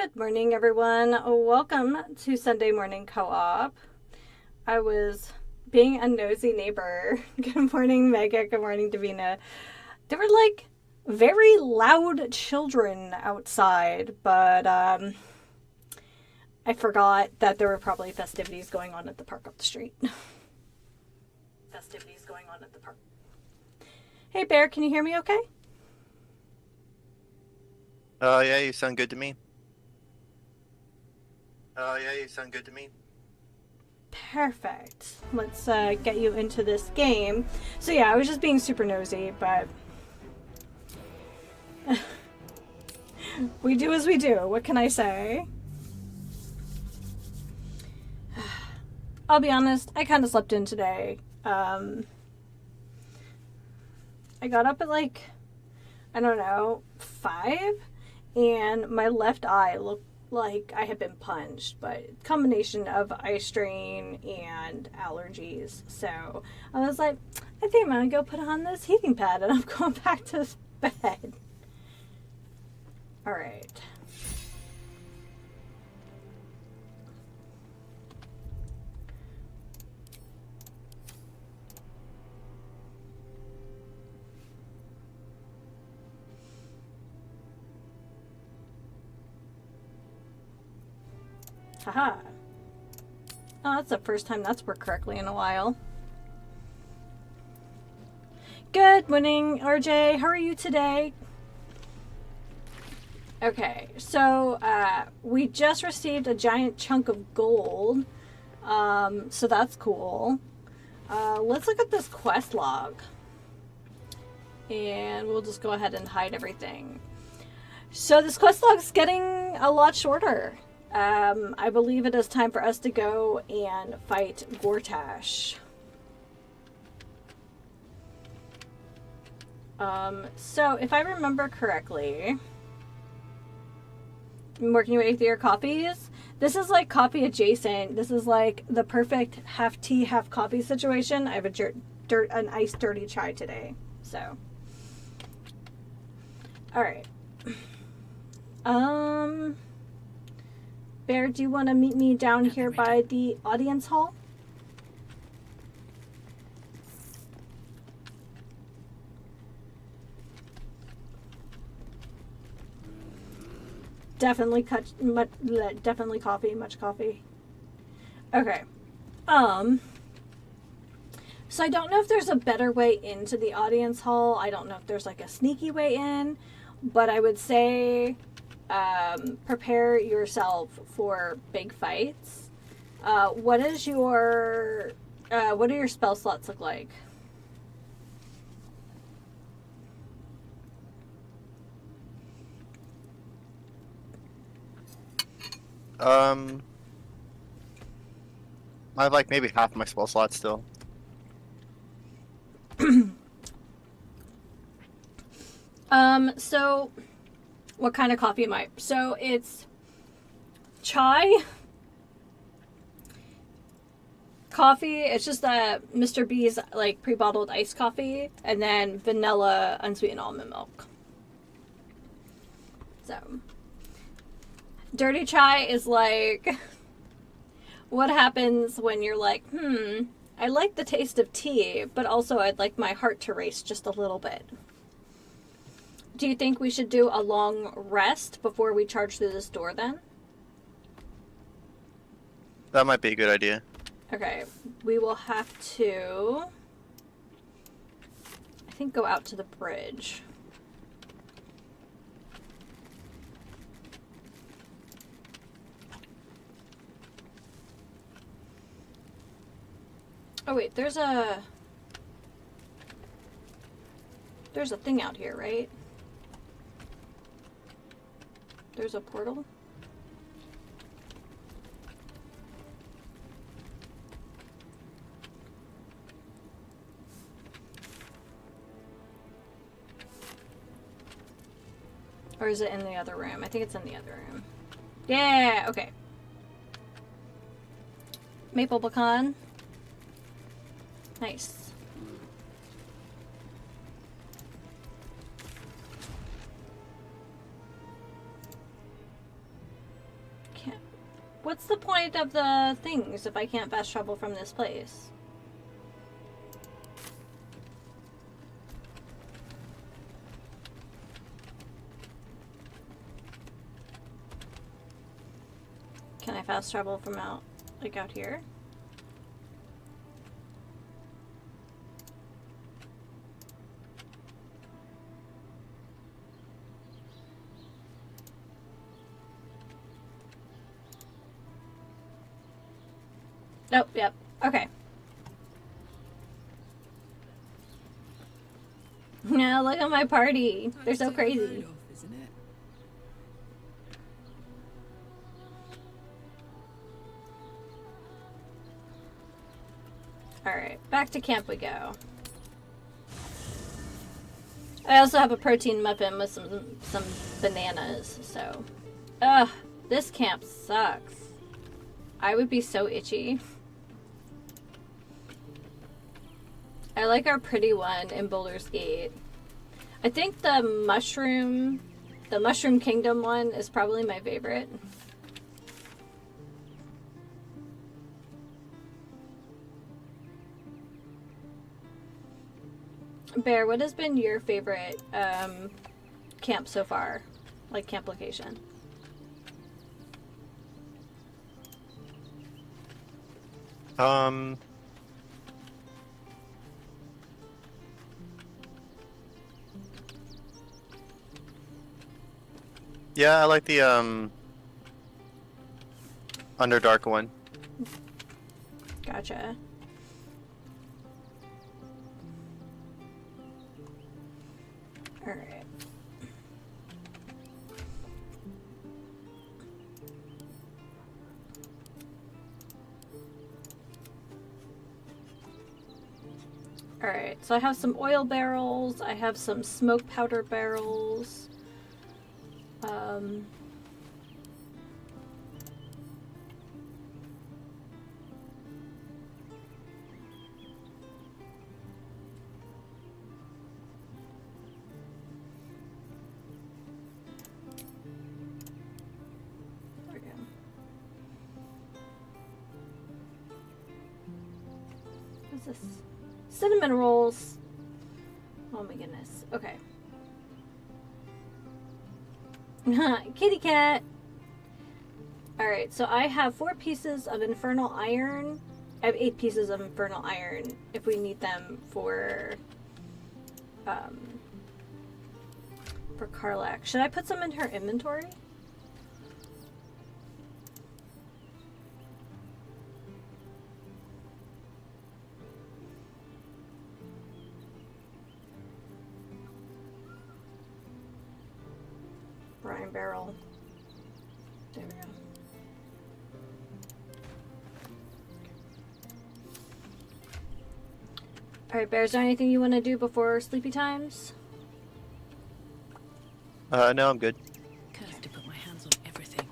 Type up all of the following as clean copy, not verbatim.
Good morning, everyone. Welcome to Sunday Morning Co-op. I was being a nosy neighbor. Good morning, Mega. Good morning, Davina. There were like very loud children outside, but I forgot that there were probably festivities going on at the park up the street. Festivities going on at the park. Hey, Bear, can you hear me okay? Yeah, you sound good to me. Yeah, you sound good to me. Perfect. Let's get you into this game. So yeah, I was just being super nosy, but we do as we do. What can I say? I'll be honest, I kind of slept in today. I got up at like, I don't know, 5, and my left eye looked like I had been punched, but combination of eye strain and allergies. So I was like, I think I'm gonna go put on this heating pad and I'm going back to bed. All right. Haha. Oh, that's the first time that's worked correctly in a while. Good morning, RJ. How are you today? Okay, so we just received a giant chunk of gold, so that's cool. Let's look at this quest log, and we'll just go ahead and hide everything. So this quest log is getting a lot shorter. I believe it is time for us to go and fight Gortash. So if I remember correctly, I'm working your way through your coffees. This is like coffee adjacent. This is like the perfect half tea, half coffee situation. I have an iced dirty chai today. So, all right. Bear, do you want to meet me down here by the audience hall? Definitely definitely coffee, much coffee. Okay. So I don't know if there's a better way into the audience hall. I don't know if there's like a sneaky way in, but I would say prepare yourself for big fights. What do your spell slots look like? I have like maybe half my spell slots still. So what kind of coffee am I? So it's chai, coffee. It's just a Mr. B's like pre-bottled iced coffee, and then vanilla unsweetened almond milk. So dirty chai is like what happens when you're like, I like the taste of tea, but also I'd like my heart to race just a little bit. Do you think we should do a long rest before we charge through this door then? That might be a good idea. Okay, we will have to, I think, go out to the bridge. Oh wait, there's a thing out here, right? There's a portal. Or is it in the other room? I think it's in the other room. Yeah, okay. Maple pecan. Nice. What's the point of the things if I can't fast travel from this place? Can I fast travel from out here? Nope, yep. Okay. Now look at my party. They're so crazy. Alright, back to camp we go. I also have a protein muffin with some bananas, so... Ugh, this camp sucks. I would be so itchy. I like our pretty one in Baldur's Gate. I think the Mushroom Kingdom one is probably my favorite. Bear, what has been your favorite camp so far? Like, camp location? Yeah, I like the Underdark one. Gotcha. Alright. Alright, so I have some oil barrels, I have some smoke powder barrels. There we go. What's this? Cinnamon rolls. Oh my goodness. Okay. Kitty cat. Alright, so I have 4 pieces of infernal iron. I have 8 pieces of infernal iron if we need them for Karlach. Should I put some in her inventory? Brine barrel. There we go. Alright, Bear, is there anything you want to do before sleepy times? No, I'm good. Curse to put my hands on everything.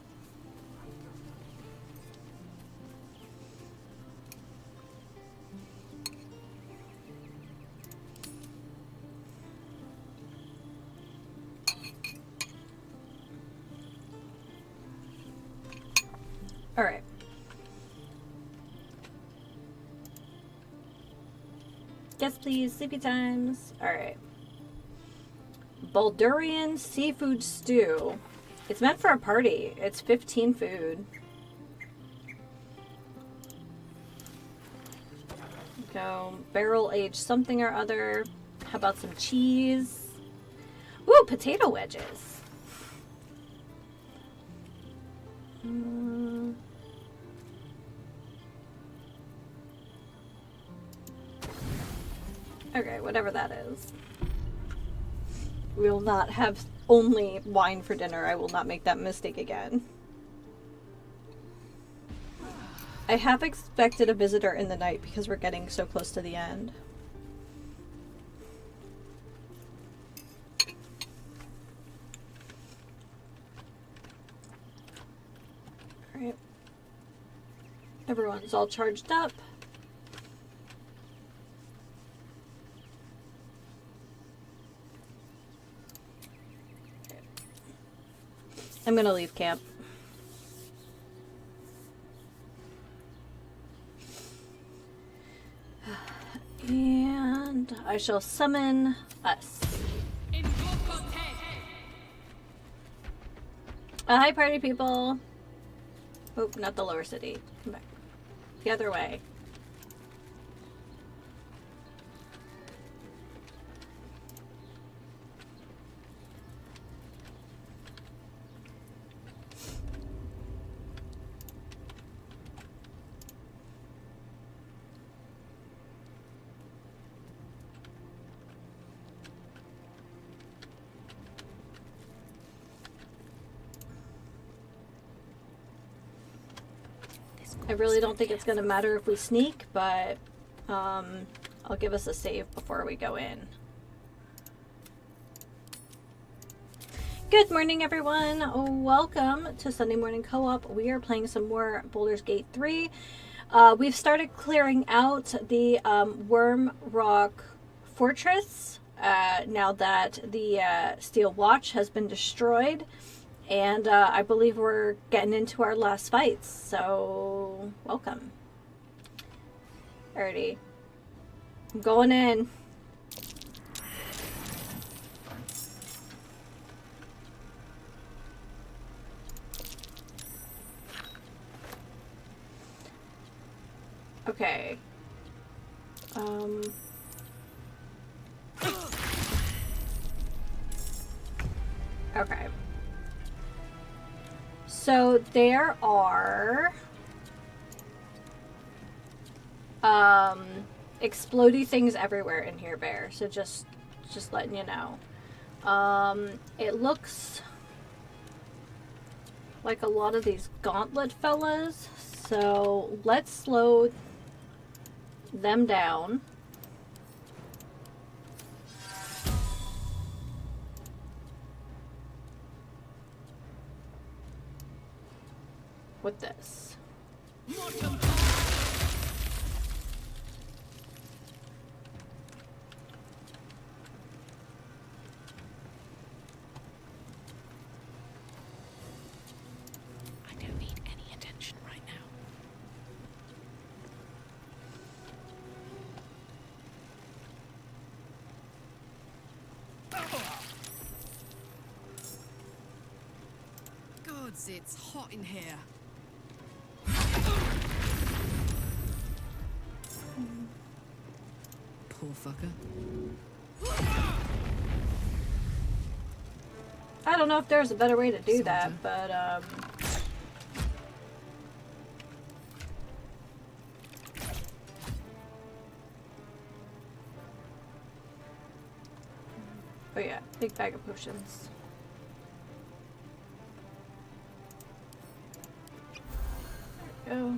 Alright. Yes, please. Sleepy times. Alright. Baldurian seafood stew. It's meant for a party. It's 15 food. Go barrel aged something or other. How about some cheese? Ooh, potato wedges. Okay, whatever that is. We will not have only wine for dinner. I will not make that mistake again. I have expected a visitor in the night because we're getting so close to the end. Alright. Everyone's all charged up. I'm gonna leave camp. I shall summon us. Hi, party people. Oh, not the lower city. Come back. The other way. I really don't think it's going to matter if we sneak, but I'll give us a save before we go in. Good morning, everyone. Welcome to Sunday Morning Co-op. We are playing some more Baldur's Gate 3. We've started clearing out the Worm Rock Fortress now that the Steel Watch has been destroyed. And I believe we're getting into our last fights, so welcome. Alrighty. I'm going in. Okay. Okay. So there are explodey things everywhere in here, Bear. So just letting you know. It looks like a lot of these gauntlet fellas. So let's slow them down. With this. I don't need any attention right now. Gods, it's hot in here. Poor fucker. I don't know if there's a better way to do that, but oh yeah, big bag of potions. There we go.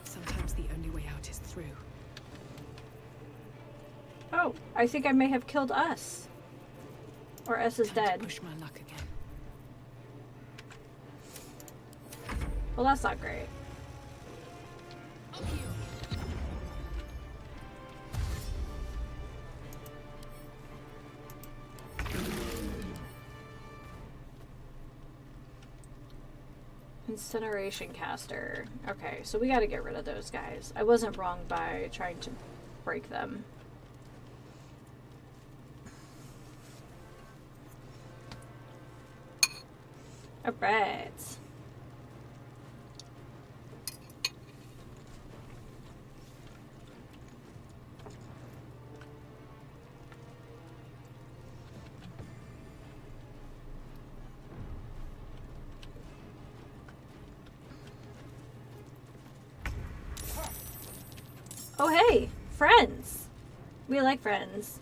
Sometimes the only way out is through. Oh, I think I may have killed us. Or S is Time to dead. push my luck again. Well, that's not great. Incineration caster. Okay, so we gotta get rid of those guys. I wasn't wrong by trying to break them. Alright. Oh, hey, friends. We like friends.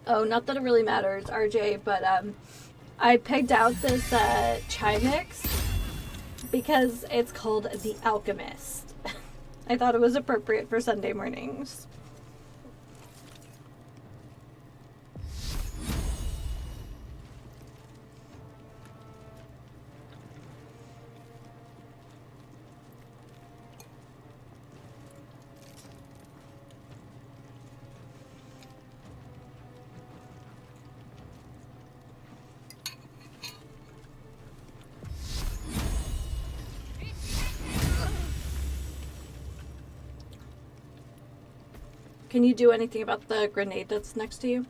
Oh, not that it really matters, RJ, but I picked out this chai mix because it's called the Alchemist. I thought it was appropriate for Sunday mornings. Can you do anything about the grenade that's next to you?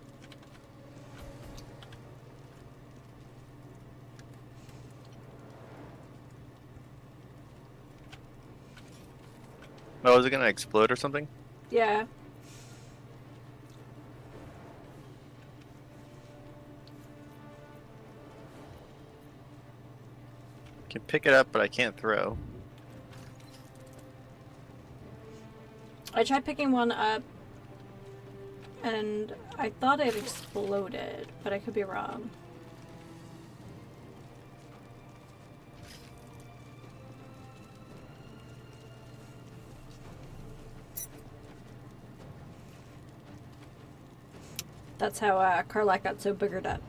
Oh, is it gonna explode or something? Yeah. I can pick it up, but I can't throw. I tried picking one up, and I thought it exploded, but I could be wrong. That's how Carlac got so boogered up.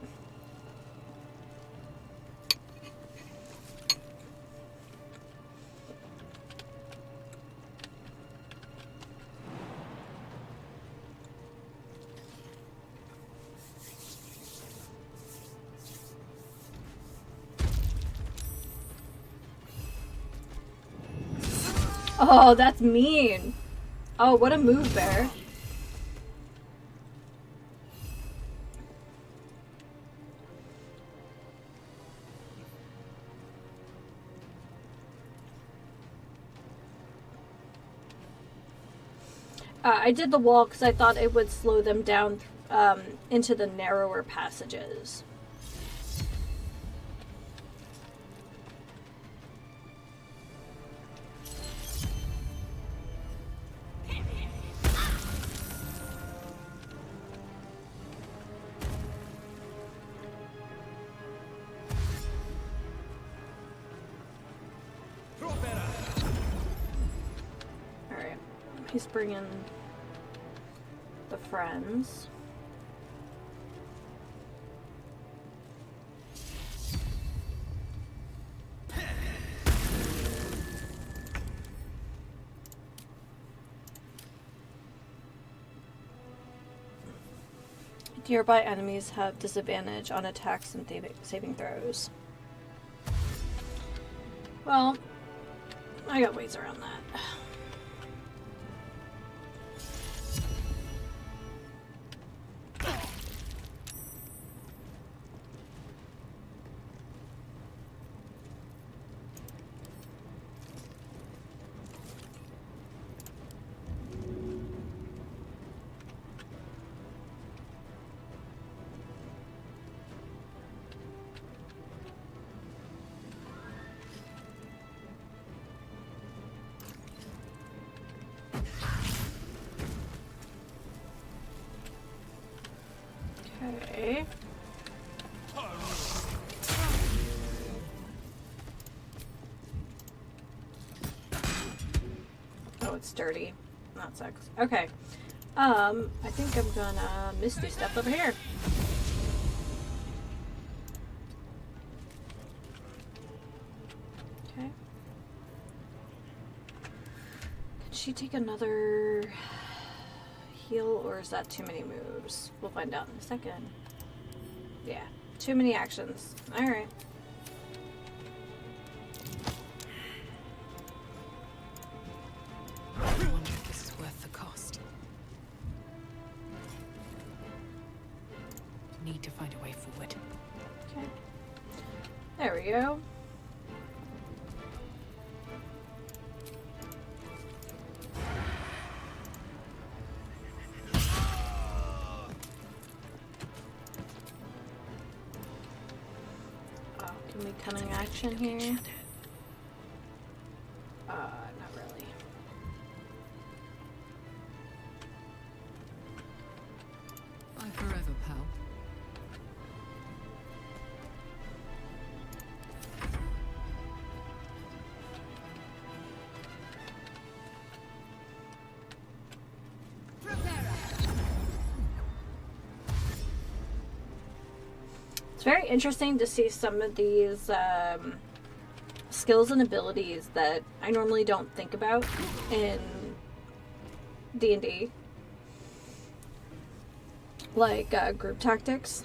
Oh, that's mean. Oh, what a move, Bear. I did the wall because I thought it would slow them down into the narrower passages. Alright, he's bringing the friends. Nearby enemies have disadvantage on attacks and saving throws. Well, I got ways around that. Okay. Oh, it's dirty. That sucks. Okay. I think I'm gonna Misty step over here. Okay. Could she take another heal, or is that too many moves? We'll find out in a second. Yeah, too many actions. Alright. I wonder if this is worth the cost. Need to find a way forward. Okay. There we go. Oh, can we cunning action here? Not really. Bye forever, pal. It's very interesting to see some of these skills and abilities that I normally don't think about in D&D. Like group tactics.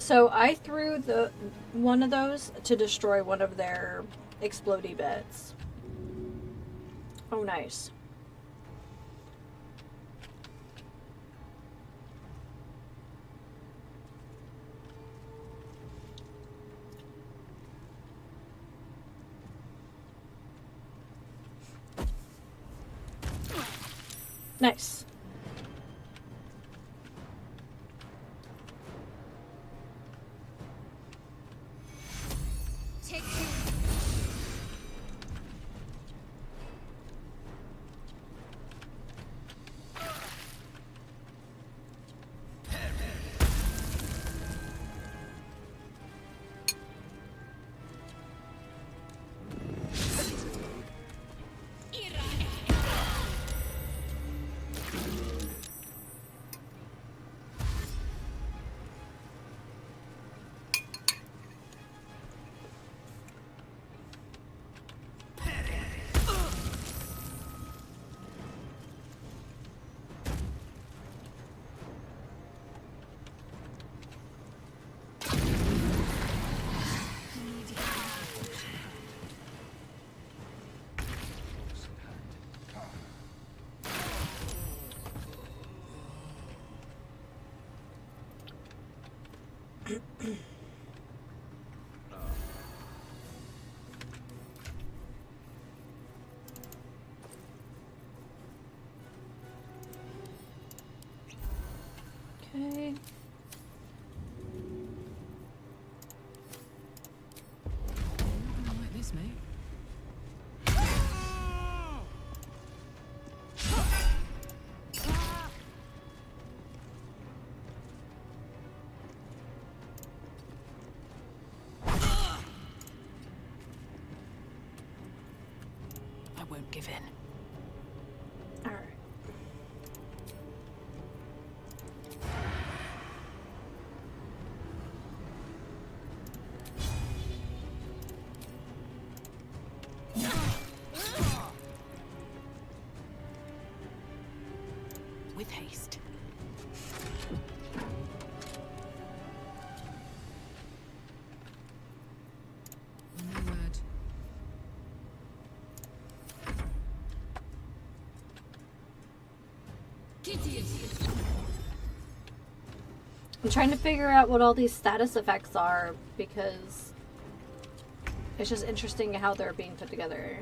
So I threw the one of those to destroy one of their explodey bits. Oh, nice. Nice. Take two. Okay. Not like this, mate. I won't give in. All right. With haste. No word. I'm trying to figure out what all these status effects are because it's just interesting how they're being put together.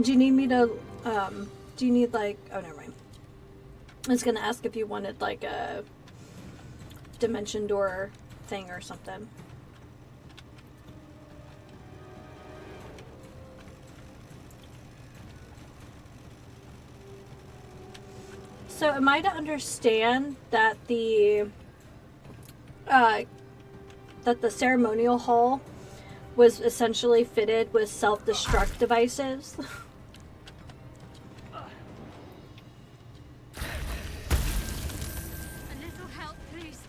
Do you need me to, do you need like, oh, never mind. I was gonna ask if you wanted like a dimension door thing or something. So am I to understand that that the ceremonial hall was essentially fitted with self-destruct devices? A little help, please.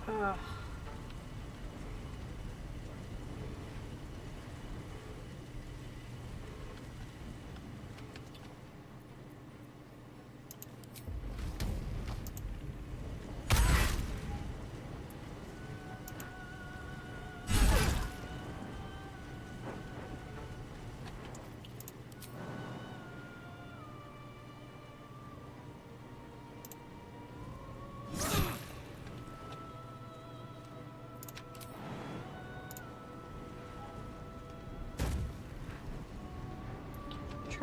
Ugh.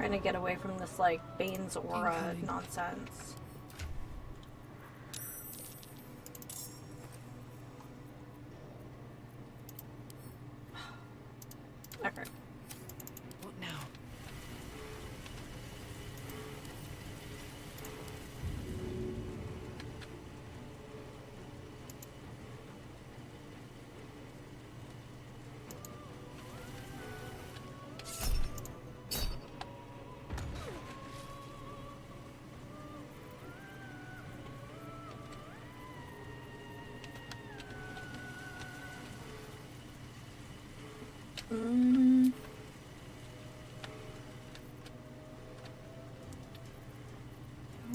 Trying to get away from this, like, Bane's aura Incoming. nonsense. Okay. What now?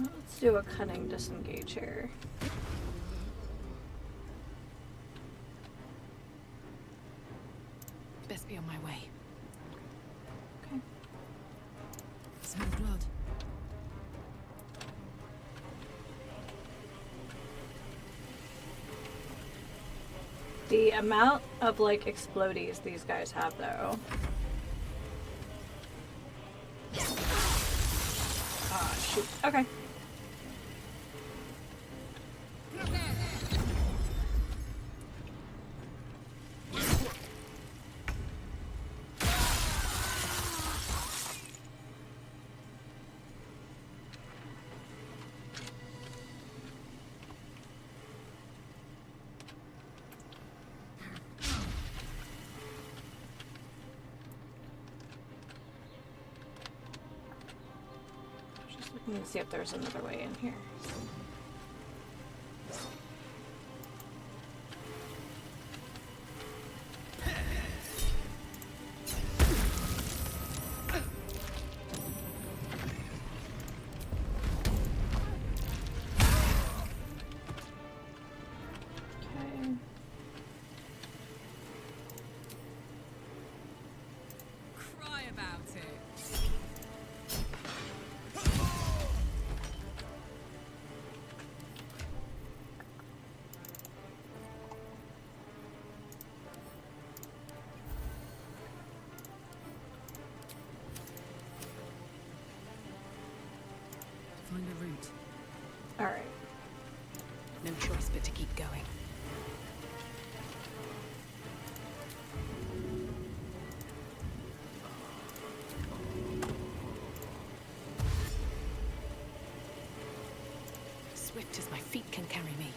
Let's do a cunning disengage here. Best be on my way. Okay. Smell blood. The amount of, like, explodies these guys have, though. Ah, shoot. Okay. Just looking to see if there's another way in here. Okay. Cry about it. Find a route. Alright. No choice but to keep going. Swift as my feet can carry me.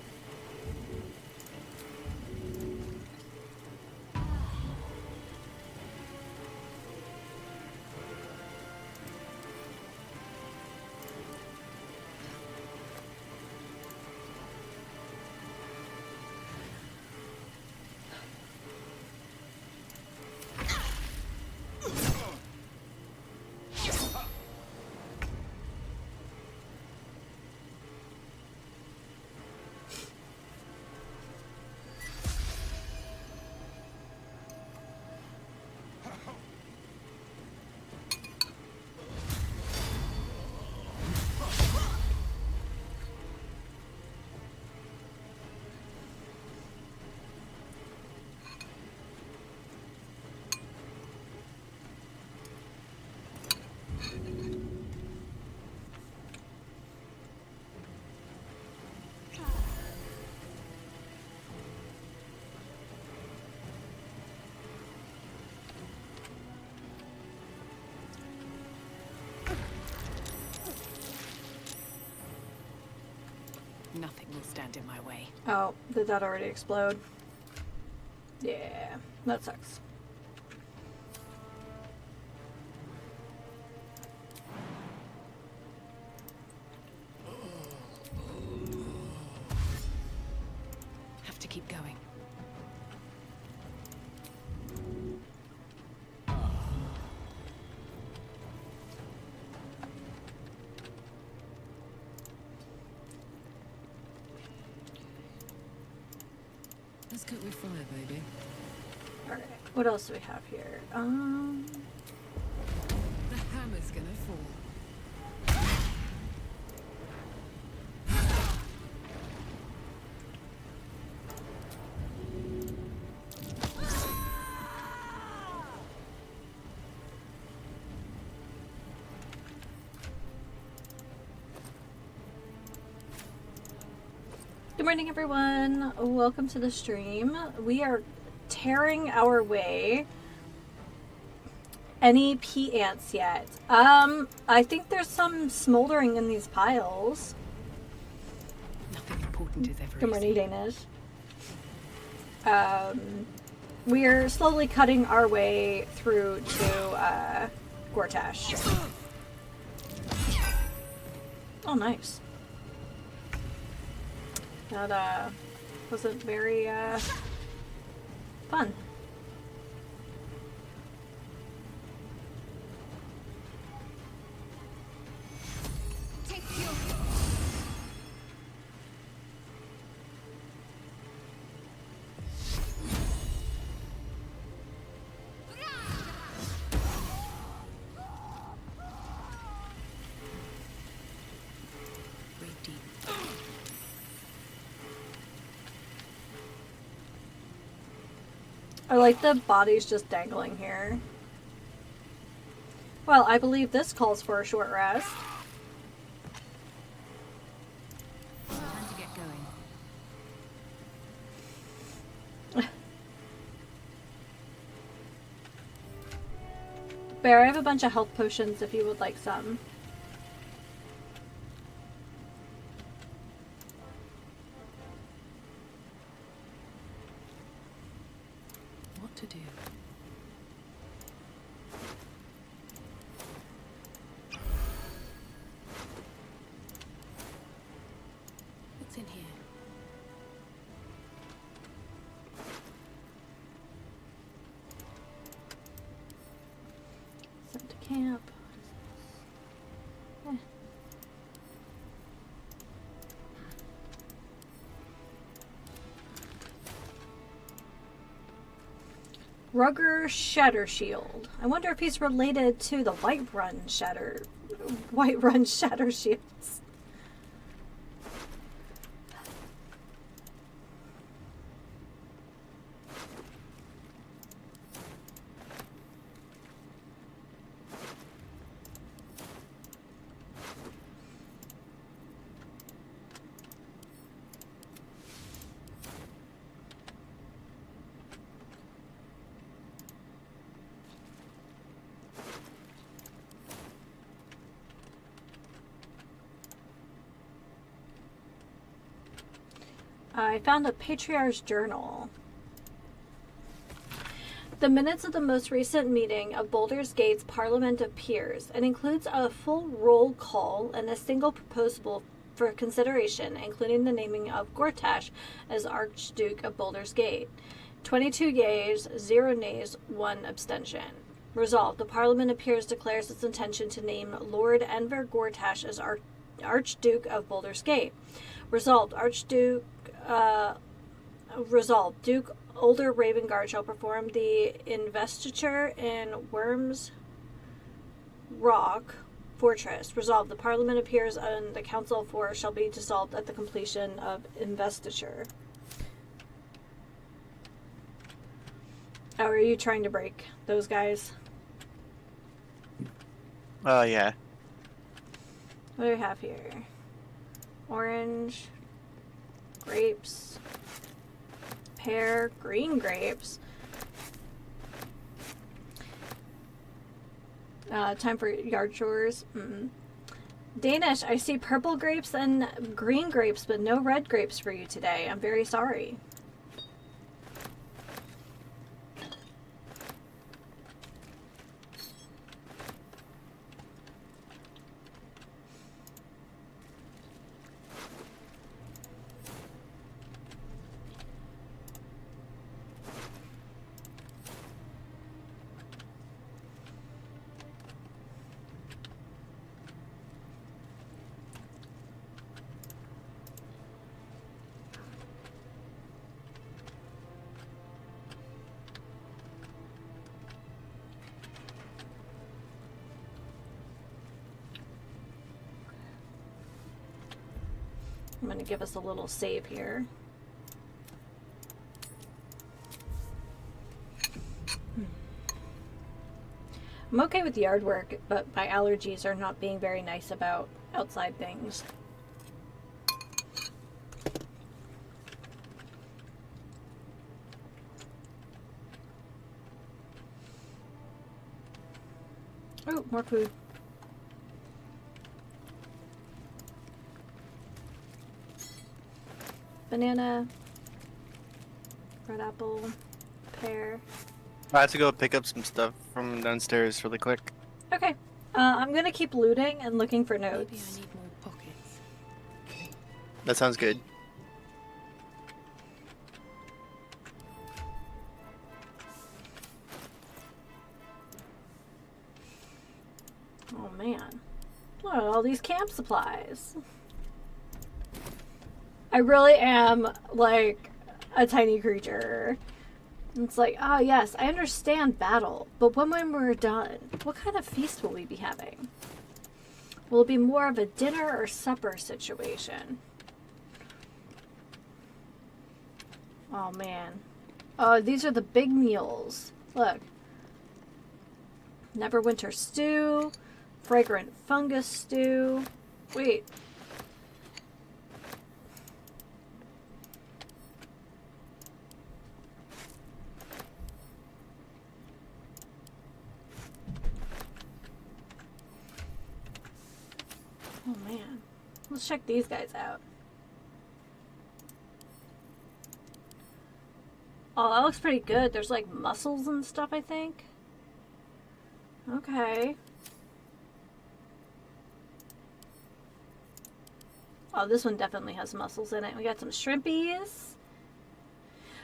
Nothing will stand in my way. Oh, did that already explode? Yeah, that sucks. Have to keep going. Let's cook with fire, baby. Alright, what else do we have here? The hammer's gonna fall. Good morning, everyone. Welcome to the stream. We are tearing our way. Any pea ants yet? I think there's some smoldering in these piles. Nothing important is ever Good morning, easy. Danish. We're slowly cutting our way through to Gortash. Oh, nice. That wasn't very fun. Breathe deep. I like the bodies just dangling here. Well, I believe this calls for a short rest. Time to get going. Bear, I have a bunch of health potions if you would like some. What to do? What's in here? Sent to camp. Eh. Rugger Shatter Shield. I wonder if he's related to the Whiterun Shatter Shields. I found a Patriarch's journal. The minutes of the most recent meeting of Baldur's Gate's Parliament of Peers and includes a full roll call and a single proposal for consideration, including the naming of Gortash as Archduke of Baldur's Gate. 22 yeas, 0 nays, 1 abstention. Resolved, the Parliament of Peers declares its intention to name Lord Enver Gortash as Archduke of Baldur's Gate. Resolved, Resolved, Duke Older Ravengard shall perform the investiture in Worms Rock Fortress. Resolved, the Parliament appears and the Council of Four shall be dissolved at the completion of investiture. Oh, are you trying to break those guys? Yeah. What do we have here? Orange, grapes, pear, green grapes. Time for yard chores. Danish, I see purple grapes and green grapes, but no red grapes for you today. I'm very sorry. I'm going to give us a little save here. I'm okay with yard work, but my allergies are not being very nice about outside things. More food. Banana. Red apple. Pear. I have to go pick up some stuff from downstairs really quick. Okay. I'm gonna keep looting and looking for Maybe I notes. need more pockets. That sounds good. Oh man. Look at all these camp supplies. I really am like a tiny creature. It's like, ah, yes, I understand battle, but when we're done, what kind of feast will we be having? Will it be more of a dinner or supper situation? Oh man. Oh, these are the big meals. Look. Neverwinter stew, fragrant fungus stew. Wait. Oh man. Let's check these guys out. Oh, that looks pretty good. There's like mussels and stuff, I think. Okay. Oh, this one definitely has mussels in it. We got some shrimpies.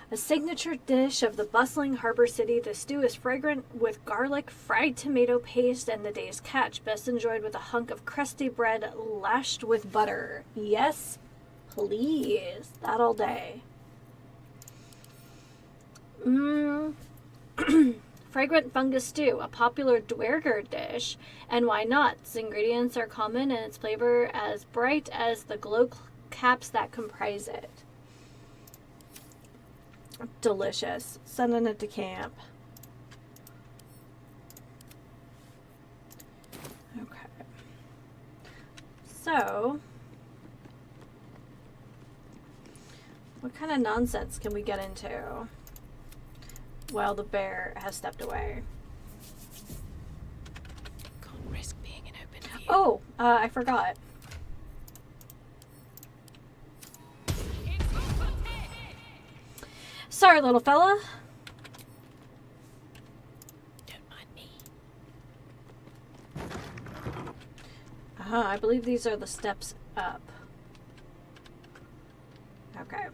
A signature dish of the bustling harbor city, the stew is fragrant with garlic, fried tomato paste, and the day's catch. Best enjoyed with a hunk of crusty bread lashed with butter. Yes, please. That all day. Fragrant fungus stew, a popular Dwerger dish. And why not? Its ingredients are common and its flavor as bright as the glow caps that comprise it. Delicious. Sending it to camp. Okay. So, what kind of nonsense can we get into while the bear has stepped away? Can't risk being in open view. Oh, I forgot. Sorry, little fella. Don't mind me. I believe these are the steps up. Okay.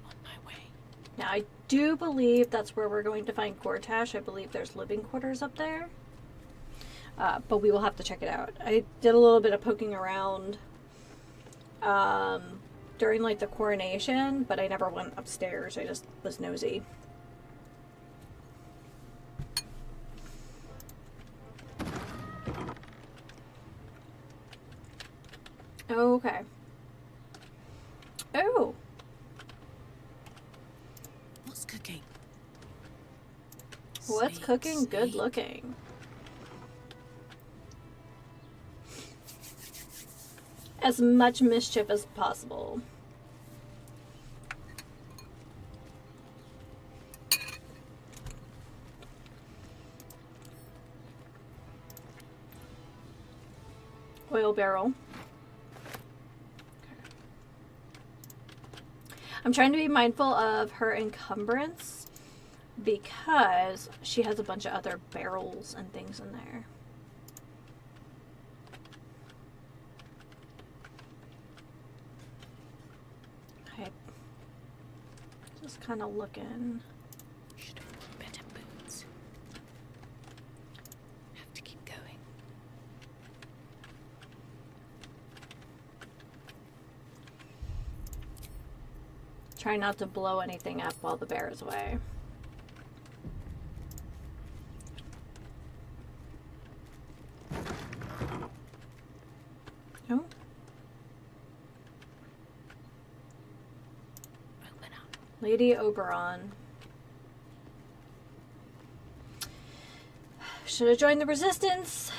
On my way. Now, I do believe that's where we're going to find Gortash. I believe there's living quarters up there. But we will have to check it out. I did a little bit of poking around during, like, the coronation, but I never went upstairs. I just was nosy. Okay. Oh! What's cooking? What's Sweet, cooking? Good sweet. looking. As much mischief as possible. Oil barrel. I'm trying to be mindful of her encumbrance because she has a bunch of other barrels and things in there. Okay. Just kind of looking. Should have worn better boots. Have to keep going. Try not to blow anything up while the bear is away. Oh. Open up. Lady Oberon. Should have joined the resistance.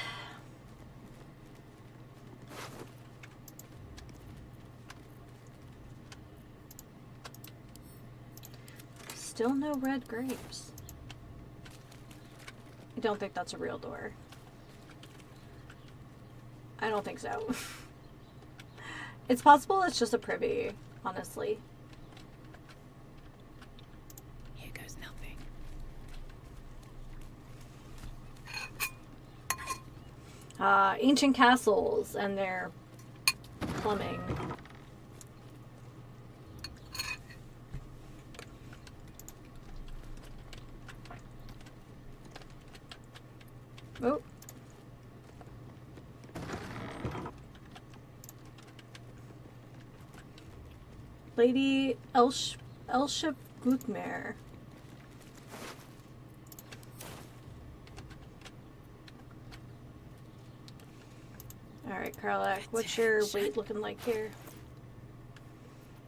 Still no red grapes. I don't think that's a real door. I don't think so. It's possible it's just a privy, honestly. Here goes nothing. Ancient castles and their plumbing. Oh. Lady Elship Gutmare. Alright, Carla, what's your weight looking like here?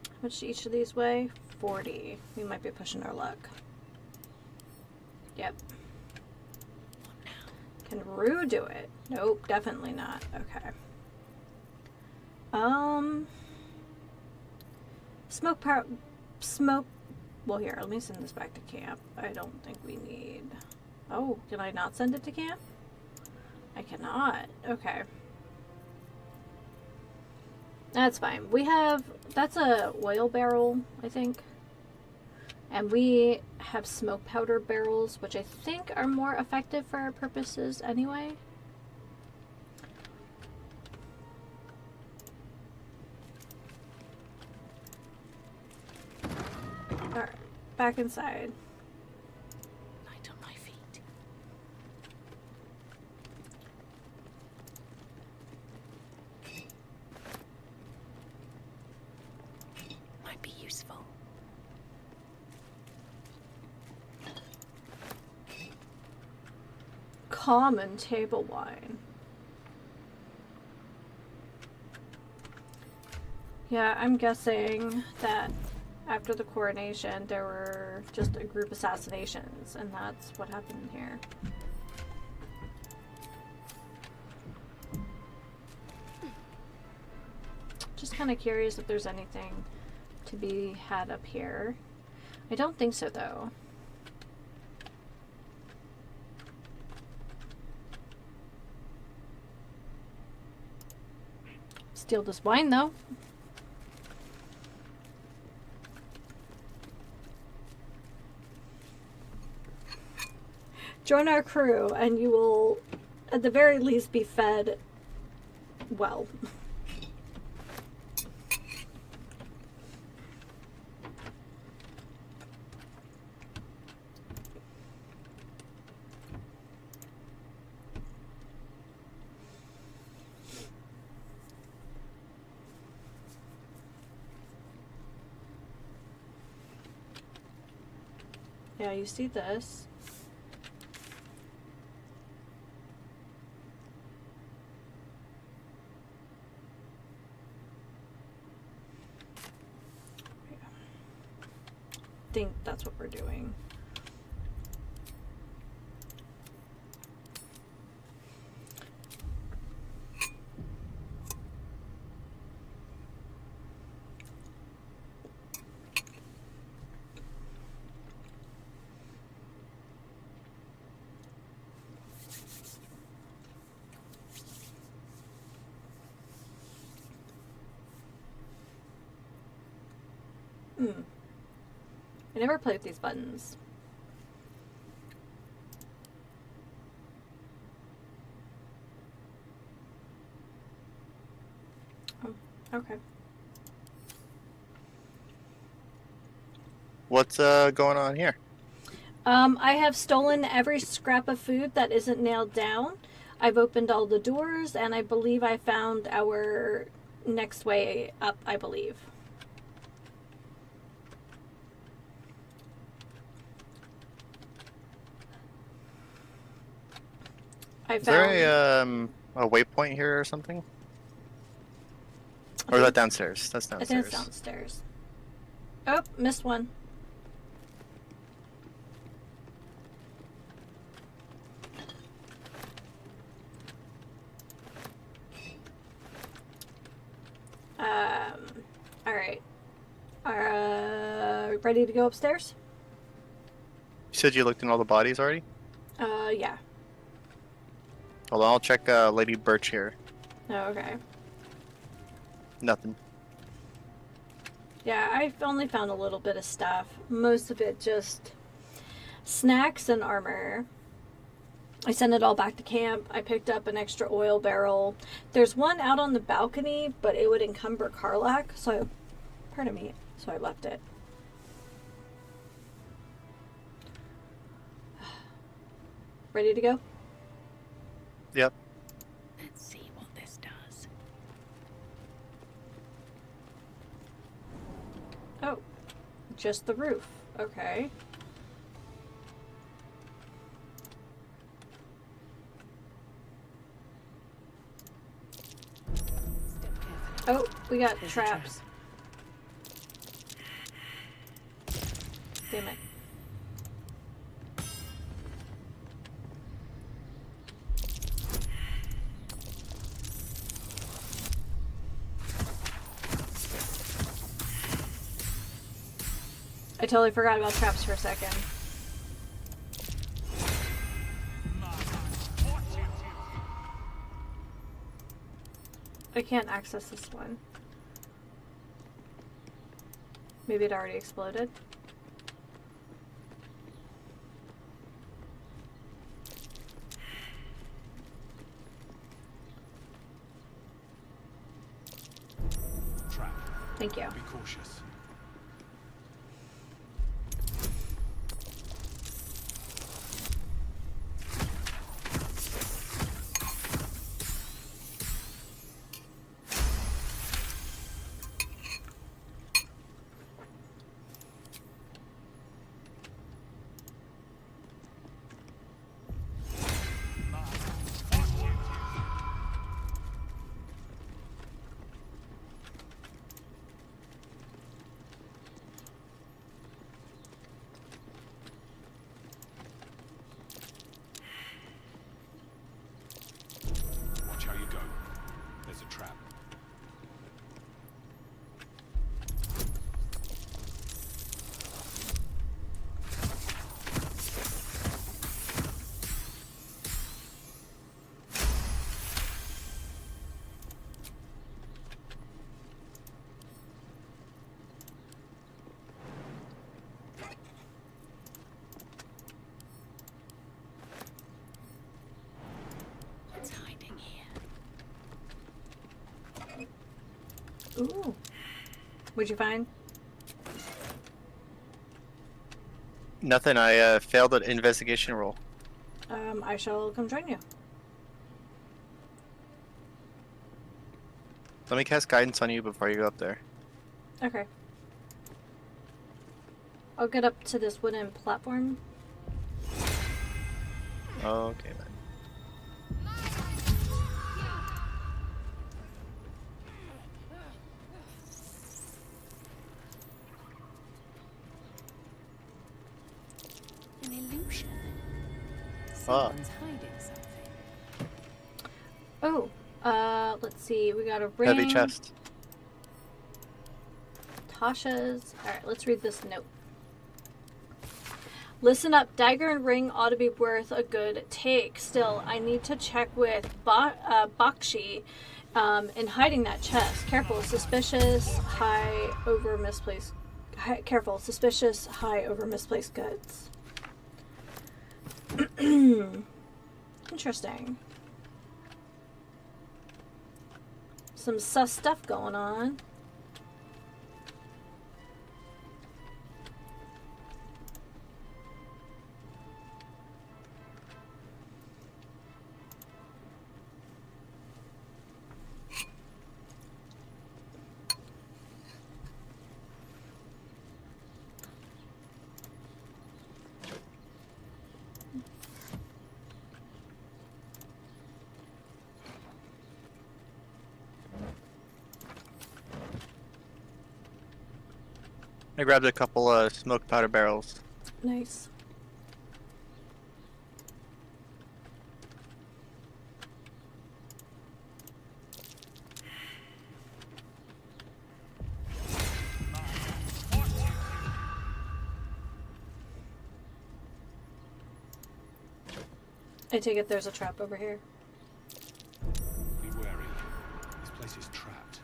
How much do each of these weigh? 40. We might be pushing our luck. Yep. Can Rue do it? Nope, definitely not. Okay. Smoke. Well, here, let me send this back to camp. I don't think we need. Oh, can I not send it to camp? I cannot. Okay. That's fine. We have. That's a oil barrel, I think. And we have smoke powder barrels, which I think are more effective for our purposes anyway. Alright, back inside. Light on my feet. Might be useful. Common table wine. Yeah, I'm guessing that after the coronation there were just a group assassinations, and that's what happened here. Just kind of curious if there's anything to be had up here. I don't think so, though. Steal this wine, though. Join our crew, and you will, at the very least, be fed well. Yeah, you see this. I think that's what we're doing. I never played with these buttons. Oh, okay. What's going on here? I have stolen every scrap of food that isn't nailed down. I've opened all the doors, and I believe I found our next way up, I believe. I Is found. there a waypoint here or something? Or is that downstairs? That's I think downstairs. it's downstairs. Oh, missed one. All right. Ready to go upstairs? You said you looked in all the bodies already? Yeah. Hold on, I'll check Lady Birch here. Oh, okay. Nothing. Yeah, I've only found a little bit of stuff. Most of it just snacks and armor. I sent it all back to camp. I picked up an extra oil barrel. There's one out on the balcony, but it would encumber Karlak, so pardon me, so I left it. Ready to go? Yep. Let's see what this does. Oh, just the roof. Okay. Step carefully. Oh, we got There's a traps. Damn it. I totally forgot about traps for a second. I can't access this one. Maybe it already exploded. Trap. Thank you. Be cautious. Watch how you go. There's a trap. It's hiding here. Ooh. What'd you find? Nothing. I failed an investigation roll. I shall come join you. Let me cast guidance on you before you go up there. Okay. I'll get up to this wooden platform. Okay, then. An illusion. Ah. Someone's hiding something. Oh, let's see. We got a ring. Heavy chest. Tasha's. Alright, let's read this note. Listen up, dagger and ring ought to be worth a good take. Still, I need to check with Bakshi in hiding that chest. Careful, suspicious, high over misplaced. Careful, suspicious, high over misplaced goods. Interesting. Some sus stuff going on. I grabbed a couple smoke powder barrels. Nice. I take it there's a trap over here. place is trapped.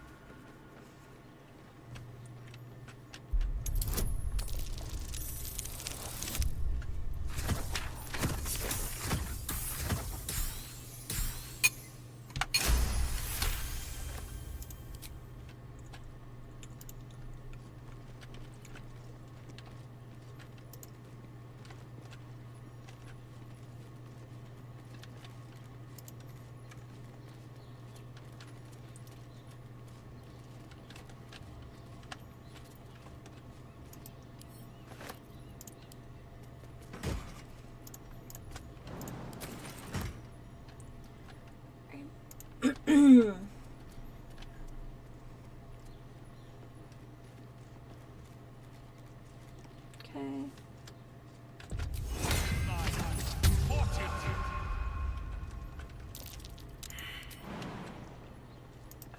Okay.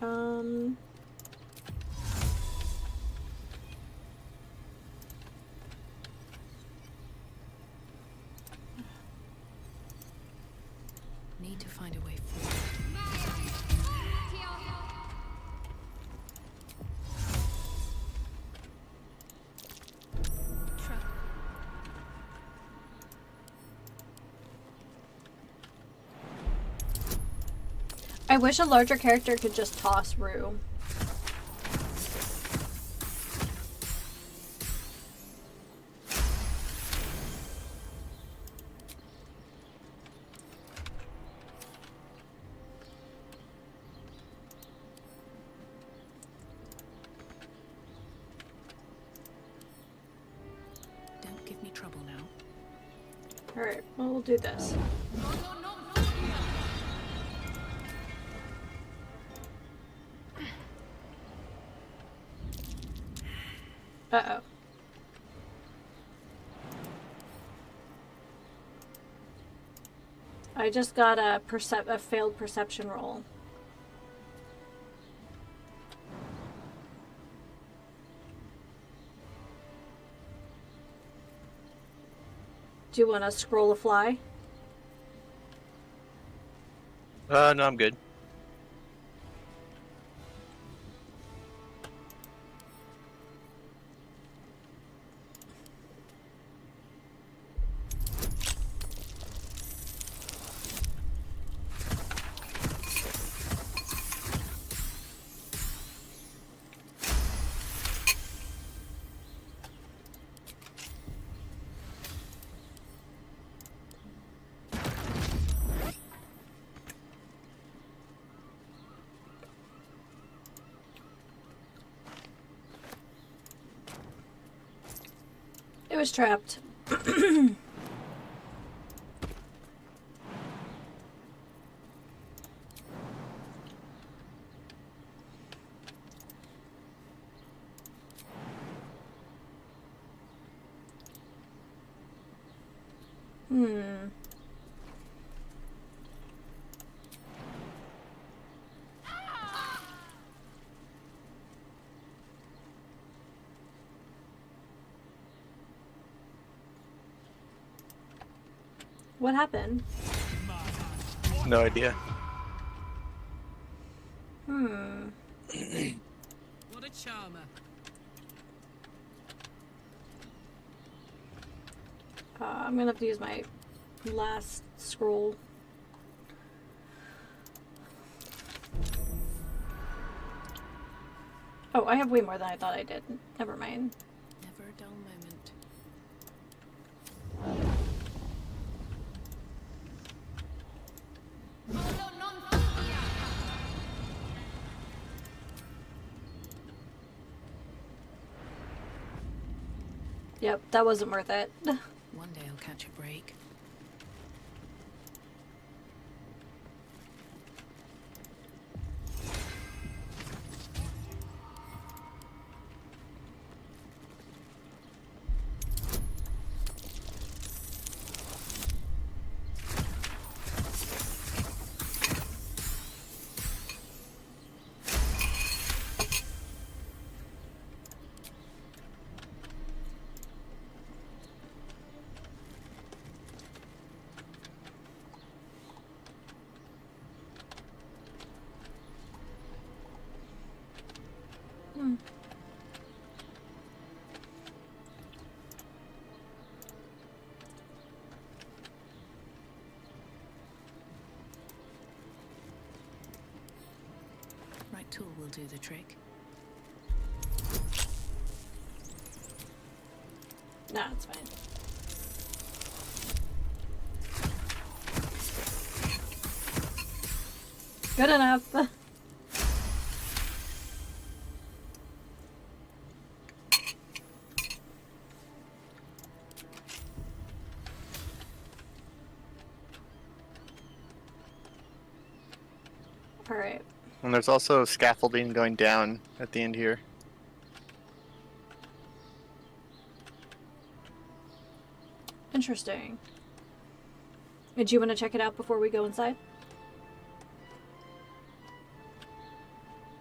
Um. Need to find a way forward. I wish a larger character could just toss Rue. Don't give me trouble now. Alright, well, we'll do this. Uh-oh. I just got a failed perception roll. Do you want to scroll a fly? No, I'm good. It was trapped. Hmm. What happened? No idea. Hmm. What a charmer. I'm gonna have to use my last scroll. Oh, I have way more than I thought I did. Never mind. Never a dull moment. Yep, that wasn't worth it. One day I'll catch a break. Hmm. Right tool will do the trick. Nah, it's fine. Good enough. Alright. And there's also scaffolding going down at the end here. Interesting. Did you want to check it out before we go inside?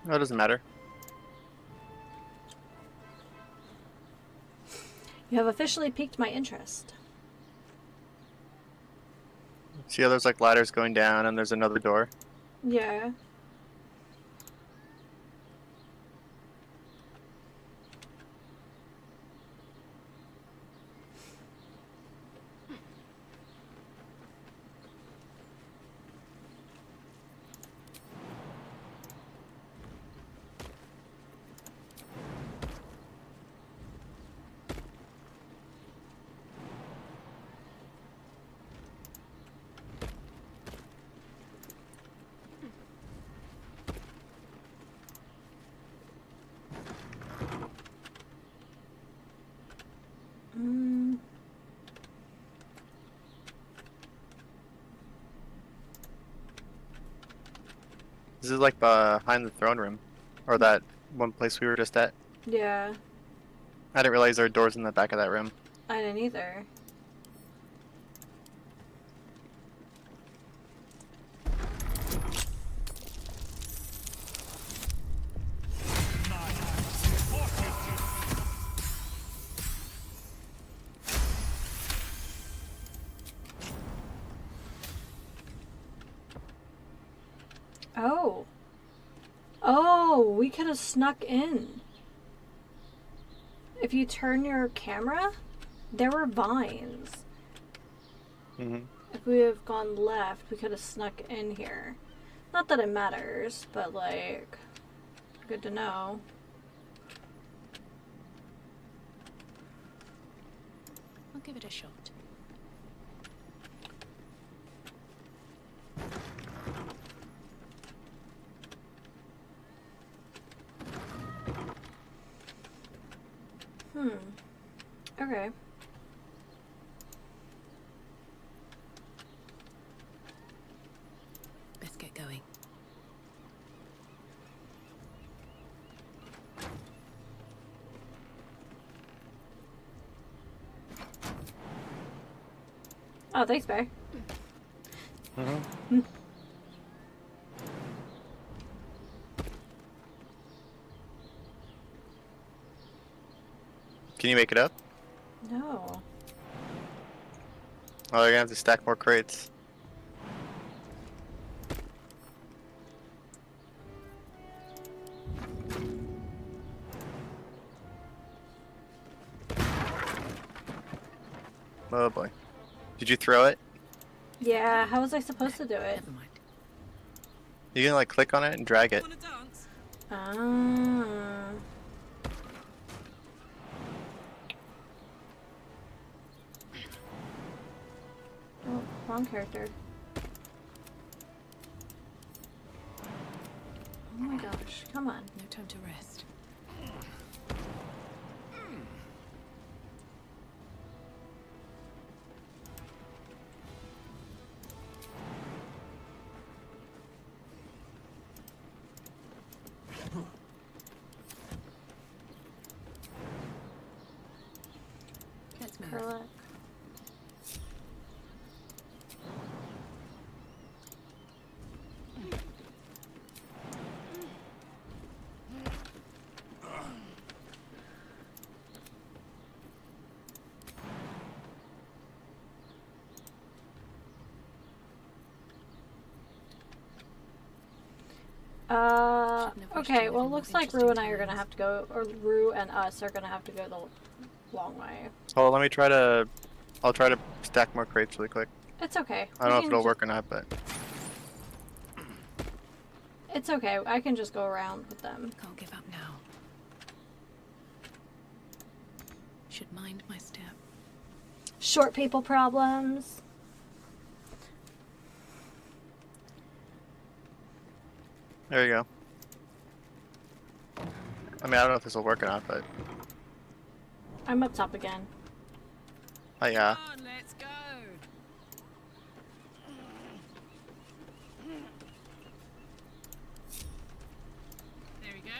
No, it doesn't matter. You have officially piqued my interest. See how there's like ladders going down and there's another door? Yeah. Mm. This is like behind the throne room. Or that one place we were just at. Yeah. I didn't realize there were doors in the back of that room. I didn't either. Oh. Oh, we could have snuck in. If you turn your camera, there were vines. Mm-hmm. If we have gone left, we could have snuck in here. Not that it matters, but like, good to know. I'll give it a shot. Okay. Best get going. Oh, thanks, Bear. Mm-hmm. Can you make it up? No. Oh, you're gonna have to stack more crates. Oh boy. Did you throw it? Yeah, how was I supposed to do it? Never mind. You can like click on it and drag it. Wanna dance? Ah. Oh, wrong character. Oh my gosh, come on. No time to rest. Let's move. Curl it. Should never Okay, well, it looks like Rue and I are gonna have to go, or Rue and us are gonna have to go the long way. Oh, let me try to. I'll try to stack more crates really quick. It's okay. I don't know if it'll work or not, but It's okay. I can just go around with them. Can't give up now. Should mind my step. Short people problems. there you go. I mean, I don't know if this will work or not, but I'm up top again. yeah. Come on, let's go. There we go.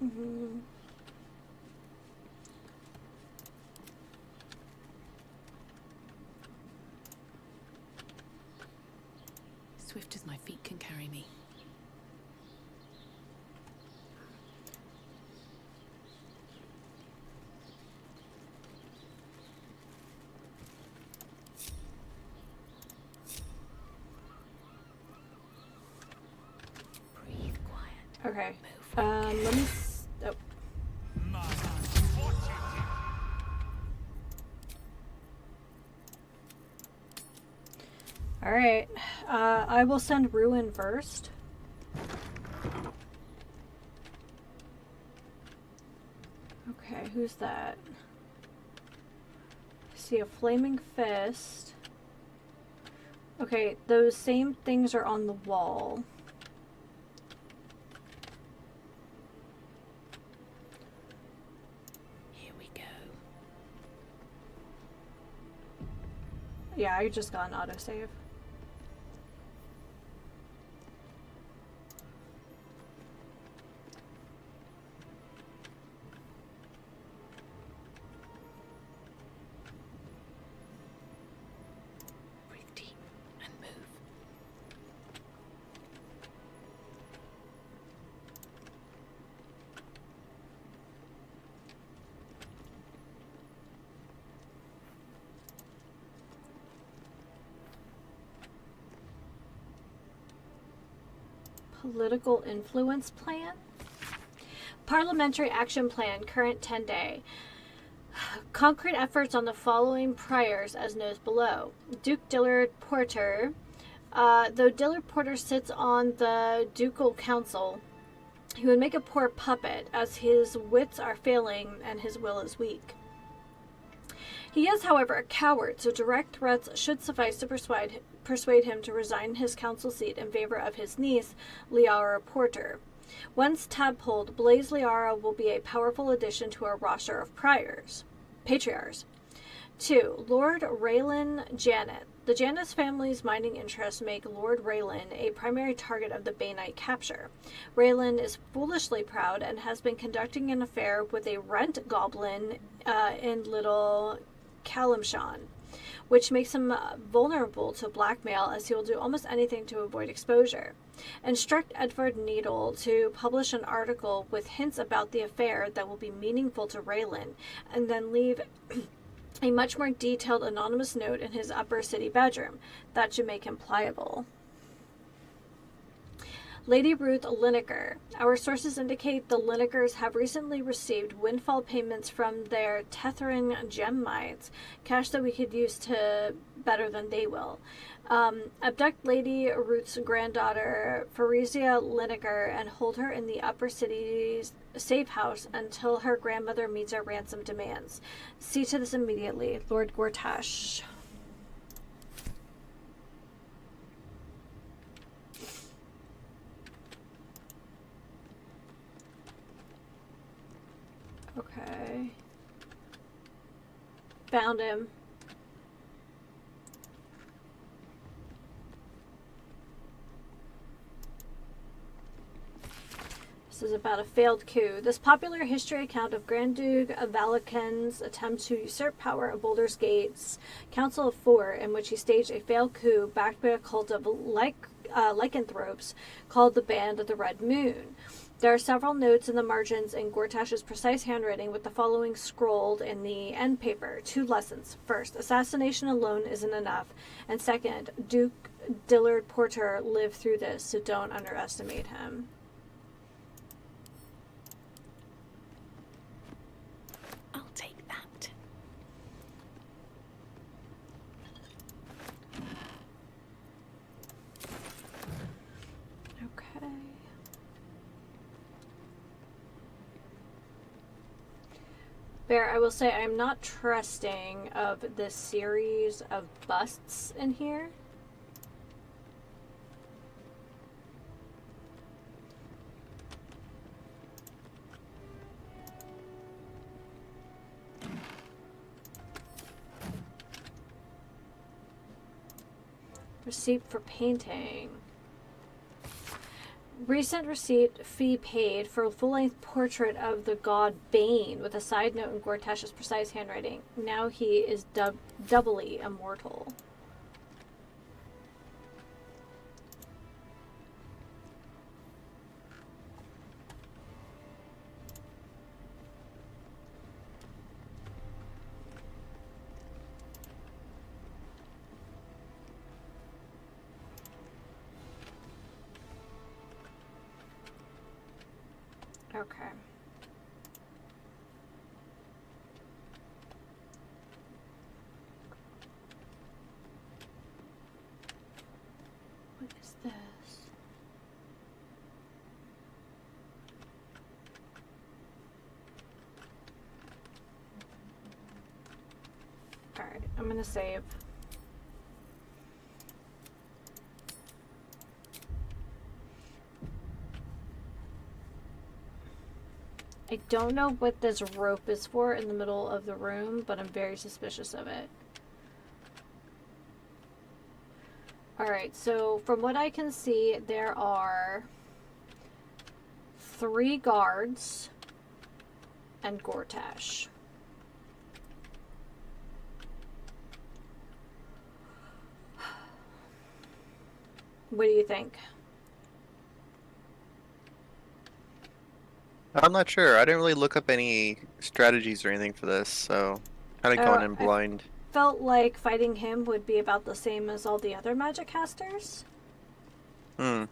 Mm-hmm. Swift as my feet can carry me. Breathe quiet. Okay. Move. Let me. Oh. All right. I will send Ruin first. Okay, who's that? I see a flaming fist. Okay, those same things are on the wall. Here we go. Yeah, I just got an autosave. Breathe deep and move. Political influence plan? Parliamentary action plan, current 10-day. Concrete efforts on the following priors as noted below. Duke Dillard Porter. Though Dillard Porter sits on the ducal council, he would make a poor puppet, as his wits are failing and his will is weak. He is, however, a coward, so direct threats should suffice to persuade him to resign his council seat in favor of his niece, Liara Porter. Once tadpoled, Blaze Liara will be a powerful addition to our roster of patriarchs. 2. Lord Raylan Janet. The Janus family's mining interests make Lord Raylan a primary target of the Banite capture. Raylan is foolishly proud and has been conducting an affair with a rent goblin in Little Kalimshan, which makes him vulnerable to blackmail, as he will do almost anything to avoid exposure. Instruct Edward Needle to publish an article with hints about the affair that will be meaningful to Raylan, and then leave a much more detailed anonymous note in his upper city bedroom. That should make him pliable. Lady Ruth Lineker. Our sources indicate the Linekers have recently received windfall payments from their Tetherin gem mines, cash that we could use to better than they will. Abduct Lady Ruth's granddaughter, Farizia Lineker, and hold her in the upper city's safe house until her grandmother meets our ransom demands. See to this immediately, Lord Gortash. Okay. Found him. This is about a failed coup. This popular history account of Grand Duke Valakin's attempt to usurp power of Baldur's Gate's Council of Four, in which he staged a failed coup backed by a cult of lycanthropes called the Band of the Red Moon. There are several notes in the margins in Gortash's precise handwriting with the following scrolled in the end paper. 2 lessons. First, assassination alone isn't enough. And second, Duke Dillard Porter lived through this, so don't underestimate him. I'll take that. Okay. Bear, I will say I'm not trusting of this series of busts in here. Receipt for painting. Recent receipt fee paid for a full-length portrait of the god Bane with a side note in Gortash's precise handwriting. Now he is doubly immortal. Okay. What is this? Alright, I'm gonna save. I don't know what this rope is for in the middle of the room, but I'm very suspicious of it. Alright, so from what I can see, there are 3 guards and Gortash. What do you think? I'm not sure. I didn't really look up any strategies or anything for this, so kind of going in I blind. felt like fighting him would be about the same as all the other magic casters. Hmm.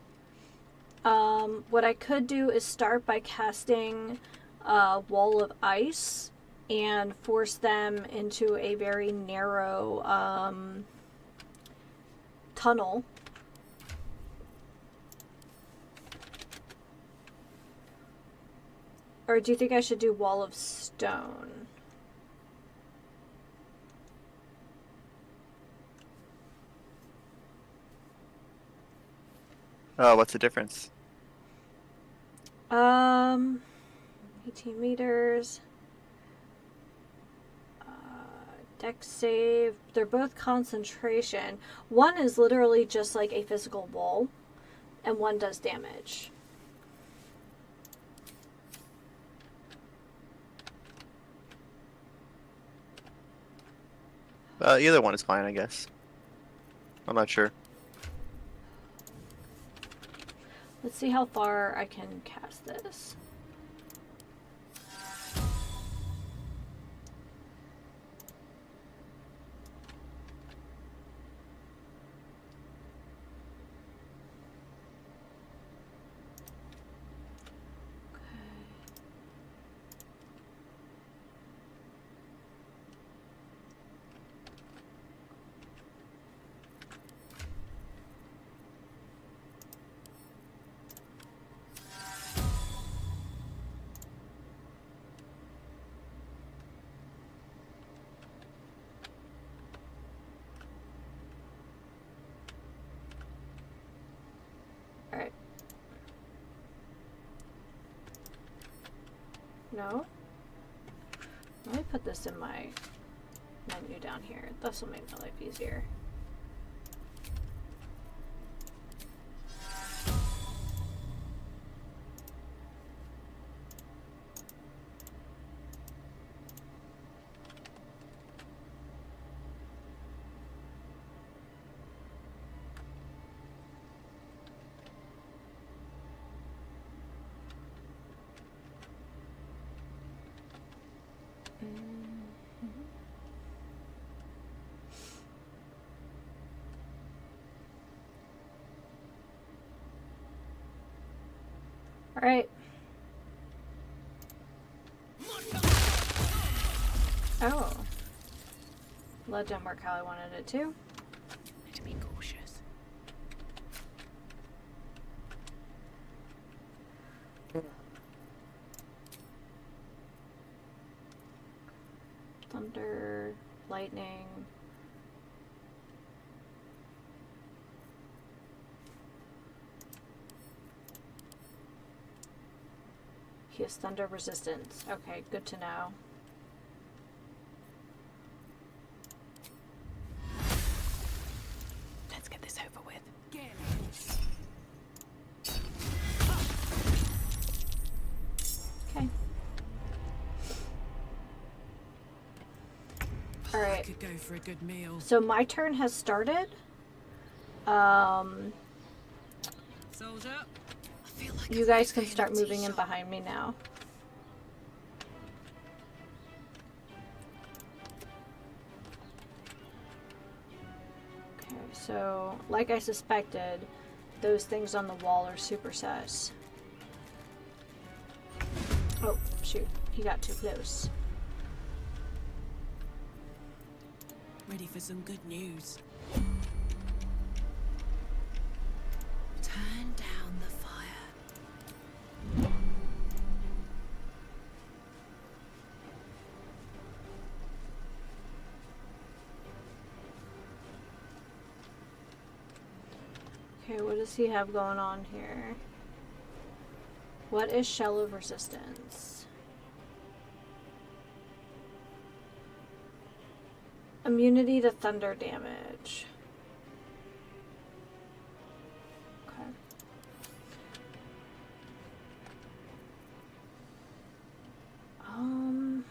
What I could do is start by casting a wall of ice and force them into a very narrow tunnel. Or do you think I should do wall of stone? Oh, what's the difference? 18 meters. Dex save. They're both concentration. One is literally just like a physical wall, and one does damage. Either one is fine, I guess. I'm not sure. Let's see how far I can cast this. Alright. No? Let me put this in my menu down here. This will make my life easier. Alright. Oh. That didn't work how I wanted it to. Need to be cautious. Thunder, lightning. He has thunder resistance. Okay, good to know. Let's get this over with. Okay. I Alright. could go for a good meal. So my turn has started. Soldier. I feel like You guys can start moving in behind me now. Okay, so like I suspected, those things on the wall are super sus. Oh, shoot. He got too close. Ready for some good news. Turn down the fire. Okay, what does he have going on here? What is Shell of Resistance? Immunity to thunder damage. Okay. Um...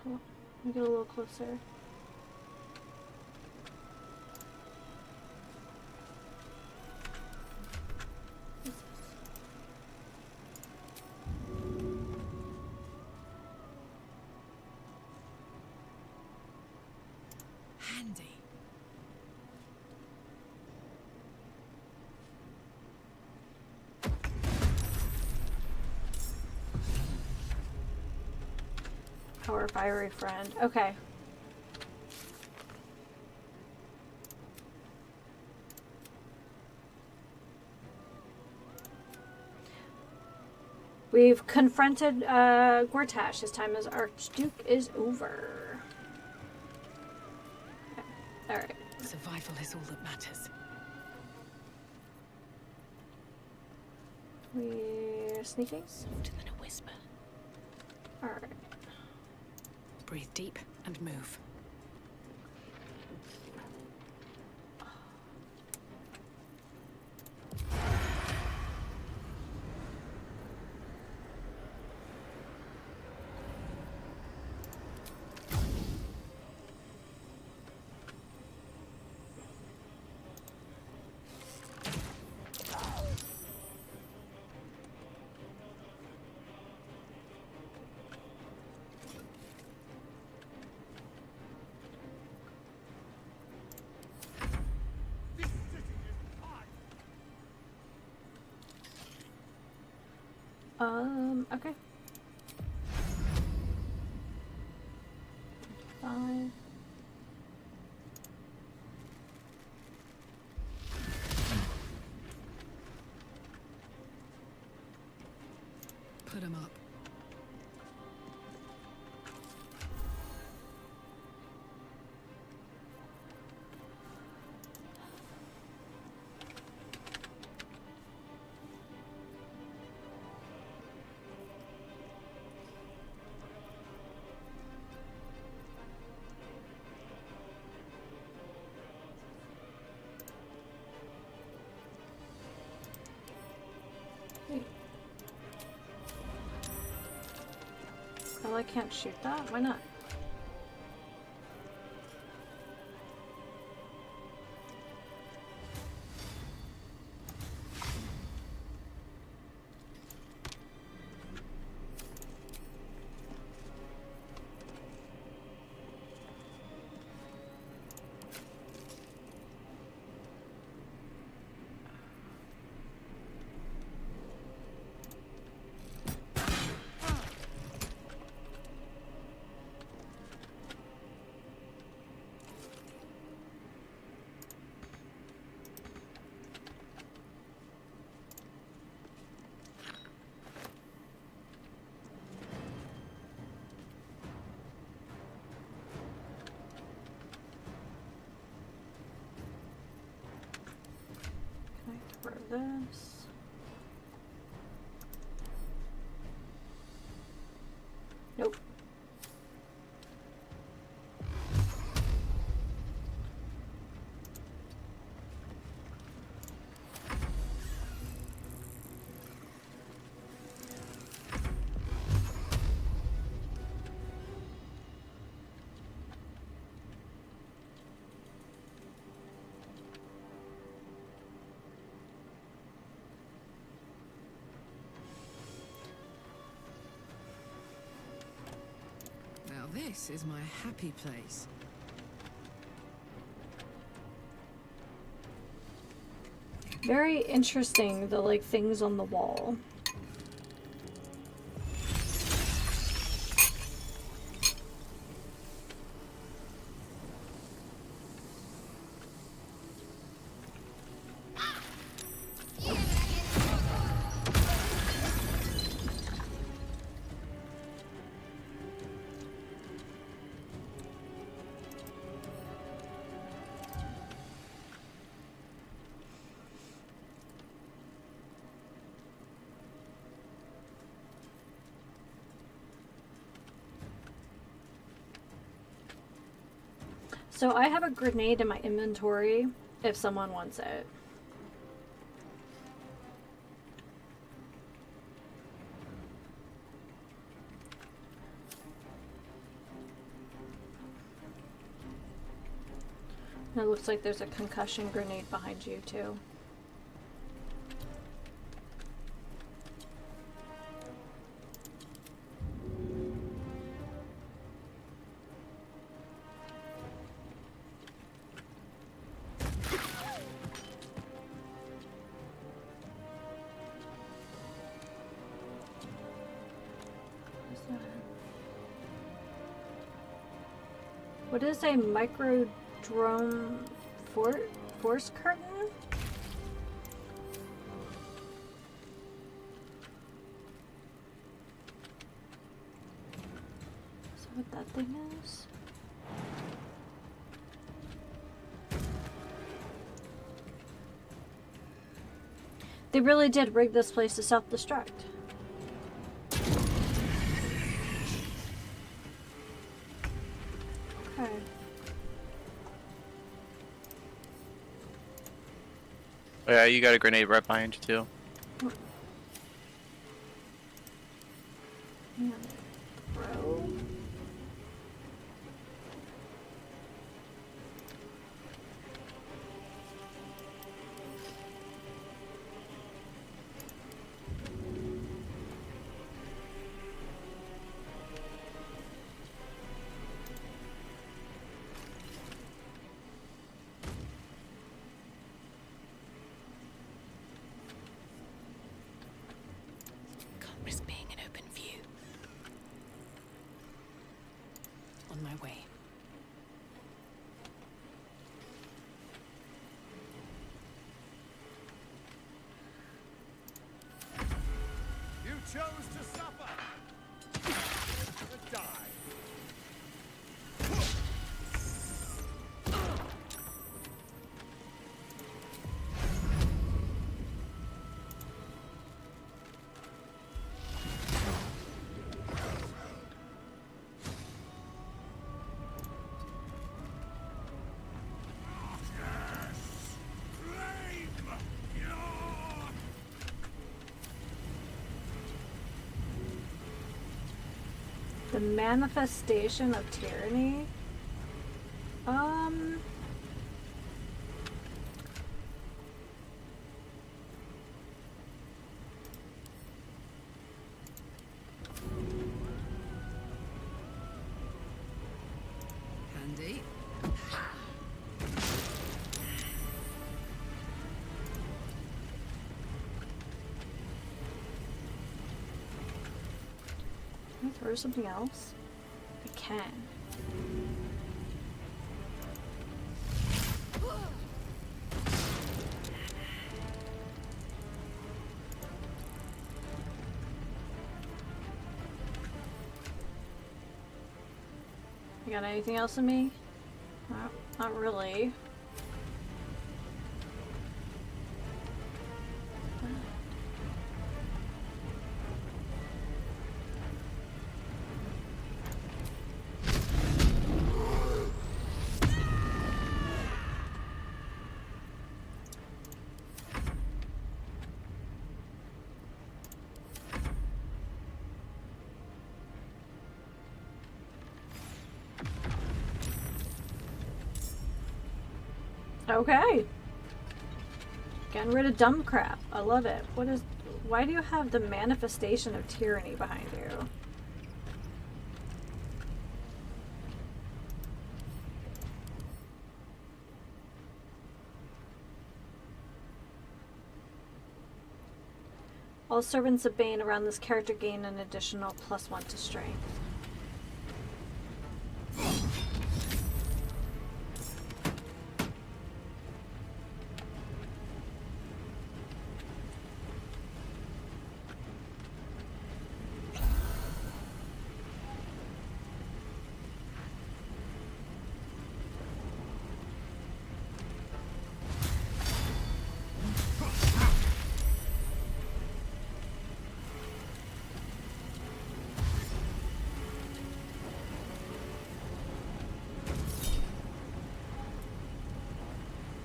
Oh, let me get a little closer. Handy. Our fiery friend. Okay. We've confronted Gortash. His time as Archduke is over. Okay. Alright. Survival is all that matters. We're sneaking. Softer than a whisper. Alright. Breathe deep and move. Okay. Fine. Put 'em up. Well, I can't shoot that. Why not? Can I throw this? Nope. Now this is my happy place. Very interesting, the like things on the wall. So I have a grenade in my inventory if someone wants it. And it looks like there's a concussion grenade behind you too. What is a micro drone force curtain? Is that what that thing is? They really did rig this place to self-destruct. Okay. Oh, yeah, you got a grenade right behind you too. Yeah. Bro. Can't risk being in open view. On my way. You chose to suffer. To die. The manifestation of tyranny. Handy. Can I throw something else? I can. You got anything else in me? Not really. Okay. Getting rid of dumb crap. I love it. Why do you have the manifestation of tyranny behind you? All servants of Bane around this character gain an additional +1 to strength.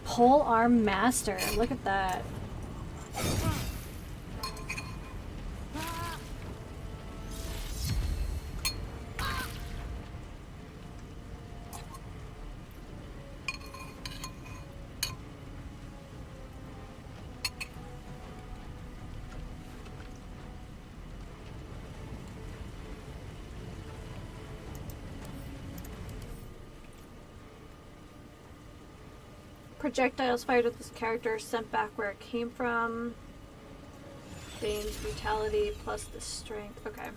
Pole arm master. Look at that. Projectiles fired at this character are sent back where it came from. Bane's brutality plus the strength. Okay.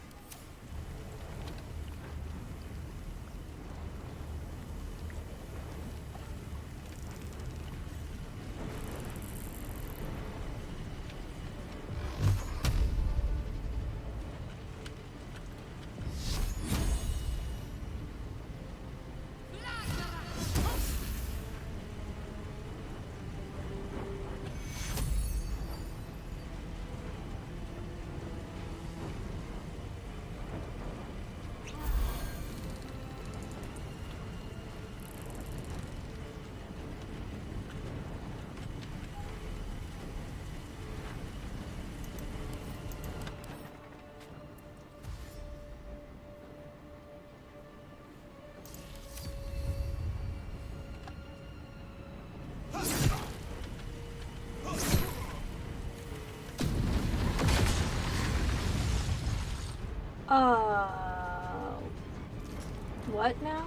What now?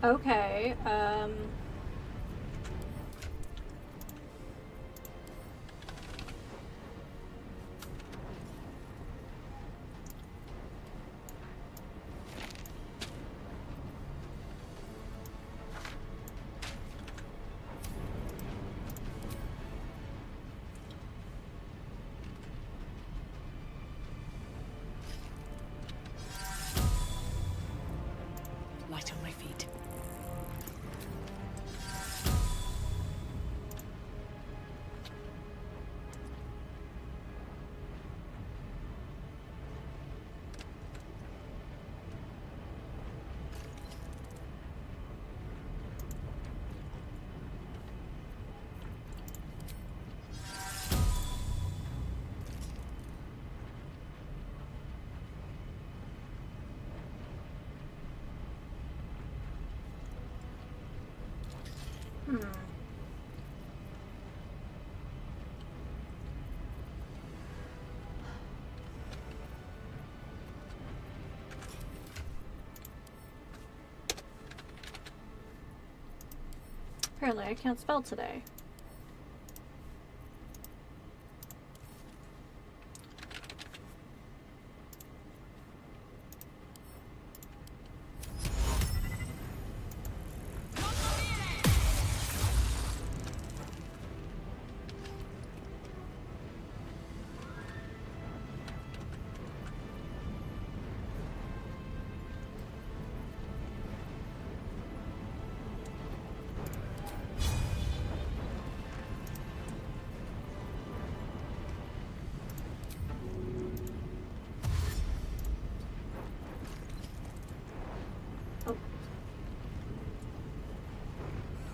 Okay, Light on my feet. Apparently I can't spell today. Oh.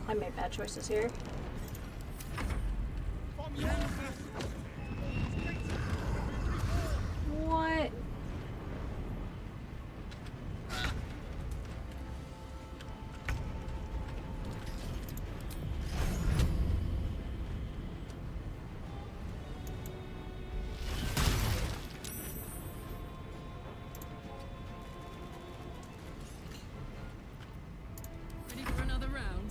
I made bad choices here. What? Ready for another round?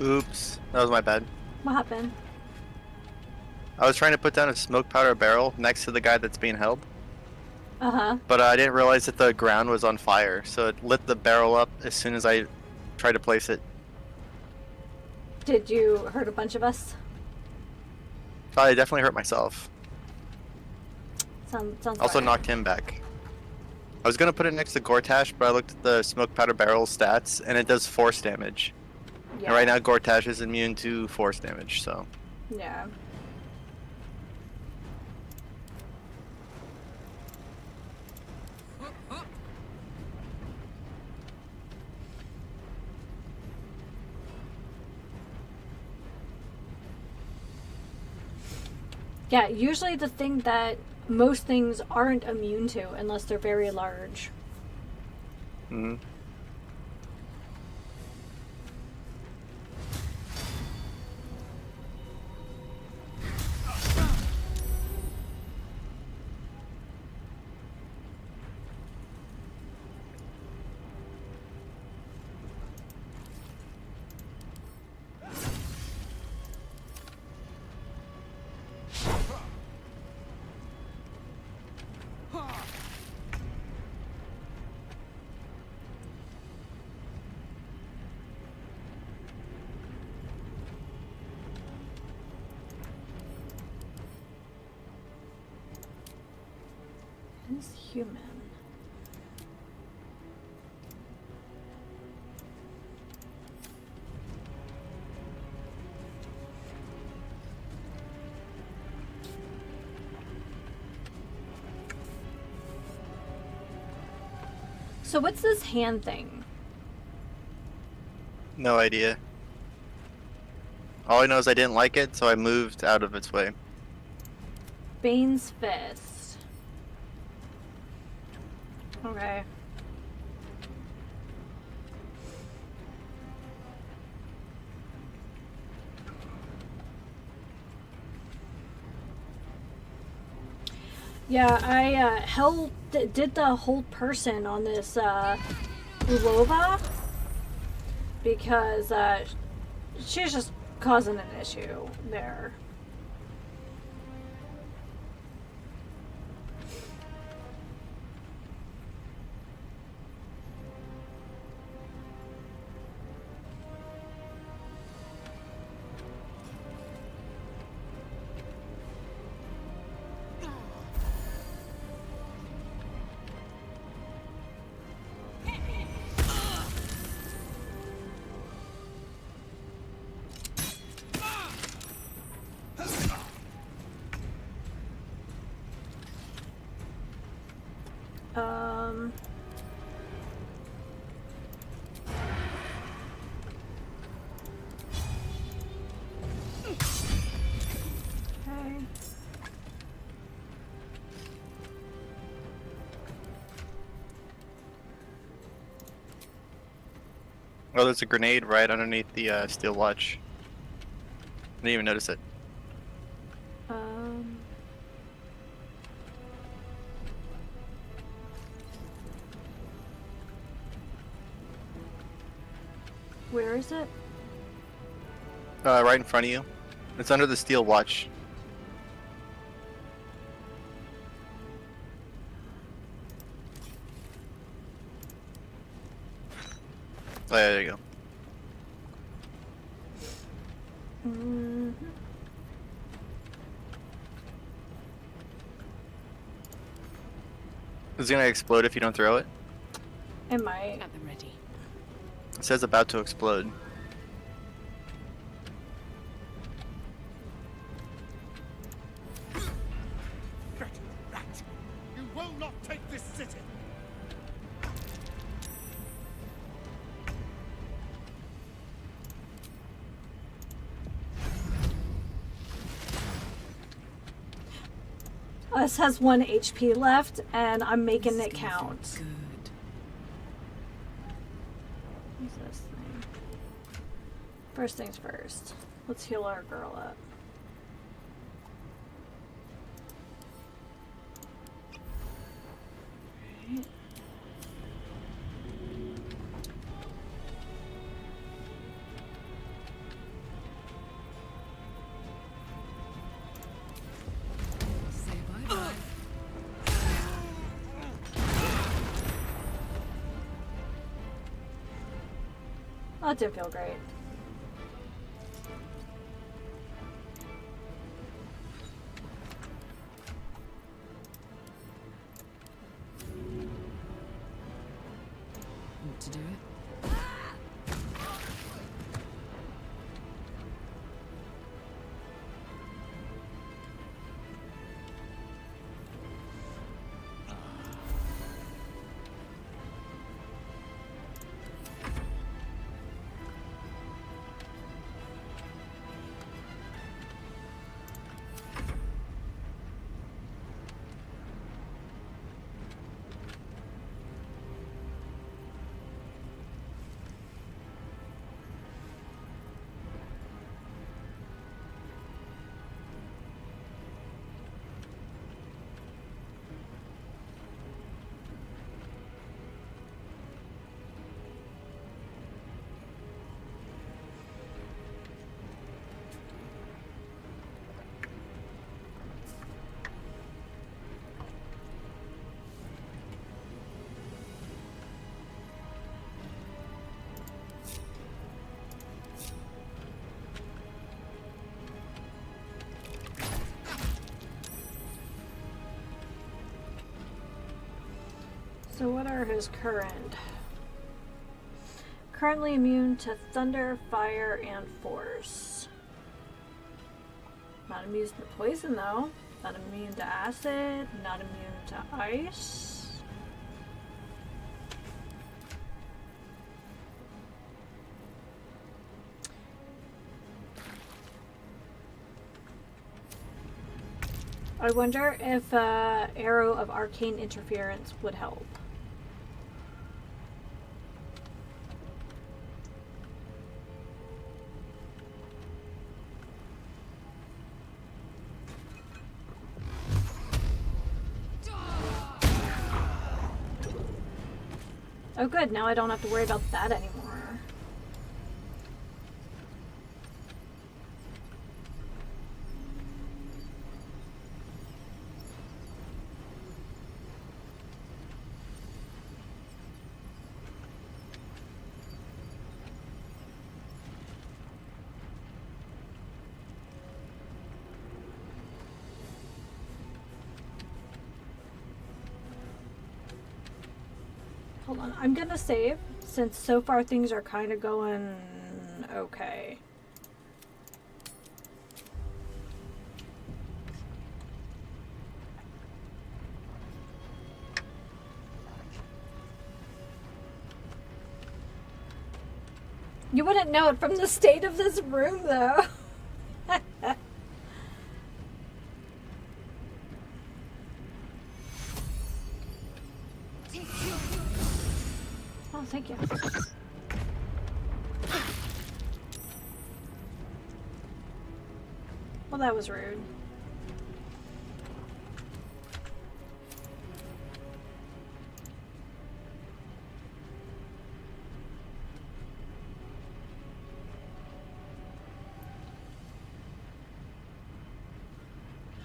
Oops, that was my bad. What happened? I was trying to put down a smoke powder barrel next to the guy that's being held, Uh-huh. but I didn't realize that the ground was on fire, so it lit the barrel up as soon as I tried to place it. Did you hurt a bunch of us? I definitely hurt myself. Sounds Also right. knocked him back. I was gonna put it next to Gortash, but I looked at the smoke powder barrel stats, and it does force damage. Yeah. And right now Gortash is immune to force damage, so... Yeah. Up, up. Yeah, usually the thing that most things aren't immune to unless they're very large. Mm-hmm. Is human. So what's this hand thing? No idea. All I know is I didn't like it, so I moved out of its way. Bane's Fist. Okay. Yeah, I did the hold person on this Ulova because she's just causing an issue there. Um. Okay. Oh, there's a grenade right underneath the steel watch. I didn't even notice it. Um. Where is it? Right in front of you. It's under the steel watch. Oh, yeah, there you go. Mm-hmm. It's gonna explode if you don't throw it. It might. At the ready. It says about to explode. Rat! You will not take this city! This has 1 HP left, and I'm making it count. Good. What's this thing? First things first. Let's heal our girl up. Right. Say bye-bye. That did feel great. Want to do it? So what are his current? Currently immune to thunder, fire, and force. Not immune to poison though. Not immune to acid. Not immune to ice. I wonder if Arrow of Arcane Interference would help. Oh good, now I don't have to worry about that anymore. Hold on, I'm gonna save, since so far things are kind of going okay. You wouldn't know it from the state of this room, though. Oh, thank you. Well, that was rude.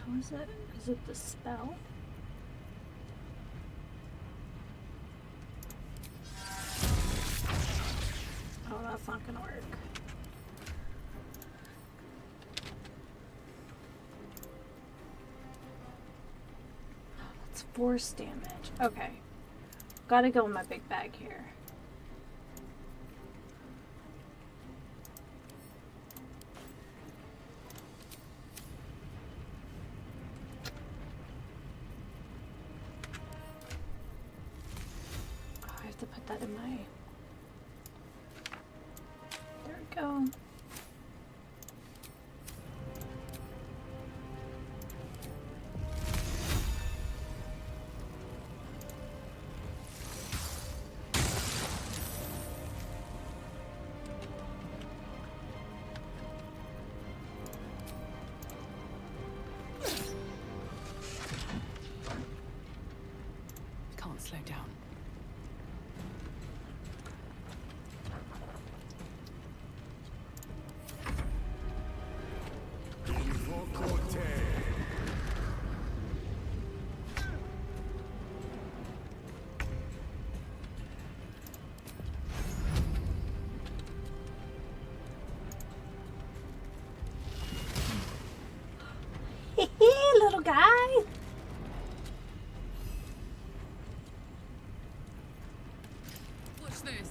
How is it? Is it the spell? Oh, that's not gonna work. It's force damage. Okay. Gotta go in my big bag here. Oh, I have to put that in my... There we go. Can't slow down. Little guy. Watch this.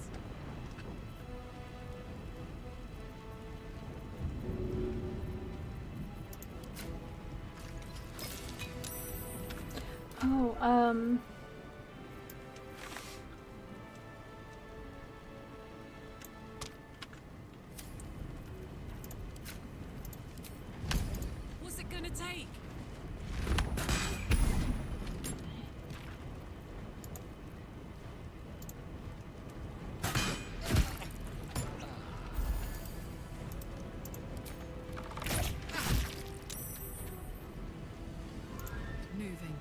Oh, What's it gonna take? Moving.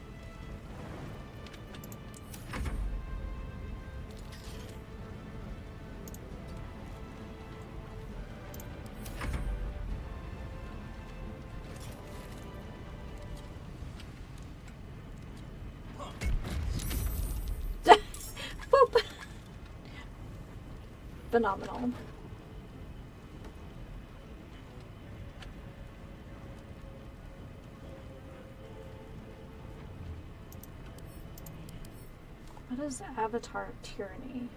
Boop. Phenomenal. What is Avatar Tyranny?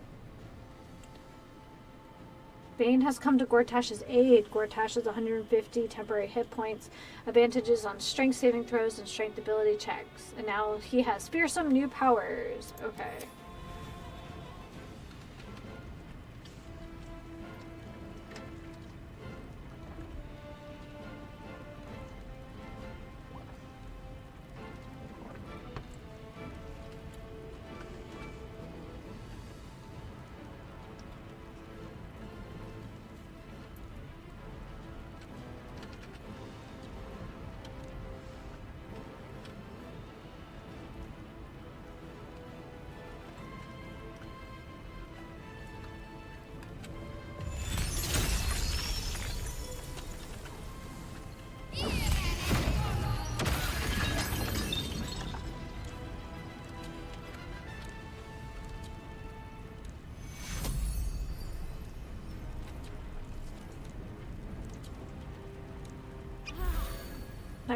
Bane has come to Gortash's aid. Gortash has 150 temporary hit points, advantages on strength saving throws and strength ability checks. And now he has fearsome new powers. Okay.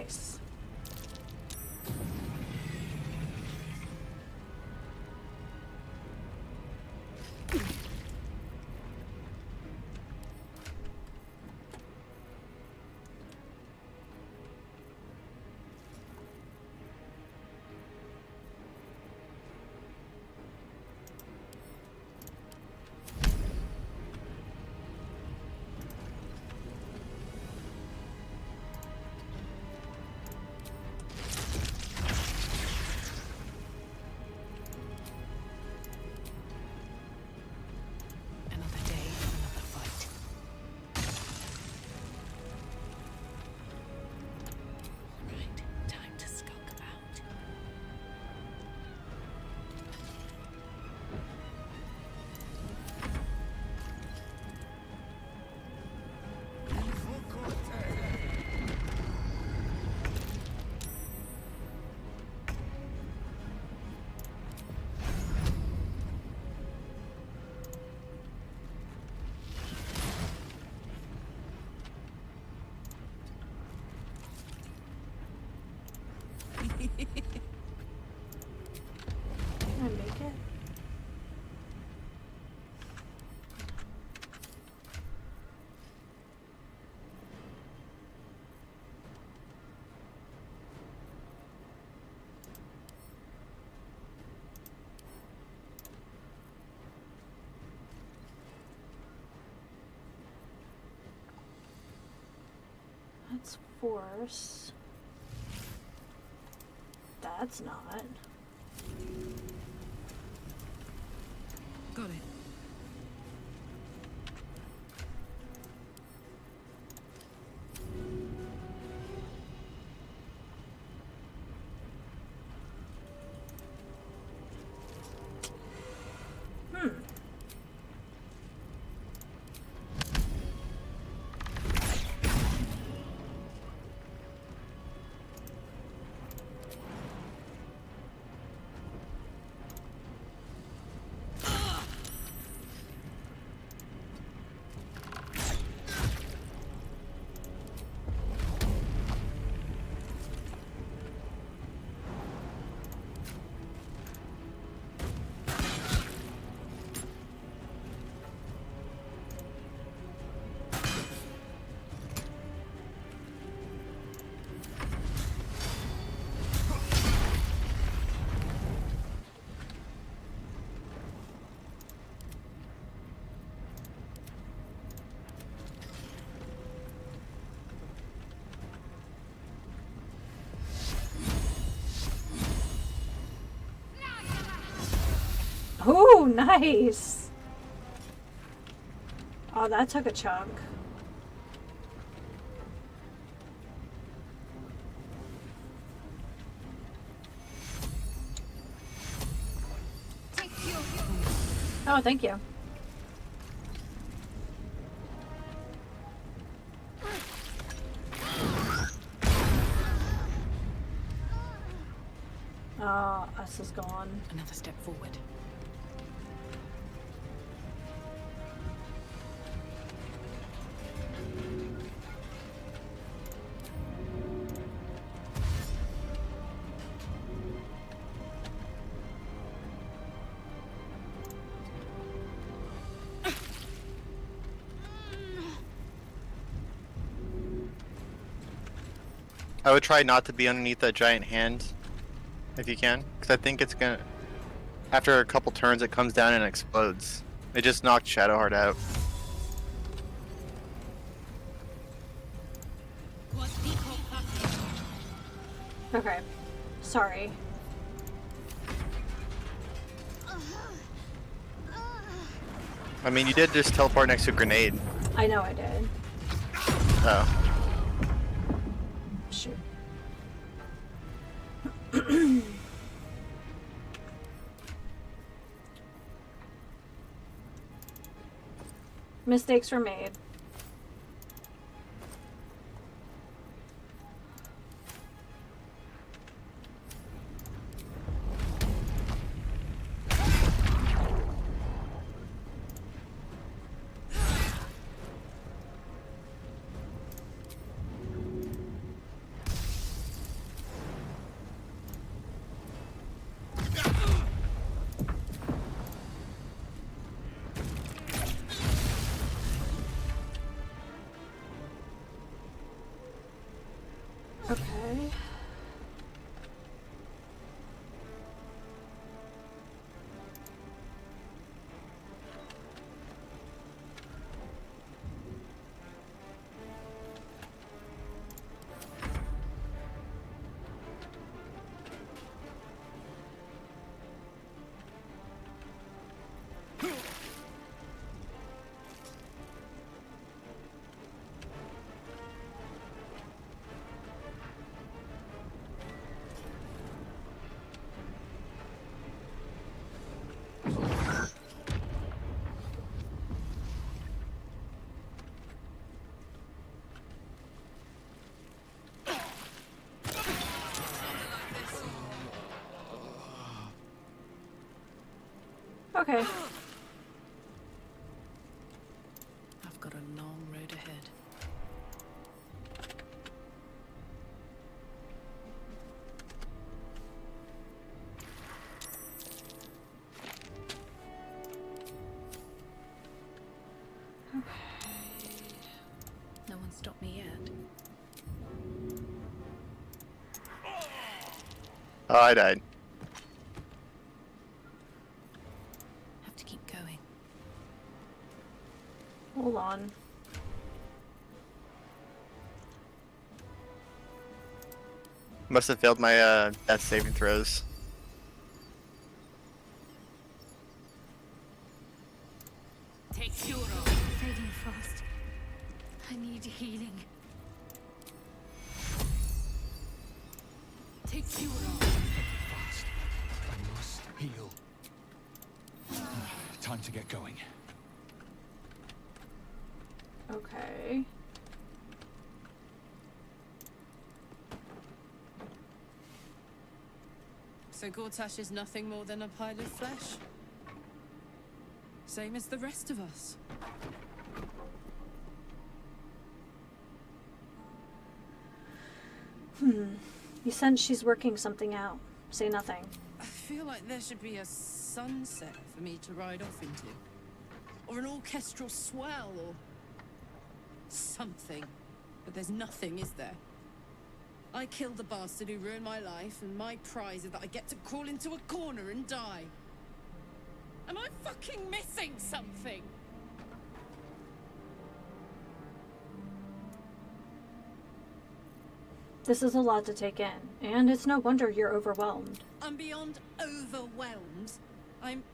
Nice. Another day, another fight. Right, time to skulk about. Can I make it? That's force. That's not. Got it. Hmm. Ooh, nice. Oh, that took a chunk. Oh, thank you. Oh, us is gone. Another step forward. I would try not to be underneath that giant hand, if you can, because I think it's gonna. After a couple turns, it comes down and explodes. It just knocked Shadowheart out. Okay. Sorry. I mean, you did just teleport next to a grenade. I know I did. Oh. Shoot. Mistakes were made. Okay. Okay. I've got a long road ahead. No one stopped me yet. Oh, I died. Have to keep going. Hold on. Must have failed my death saving throws. Take Euro. Fading fast. I need healing. Take Euro. Fast. I must heal. Time to get going. Okay. So Gortash is nothing more than a pile of flesh? Same as the rest of us. You sense she's working something out. Say nothing. I feel like there should be a sunset for me to ride off into. Or an orchestral swell, or something. But there's nothing, is there? I killed the bastard who ruined my life, and my prize is that I get to crawl into a corner and die. Am I fucking missing something? This is a lot to take in, and it's no wonder you're overwhelmed. I'm beyond overwhelmed. I'm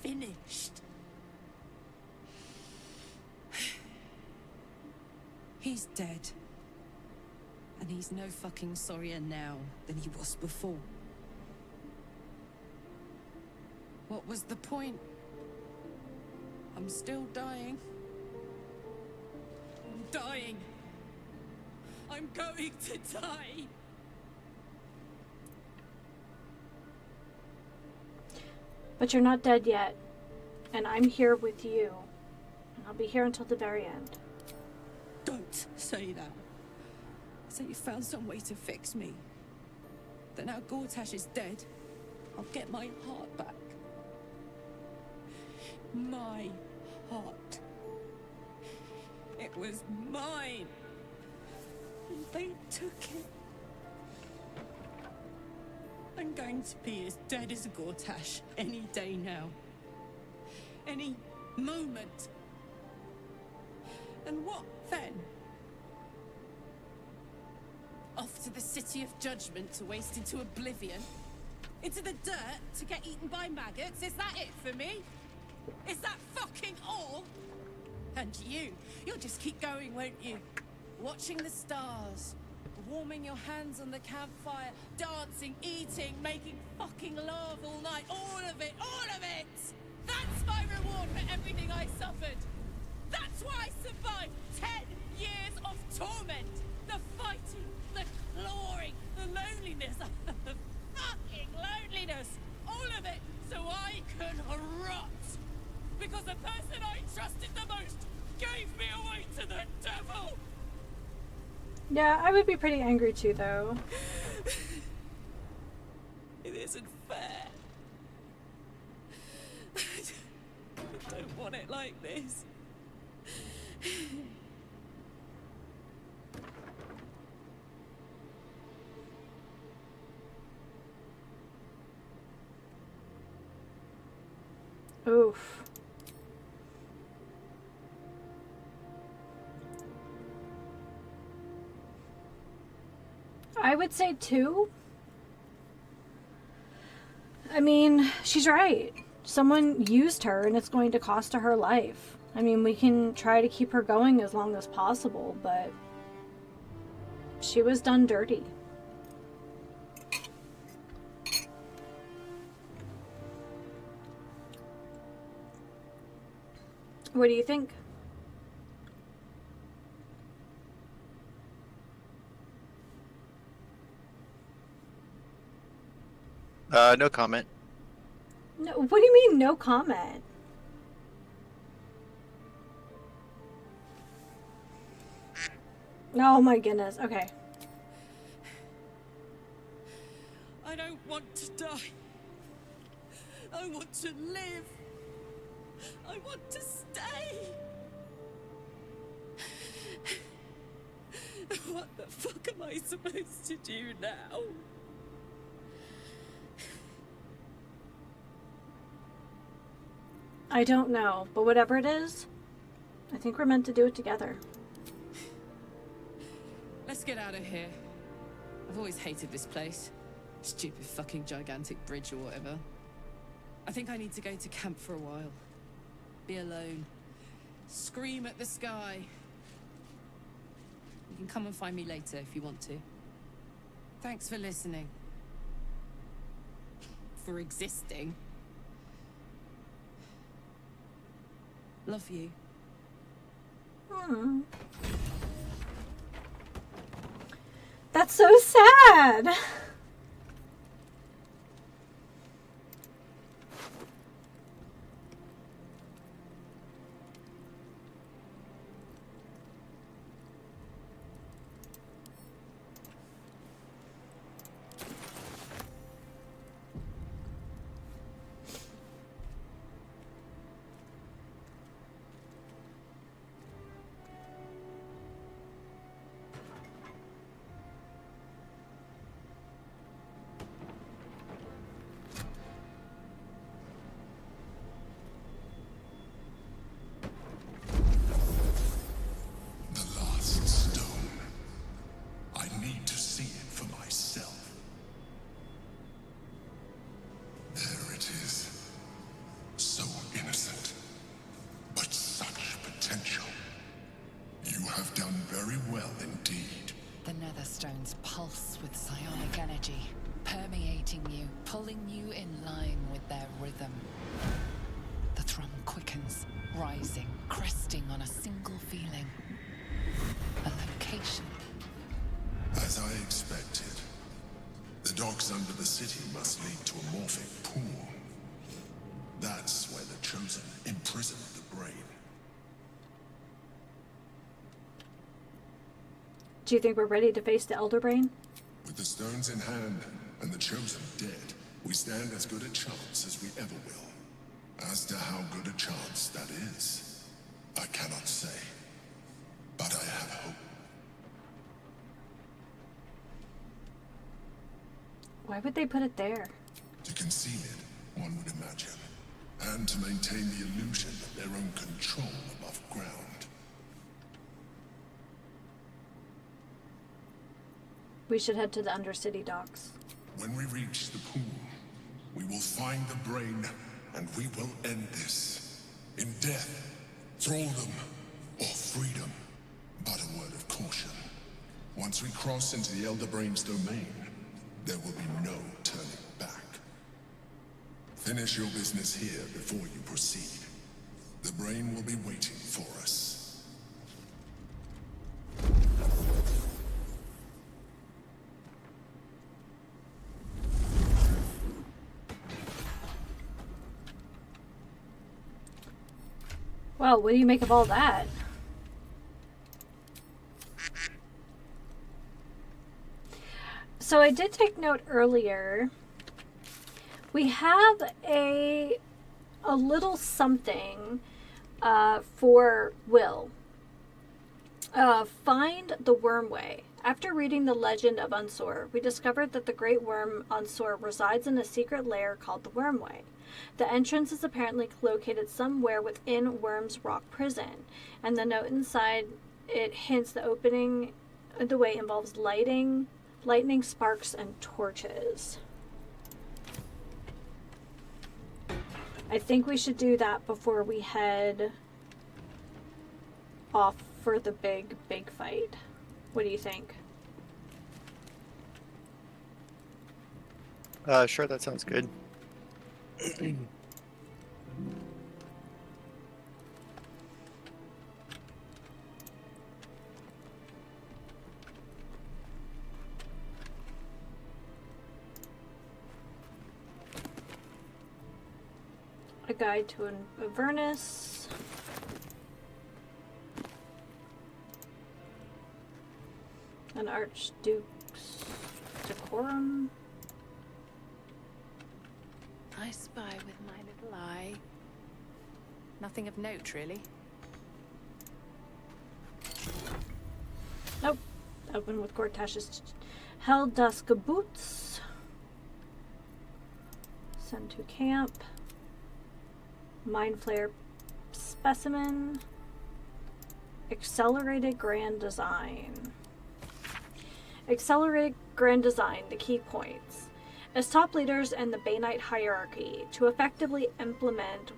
finished. He's dead. And he's no fucking sorrier now than he was before. What was the point? I'm still dying. I'm dying. I'm going to die. But you're not dead yet, and I'm here with you. And I'll be here until the very end. Don't say that. Say you found some way to fix me. That now Gortash is dead, I'll get my heart back. My heart. It was mine. And they took it. I'm going to be as dead as Gortash any day now. Any moment. And what then? Off to the City of Judgment to waste into oblivion? Into the dirt to get eaten by maggots? Is that it for me? Is that fucking all? And you'll just keep going, won't you? Watching the stars, warming your hands on the campfire, dancing, eating, making fucking love all night. All of it, all of it! That's my reward for everything I suffered. That's why I survived 10 years of torment. The fighting, the clawing, the loneliness, the fucking loneliness. All of it so I can rot. Because the person I trusted the most gave me away to the devil. Yeah, I would be pretty angry too, though. It isn't fair. I don't want it like this. Oof. I would say 2. I mean, she's right. Someone used her and it's going to cost her life. I mean, we can try to keep her going as long as possible, but she was done dirty. What do you think? No comment. No, what do you mean, no comment? Oh my goodness. Okay. I don't want to die. I want to live. I want to stay. What the fuck am I supposed to do now? I don't know, but whatever it is, I think we're meant to do it together. Let's get out of here. I've always hated this place. Stupid fucking gigantic bridge or whatever. I think I need to go to camp for a while. Be alone. Scream at the sky. You can come and find me later if you want to. Thanks for listening. For existing. Love you. That's so sad. The last stone. I need to see it for myself. There it is. So innocent, but such potential. You have done very well indeed. The netherstones pulse with psionic energy, permeating you, pulling you in line with their rhythm. The thrum quickens, rising, cresting on a single feeling. A location. As I expected, the docks under the city must lead to a morphic pool. That's where the Chosen imprisoned the brain. Do you think we're ready to face the Elder Brain? With the stones in hand and the Chosen dead, we stand as good a chance as we ever will. As to how good a chance that is, I cannot say. But I have hope. Why would they put it there? To conceal it, one would imagine. And to maintain the illusion of their own control above ground. We should head to the Undercity docks. When we reach the pool, we will find the brain, and we will end this. In death, thraldom, or freedom. But a word of caution. Once we cross into the Elder Brain's domain, there will be no turning back. Finish your business here before you proceed. The brain will be waiting for us. Well, what do you make of all that? So I did take note earlier. We have a little something for Will. Find the Wormway After reading the legend of Unsor, we discovered that the great worm Unsor resides in a secret lair called the Wormway. The entrance is apparently located somewhere within Worm's rock prison, and the note inside it hints the opening the way involves lightning, sparks, and torches. I think we should do that before we head off for the big fight. What do you think? Sure, that sounds good. A guide to Avernus. An Archduke's decorum. I spy with my little eye. Nothing of note, really. Nope. Open with Gortash's Hell Dusk boots. Send to camp. Mind Flare specimen. Accelerated Grand Design. Accelerated Grand Design, the key points. As top leaders in the Banite hierarchy, to effectively implement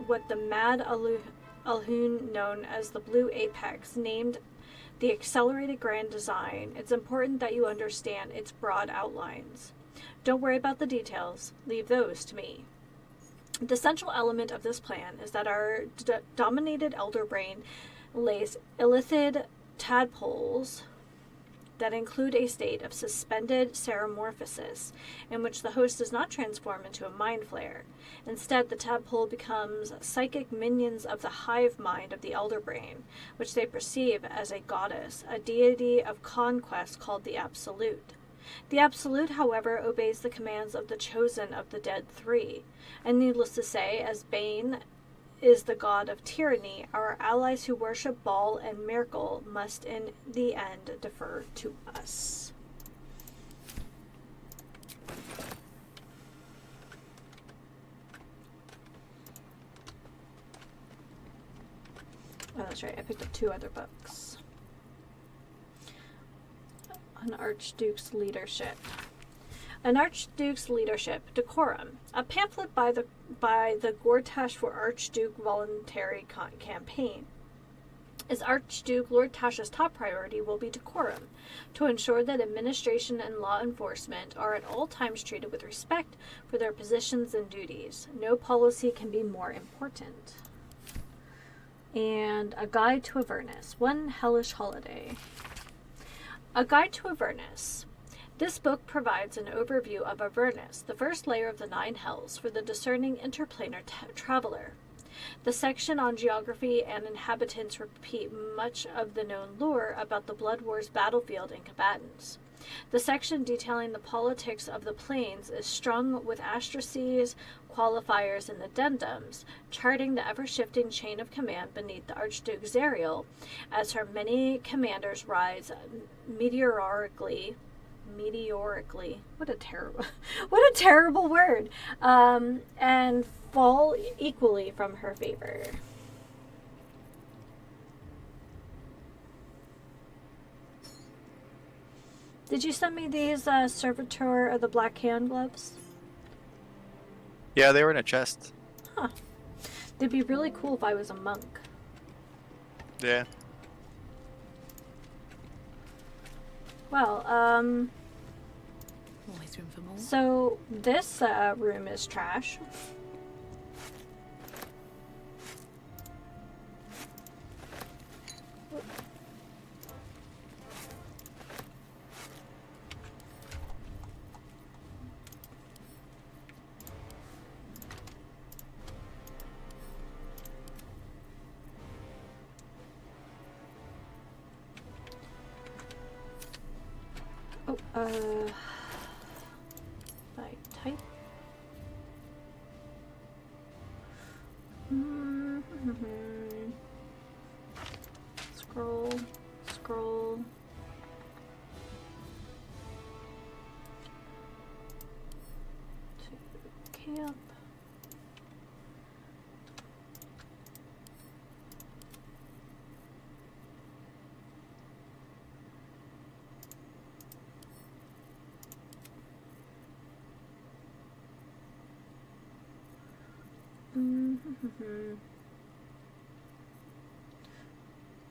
what the Mad Alhun, known as the Blue Apex, named the Accelerated Grand Design, it's important that you understand its broad outlines. Don't worry about the details, leave those to me. The central element of this plan is that our dominated elder brain lays illithid tadpoles that include a state of suspended seromorphosis, in which the host does not transform into a mind flare. Instead, the tadpole becomes psychic minions of the hive mind of the elder brain, which they perceive as a goddess, a deity of conquest called the Absolute. The Absolute, however, obeys the commands of the Chosen of the Dead Three, and needless to say, as Bane is the god of tyranny, our allies who worship Baal and Merkel must in the end defer to us. Oh, that's right, I picked up 2 other books. An Archduke's Leadership. An Archduke's Leadership, Decorum, a pamphlet by the Gortash for Archduke voluntary campaign. As Archduke, Lord Tash's top priority will be decorum, to ensure that administration and law enforcement are at all times treated with respect for their positions and duties. No policy can be more important. And A Guide to Avernus, One Hellish Holiday. A Guide to Avernus. This book provides an overview of Avernus, the first layer of the 9 hells for the discerning interplanar traveler. The section on geography and inhabitants repeat much of the known lore about the Blood Wars battlefield and combatants. The section detailing the politics of the planes is strung with asterisks, qualifiers, and addendums, charting the ever-shifting chain of command beneath the Archduke Zariel as her many commanders rise meteorically, what a terrible word, and fall equally from her favor. Did you send me these Servitor of the Black Hand gloves? Yeah, they were in a chest. Huh. They'd be really cool if I was a monk. Yeah. Well, Always room for more. so this room is trash. Oh, by type. Scroll. Yep.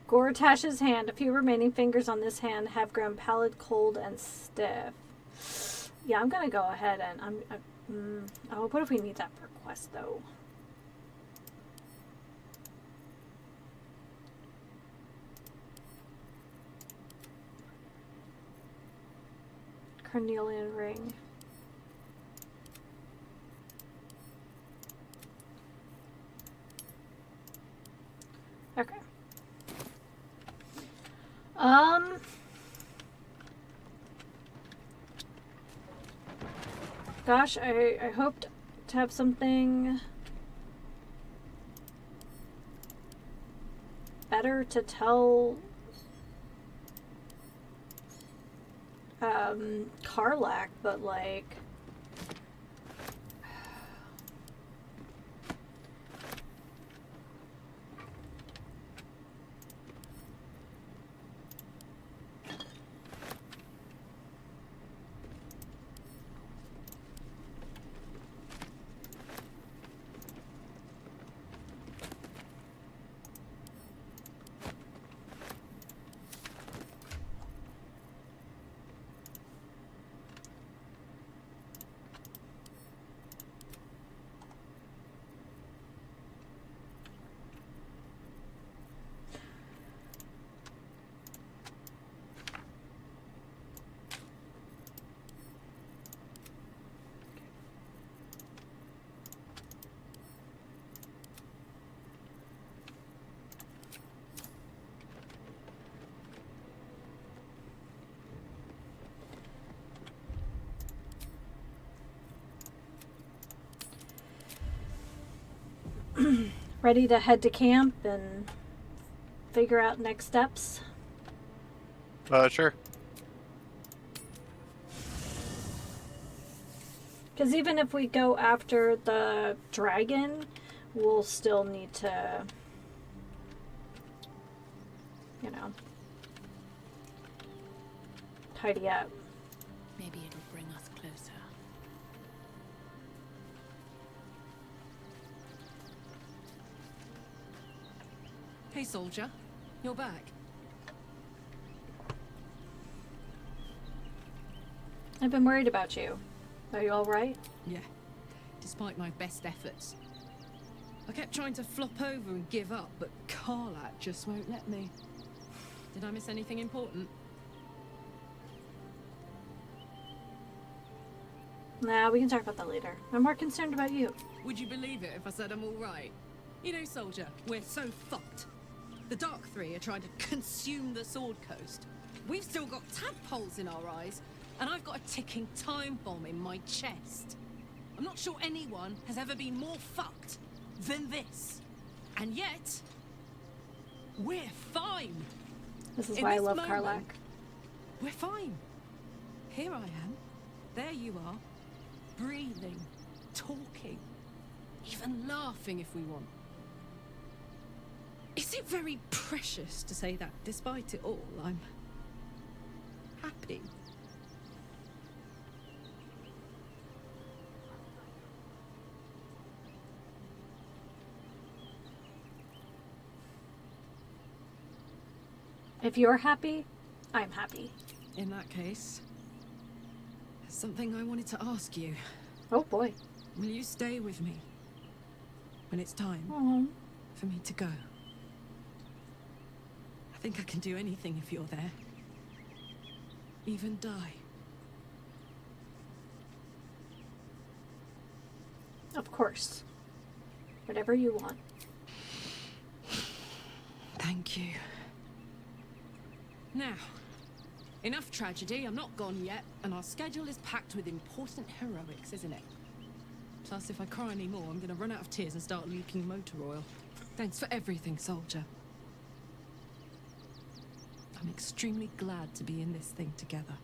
Gortash's hand. A few remaining fingers on this hand have grown pallid, cold, and stiff. Yeah, I'm gonna go ahead and oh, what if we need that for quest though? Carnelian ring. Okay. Gosh, I hoped to have something better to tell Karlak, but like ready to head to camp and figure out next steps. Sure. Because even if we go after the dragon, we'll still need to, you know, tidy up. Maybe it'll bring us closer. Hey, soldier. You're back. I've been worried about you. Are you alright? Yeah. Despite my best efforts. I kept trying to flop over and give up, but Karlak just won't let me. Did I miss anything important? Nah, we can talk about that later. I'm more concerned about you. Would you believe it if I said I'm all right? You know, soldier, we're so fucked. The Dark Three are trying to consume the Sword Coast. We've still got tadpoles in our eyes, and I've got a ticking time bomb in my chest. I'm not sure anyone has ever been more fucked than this. And yet, we're fine. This is In why I this love moment, Karlak. We're fine. Here I am. There you are. Breathing, talking, even laughing if we want. Is it very precious to say that despite it all, I'm happy? If you're happy, I'm happy. In that case, there's something I wanted to ask you. Oh boy. Will you stay with me when it's time Aww. for me to go? I think I can do anything if you're there. Even die. Of course. Whatever you want. Thank you. Now, enough tragedy, I'm not gone yet, and our schedule is packed with important heroics, isn't it? Plus, if I cry anymore, I'm gonna run out of tears and start leaking motor oil. Thanks for everything, soldier. I'm extremely glad to be in this thing together.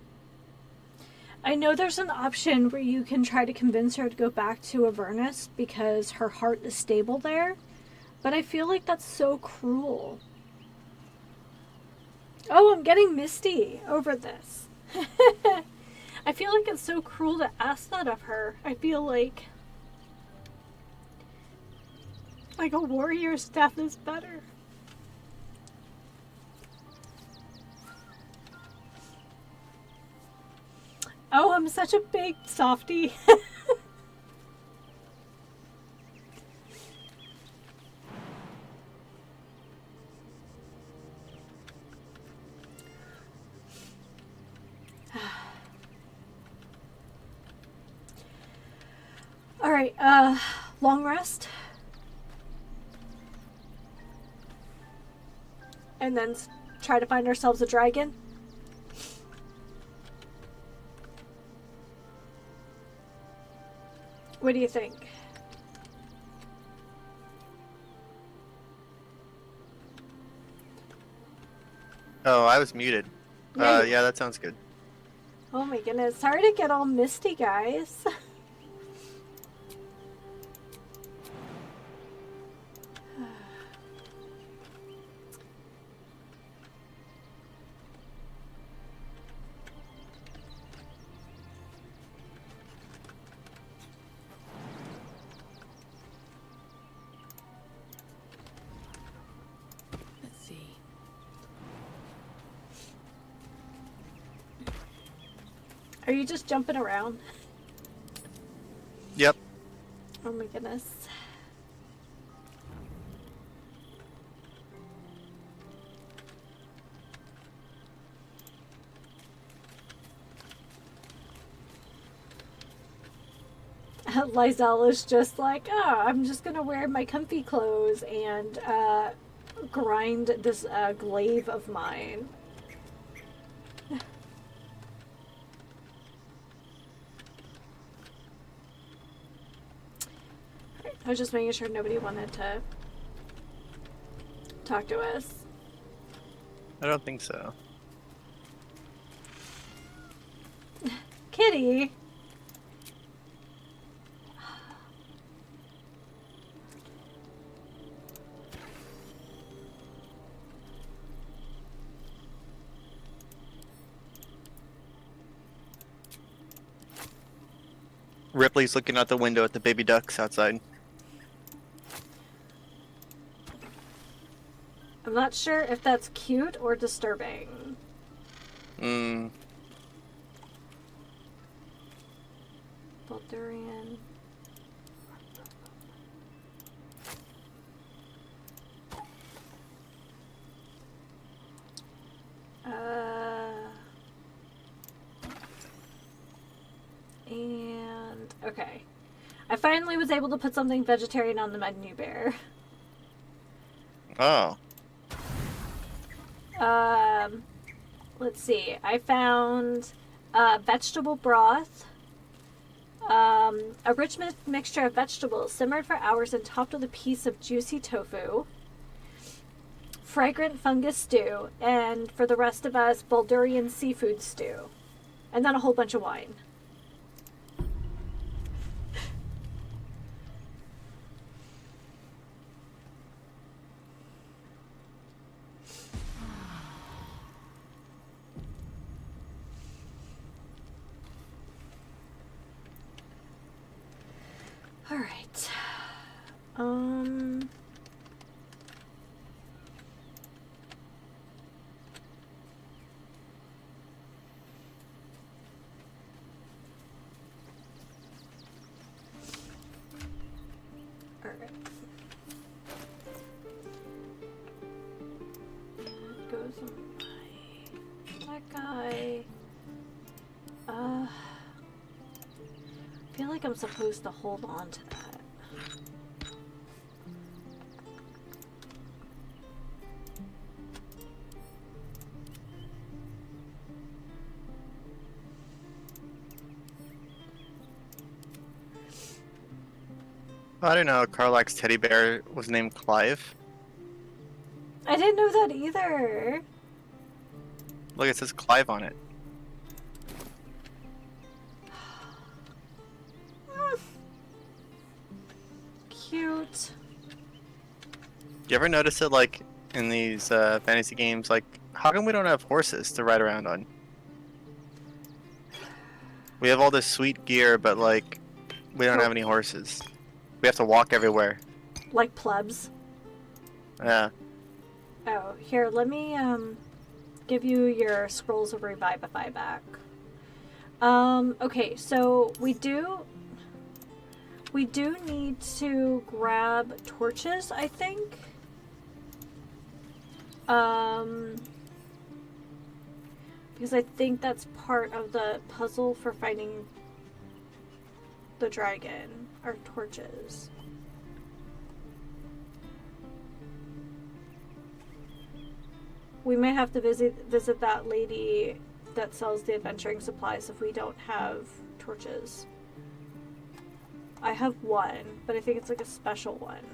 I know there's an option where you can try to convince her to go back to Avernus because her heart is stable there, but I feel like that's so cruel. Oh, I'm getting misty over this. I feel like it's so cruel to ask that of her. I feel like a warrior's death is better. Oh, I'm such a big softie. All right, long rest. And then try to find ourselves a dragon. What do you think? Oh, I was muted. Yeah, Yeah, that sounds good. Oh my goodness. Sorry to get all misty, guys. Let's see. Are you just jumping around? Yep. Oh my goodness. Lizelle is just like, oh, I'm just gonna wear my comfy clothes and grind this glaive of mine. I was just making sure nobody wanted to talk to us. I don't think so. Kitty! Ripley's looking out the window at the baby ducks outside. I'm not sure if that's cute or disturbing. Baldurian. And okay. I finally was able to put something vegetarian on the menu bear. Oh. Let's see. I found vegetable broth, a rich mixture of vegetables simmered for hours and topped with a piece of juicy tofu, fragrant fungus stew, and for the rest of us, Baldurian seafood stew, and then a whole bunch of wine. All right. All right. That goes on that guy. I feel like I'm supposed to hold on to that. I don't know. Karlak's teddy bear was named Clive. I didn't know that either. Look, it says Clive on it. You ever notice it, like, in these fantasy games, like, how come we don't have horses to ride around on? We have all this sweet gear, but, like, we don't have any horses. We have to walk everywhere. Like plebs. Yeah. Oh, here, let me give you your Scrolls of Revivify back. Okay, so we do need to grab torches, I think. Because I think that's part of the puzzle for finding the dragon, are torches. We may have to visit that lady that sells the adventuring supplies if we don't have torches. I have one, but I think it's like a special one.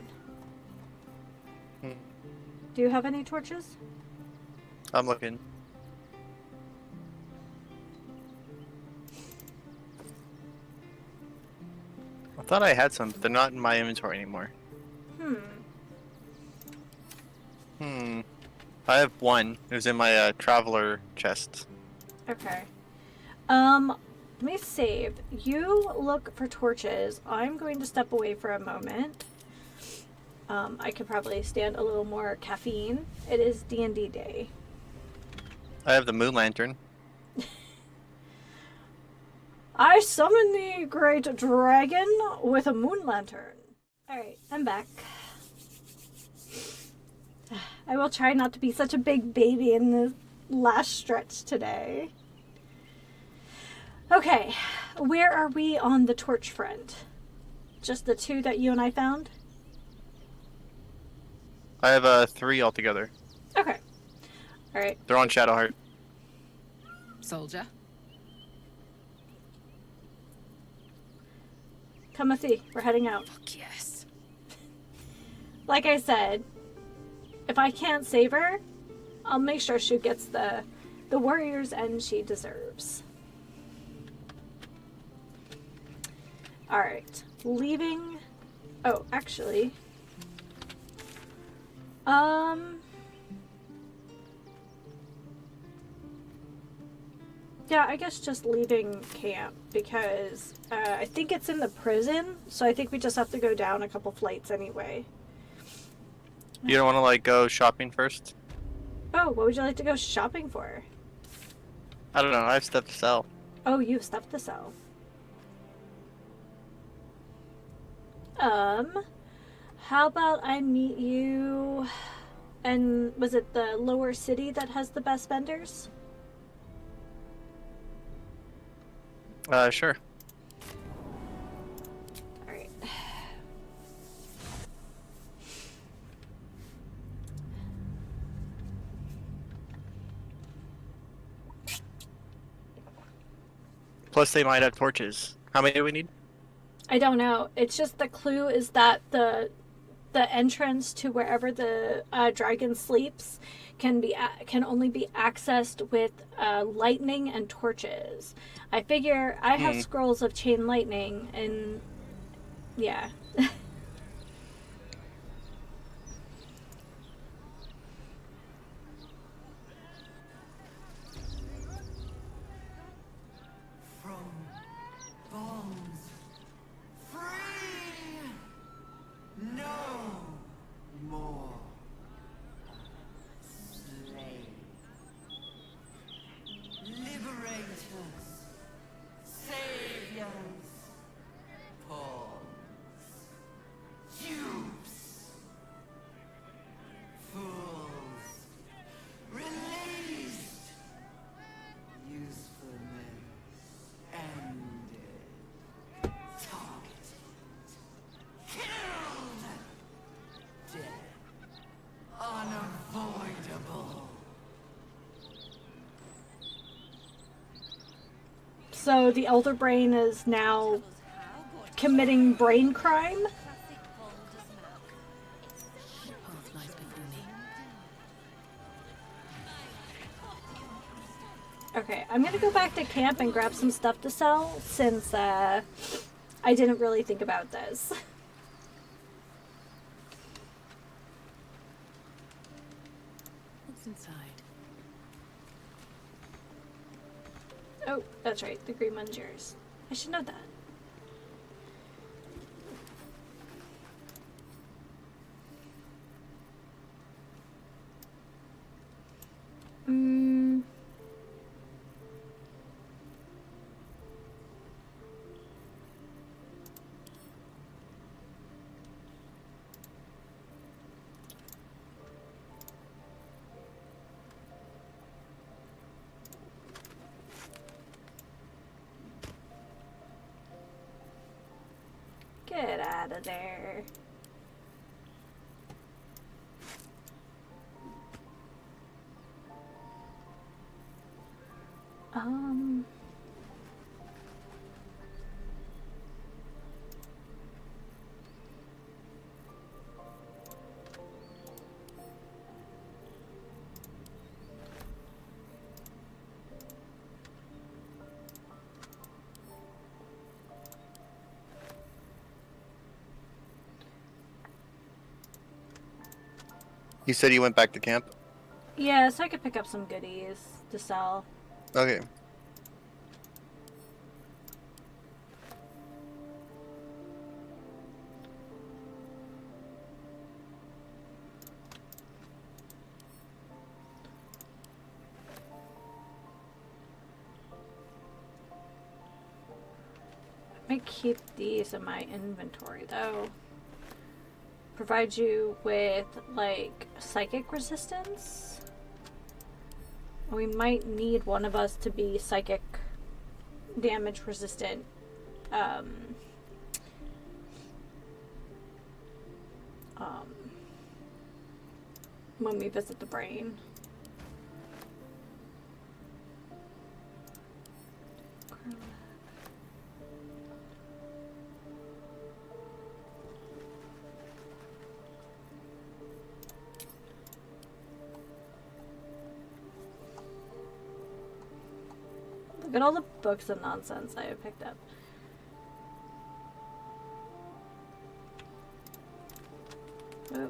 Do you have any torches? I'm looking. I thought I had some, but they're not in my inventory anymore. I have one. It was in my traveler chest. Okay. Let me save. You look for torches. I'm going to step away for a moment. I could probably stand a little more caffeine. It is D&D day. I have the moon lantern. I summon the great dragon with a moon lantern. Alright, I'm back. I will try not to be such a big baby in the last stretch today. Okay, where are we on the torch front? Just the two that you and I found? I have 3 altogether. Okay. Alright. They're on Shadowheart. Soldier. Timothy, we're heading out. Fuck yes. Like I said, if I can't save her, I'll make sure she gets the warrior's end she deserves. Alright. Leaving... Oh, actually... Yeah, I guess just leaving camp because I think it's in the prison, so I think we just have to go down a couple flights anyway. You don't want to, like, go shopping first? Oh, what would you like to go shopping for? I don't know. I have stuff to sell. Oh, you have stuff to sell. How about I meet you, and was it the lower city that has the best vendors? Sure. Alright. Plus, they might have torches. How many do we need? I don't know. It's just the clue is that the entrance to wherever the dragon sleeps can only be accessed with lightning and torches. I figure I have scrolls of chain lightning, and yeah. So the Elder Brain is now committing brain crime? Okay, I'm gonna go back to camp and grab some stuff to sell since I didn't really think about this. Oh, that's right. The green one's yours. I should know that. Mm. Get out of there. You said you went back to camp? Yeah, so I could pick up some goodies to sell. Okay. I might keep these in my inventory though. Provide you with like psychic resistance. We might need one of us to be psychic damage resistant. When we visit the brain. Look at all the books and nonsense I have picked up. Oh.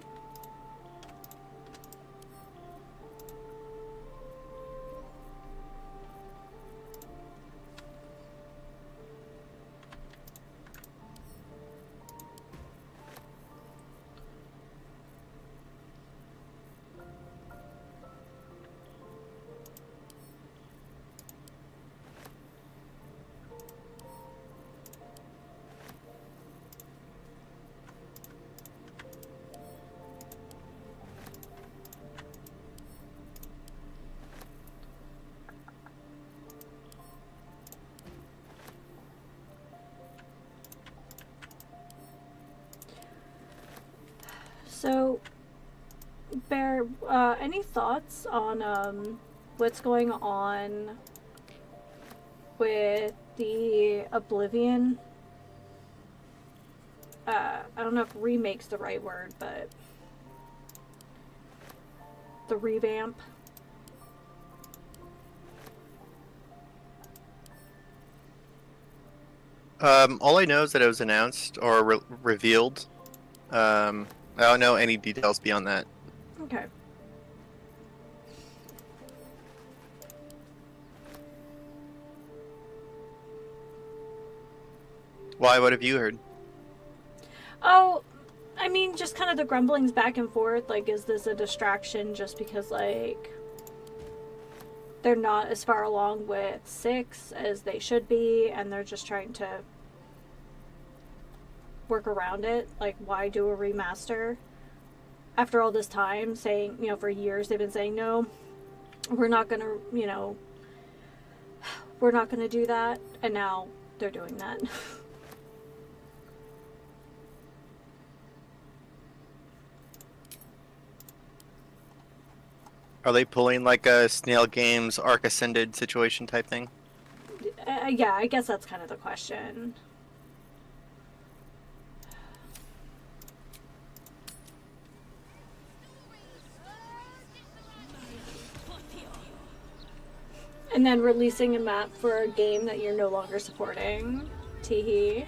So, Bear, any thoughts on what's going on with the Oblivion? I don't know if remake's the right word, but the revamp. All I know is that it was announced or revealed. I don't know any details beyond that. Okay. Why? What have you heard? Oh, I mean, just kind of the grumblings back and forth. Like, is this a distraction just because, like, they're not as far along with 6 as they should be, and they're just trying to work around it? Like, why do a remaster? After all this time, saying, you know, for years they've been saying, no, we're not gonna, you know, we're not gonna do that, and now they're doing that. Are they pulling like a Snail Games Arc Ascended situation type thing? Yeah, I guess that's kind of the question. And then releasing a map for a game that you're no longer supporting. Teehee.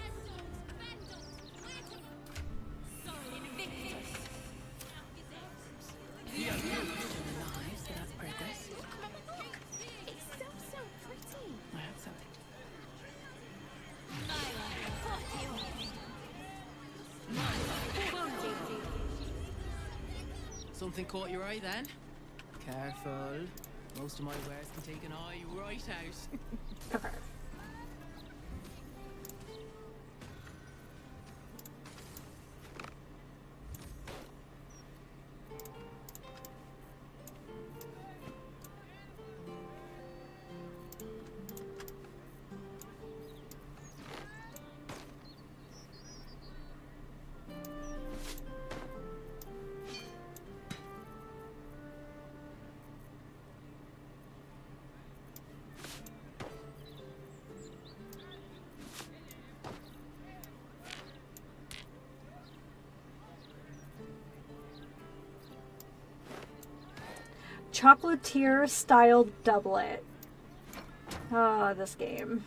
Something caught your eye then? Careful. Most of my wares can take an eye right out. Okay. Chocolatier style doublet. Oh, this game.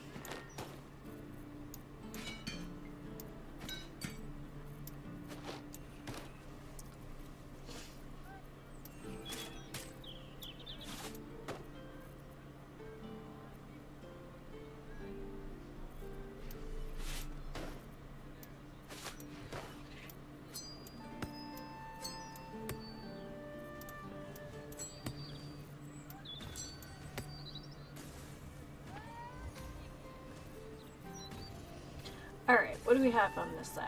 Alright, what do we have on this side?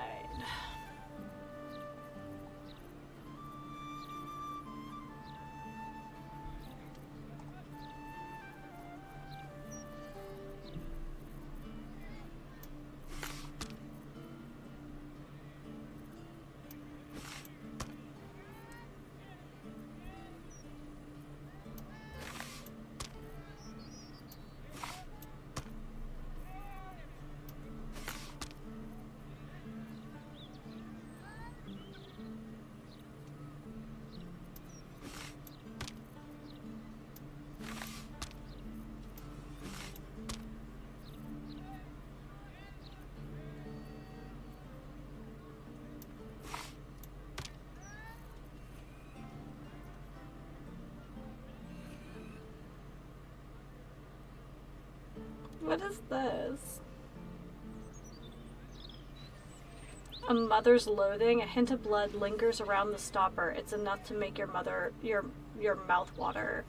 What is this? A mother's loathing. A hint of blood lingers around the stopper. It's enough to make your mouth water.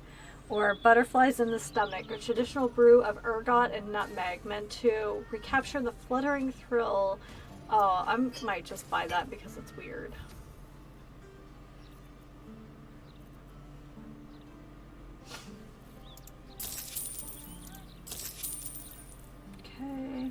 Or butterflies in the stomach. A traditional brew of ergot and nutmeg meant to recapture the fluttering thrill. Oh, I might just buy that because it's weird. Okay.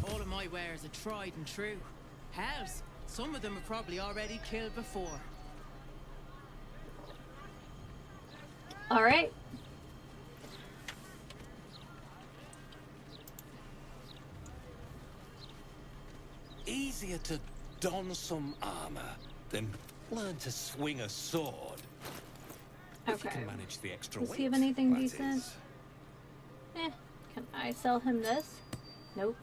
All of my wares are tried and true. Hells, some of them have probably already killed before. All right. Easier to don some armor than learn to swing a sword. If you Okay. can manage the extra Does weight, he have anything that decent? is. Can I sell him this? Nope.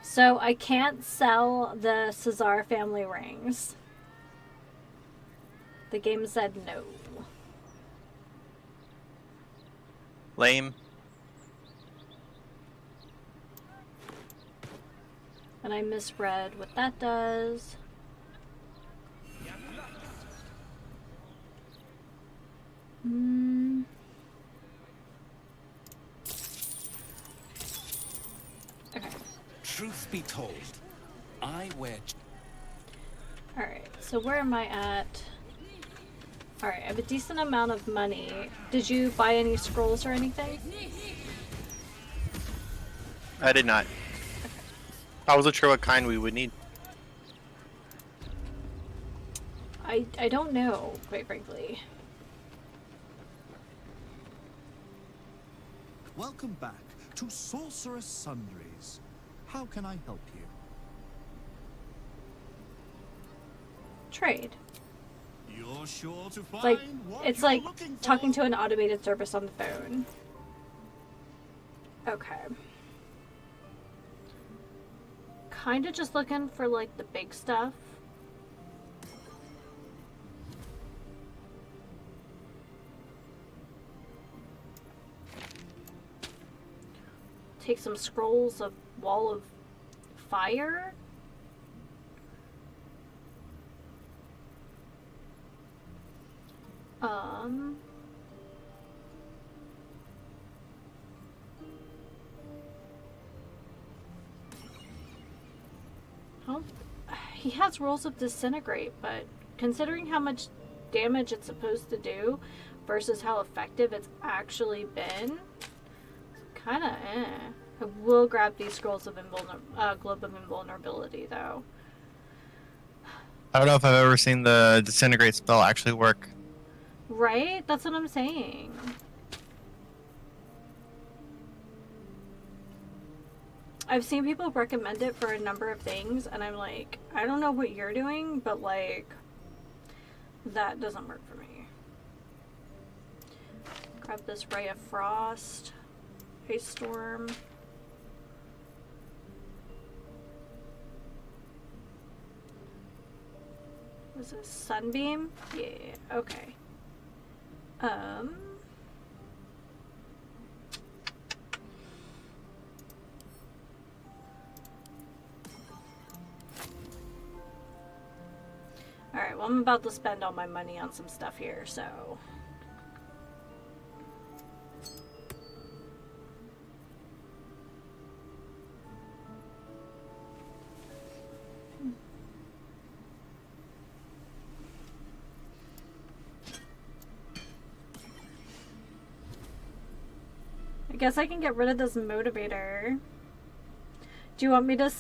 So I can't sell the Cesar family rings. The game said no. Lame. And I misread what that does. Okay. Truth be told, I wear Alright, so where am I at? Alright, I have a decent amount of money. Did you buy any scrolls or anything? I did not. I wasn't sure what kind we would need. I don't know, quite frankly. Welcome back to Sorceress Sundries. How can I help you? Trade. You're sure to find Like, what it's you're like looking for. talking to an automated service on the phone. Okay. Kinda just looking for, like, the big stuff. Take some scrolls of Wall of Fire. Well, he has rolls of Disintegrate, but considering how much damage it's supposed to do versus how effective it's actually been, it's kind of eh. I will grab these scrolls of Globe of Invulnerability, though. I don't know if I've ever seen the disintegrate spell actually work. Right? That's what I'm saying. I've seen people recommend it for a number of things, and I'm like, I don't know what you're doing, but like, that doesn't work for me. Grab this Ray of Frost, Ice Storm. Was it Sunbeam? Yeah, okay. Alright, well, I'm about to spend all my money on some stuff here, so... I guess I can get rid of this motivator. Do you want me to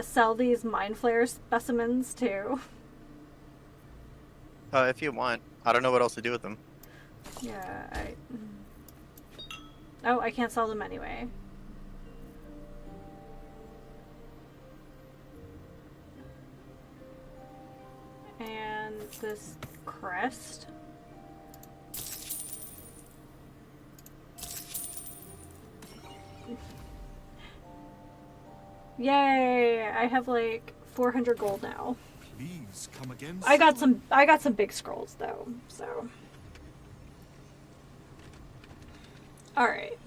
sell these Mind Flare specimens too? If you want. I don't know what else to do with them. Yeah, Oh, I can't sell them anyway. And this crest. Yay! I have like 400 gold now. Please come again. I got some big scrolls though, so. All right.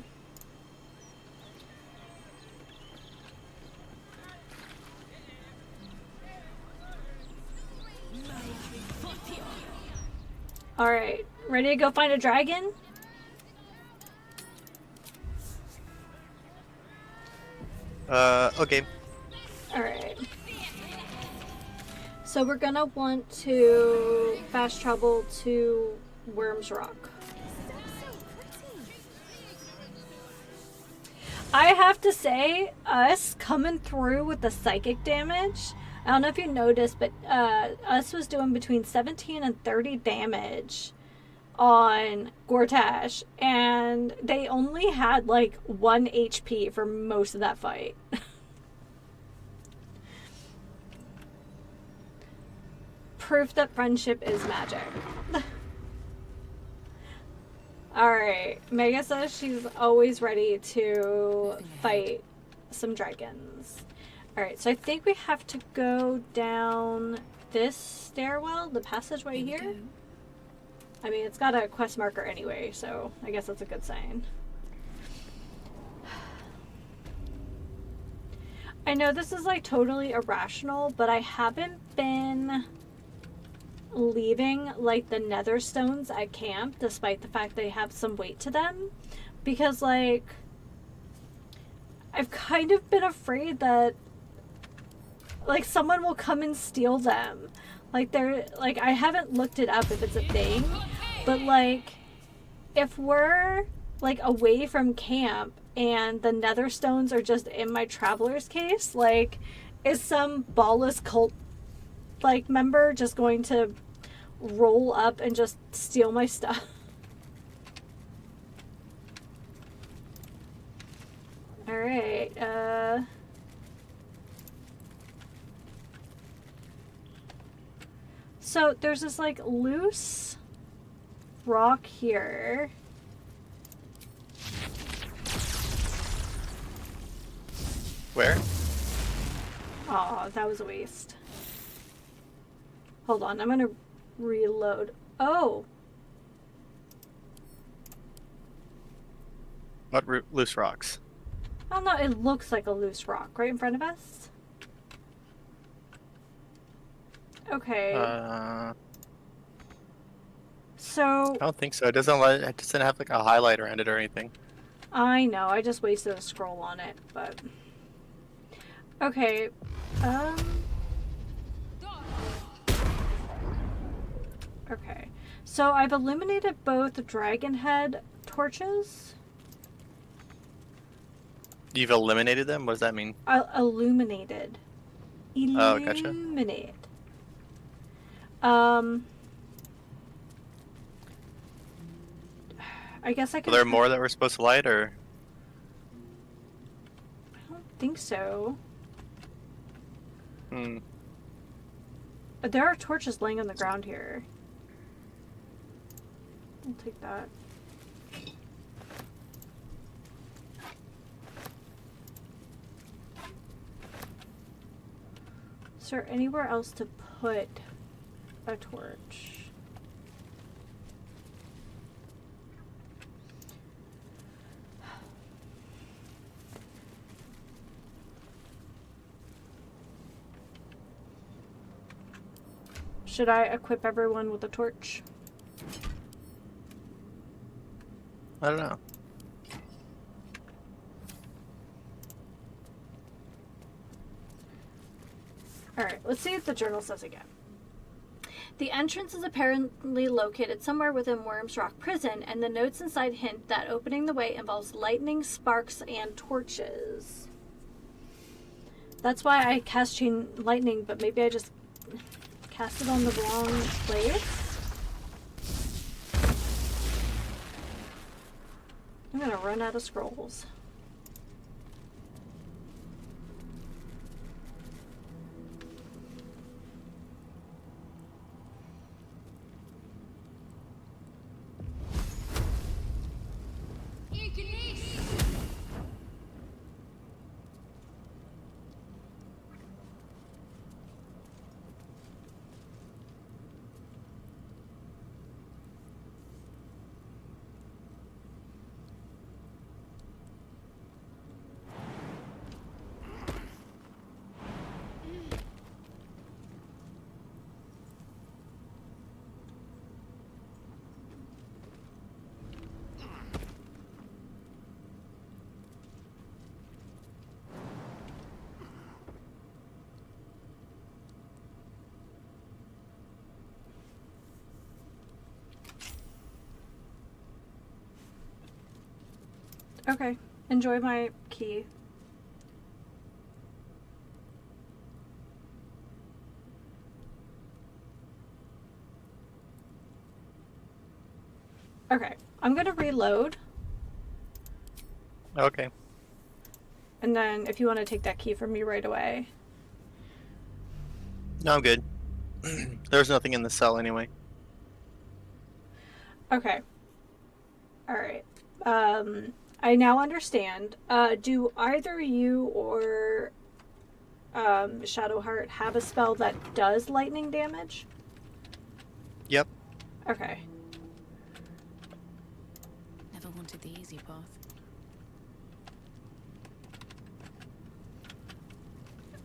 All right, ready to go find a dragon? Okay. All right. So we're gonna want to fast travel to Worm's Rock. I have to say, us coming through with the psychic damage, I don't know if you noticed, but us was doing between 17 and 30 damage on Gortash, and they only had like 1 HP for most of that fight. Proof that friendship is magic. Alright, Mega says she's always ready to fight some dragons. Alright, so I think we have to go down this stairwell, the passageway here. I mean, it's got a quest marker anyway, so I guess that's a good sign. I know this is like totally irrational, but I haven't been leaving like the nether stones at camp despite the fact they have some weight to them, because like I've kind of been afraid that like someone will come and steal them. Like, I haven't looked it up if it's a thing, but, like, if we're, like, away from camp and the nether stones are just in my traveler's case, like, is some ballless cult, like, member just going to roll up and just steal my stuff? Alright, so there's this, like, loose rock here. Where? Aw, that was a waste. Hold on, I'm gonna reload. Oh! What loose rocks? I don't know, it looks like a loose rock right in front of us. Okay. So... I don't think so. It doesn't have like a highlight around it or anything. I know, I just wasted a scroll on it, but... Okay, okay. So I've illuminated both dragon head torches. You've eliminated them? What does that mean? Illuminated. Oh, gotcha. Illuminate. I guess I can... Are there more that we're supposed to light, or? I don't think so. But there are torches laying on the ground here. I'll take that. Is there anywhere else to put a torch? Should I equip everyone with a torch? I don't know. Alright, let's see what the journal says again. The entrance is apparently located somewhere within Worm's Rock Prison, and the notes inside hint that opening the way involves lightning, sparks, and torches. That's why I cast Chain Lightning, but maybe I just cast it on the wrong place? I'm gonna run out of scrolls. Okay, enjoy my key. Okay, I'm gonna reload. Okay. And then if you want to take that key from me right away. No, I'm good. There's nothing in the cell anyway. Okay. Alright. I now understand. Do either you or Shadowheart have a spell that does lightning damage? Yep. Okay. Never wanted the easy path.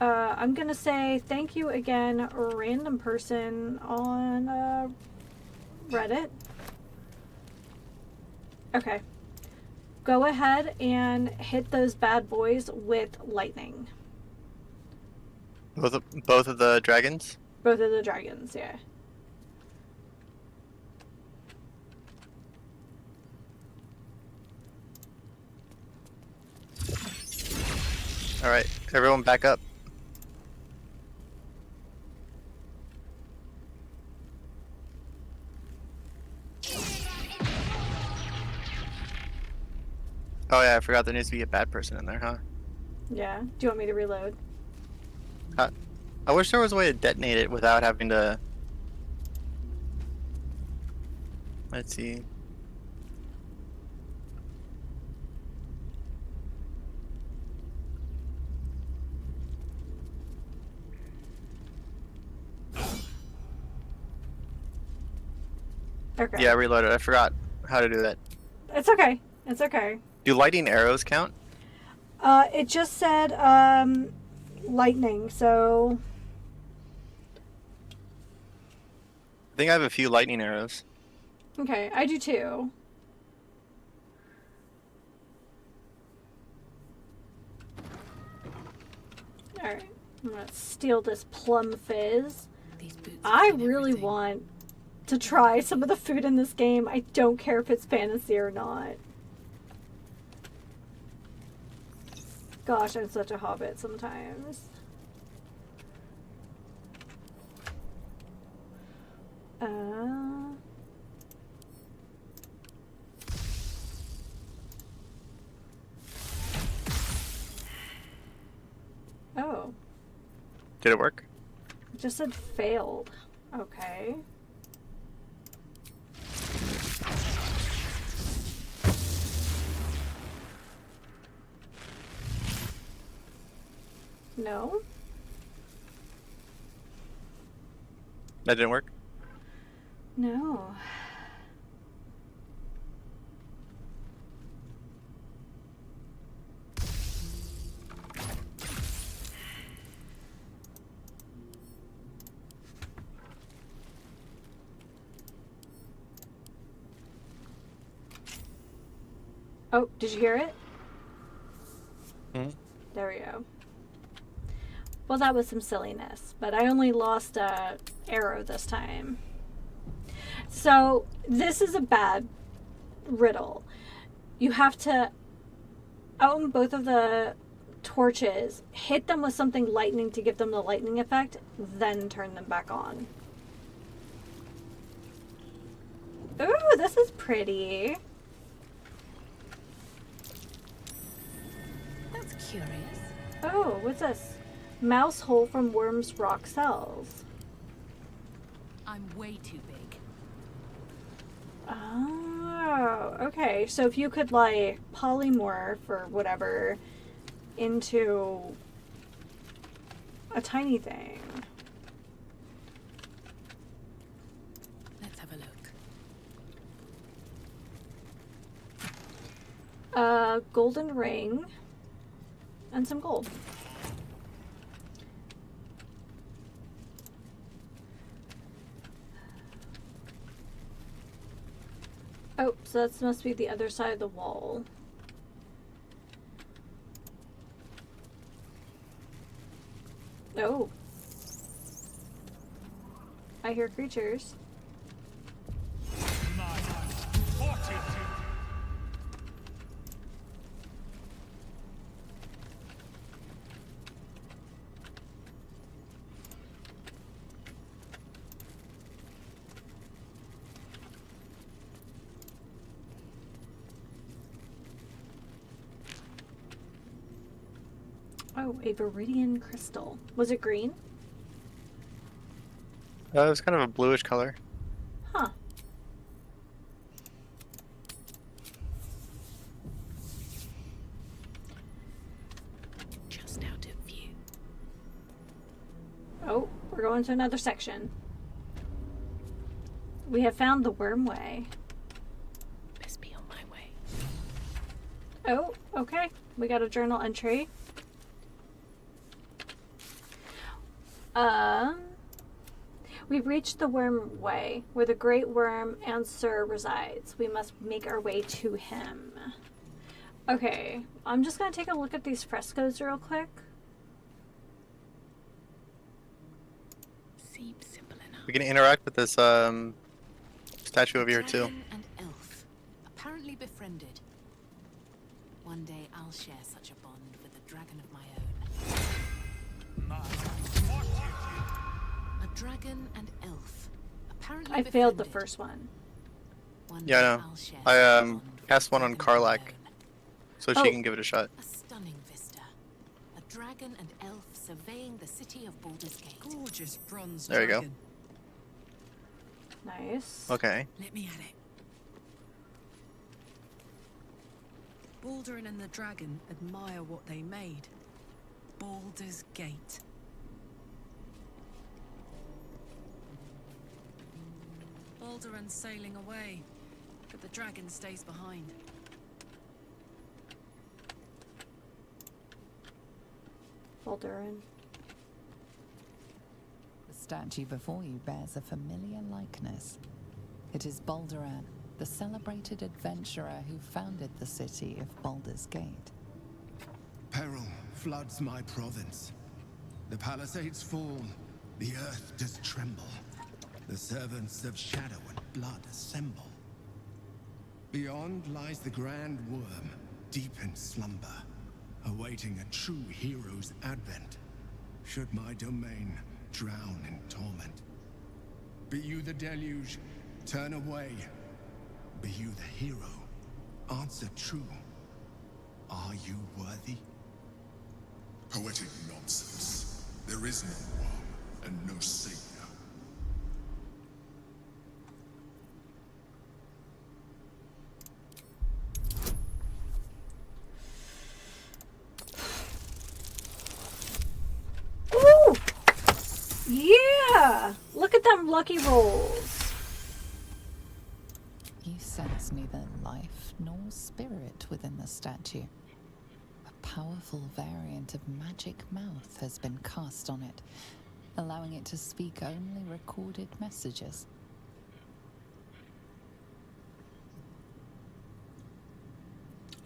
I'm gonna say thank you again, random person on Reddit. Okay. Go ahead and hit those bad boys with lightning. Both of the dragons? Both of the dragons, yeah. Alright, everyone back up. Oh yeah, I forgot there needs to be a bad person in there, huh? Yeah. Do you want me to reload? I wish there was a way to detonate it without having to... Let's see. Okay. Yeah, I reloaded. I forgot how to do that. It's okay. It's okay. Do lightning arrows count? It just said, lightning, so... I think I have a few lightning arrows. Okay, I do too. Alright, I'm gonna steal this plum fizz. I really want to try some of the food in this game. I don't care if it's fantasy or not. Gosh, I'm such a hobbit sometimes. Oh. Did it work? It just said failed. Okay. No? That didn't work? No. Oh, did you hear it? Hmm? There we go. Well, that was some silliness, but I only lost a arrow this time. So, this is a bad riddle. You have to own both of the torches, hit them with something lightning to give them the lightning effect, then turn them back on. Ooh, this is pretty. That's curious. Oh, what's this? Mouse hole from worm's rock cells. I'm way too big. Oh, okay. So if you could, like, polymorph or whatever into a tiny thing. Let's have a look. A golden ring and some gold. Oh, so that must be the other side of the wall. Oh. I hear creatures. Oh, a viridian crystal. Was it green? It was kind of a bluish color. Huh. Just out of view. Oh, we're going to another section. We have found the wormway. Best be on my way. Oh, okay. We got a journal entry. We've reached the worm way, where the great worm Ansur resides. We must make our way to him. Okay, I'm just gonna take a look at these frescoes real quick. Seems We can interact with this statue over here too. Dragon and elf, apparently befriended. One day I'll share such a bond with a dragon of my own. A dragon and elf, apparently I failed the befriended. first one. One Yeah, I day know. I'll share I such a bond with cast a one on dragon of my Karlak, own. so Oh. she can give it a shot. A stunning vista. A dragon and elf surveying the city of Baldur's Gate. Gorgeous bronze There you go. dragon. Nice. Okay. Let me at it. Baldur and the dragon admire what they made. Baldur's Gate. Balduran's sailing away, but the dragon stays behind. Baldurin. The statue before you bears a familiar likeness. It is Balduran, the celebrated adventurer who founded the city of Baldur's Gate. Peril floods my province. The palisades fall, the earth does tremble. The servants of shadow and blood assemble. Beyond lies the grand worm, deep in slumber, awaiting a true hero's advent. Should my domain drown in torment. Be you the deluge, turn away. Be you the hero, answer true. Are you worthy? Poetic nonsense. There is no worm and no savior. Ooh! Yeah! Look at them lucky rolls. You sense neither life nor spirit within the statue. A powerful variant of magic mouth has been cast on it, allowing it to speak only recorded messages.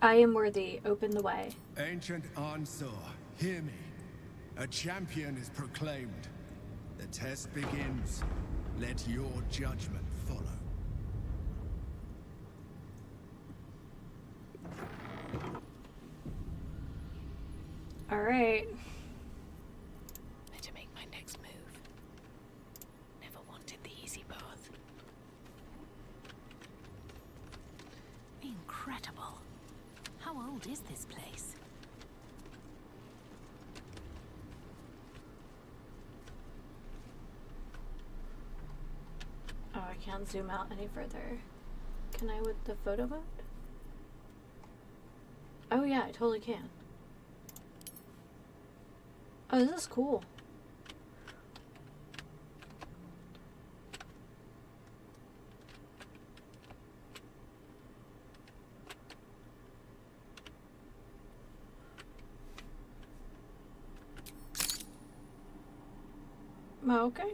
I am worthy. Open the way. Ancient Ansar, hear me. A champion is proclaimed. The test begins. Let your judgment follow. All right. Better make my next move. Never wanted the easy path. Incredible. How old is this place? Oh, I can't zoom out any further. Can I with the photo mode? Oh yeah, I totally can. Oh, this is cool. Oh, okay.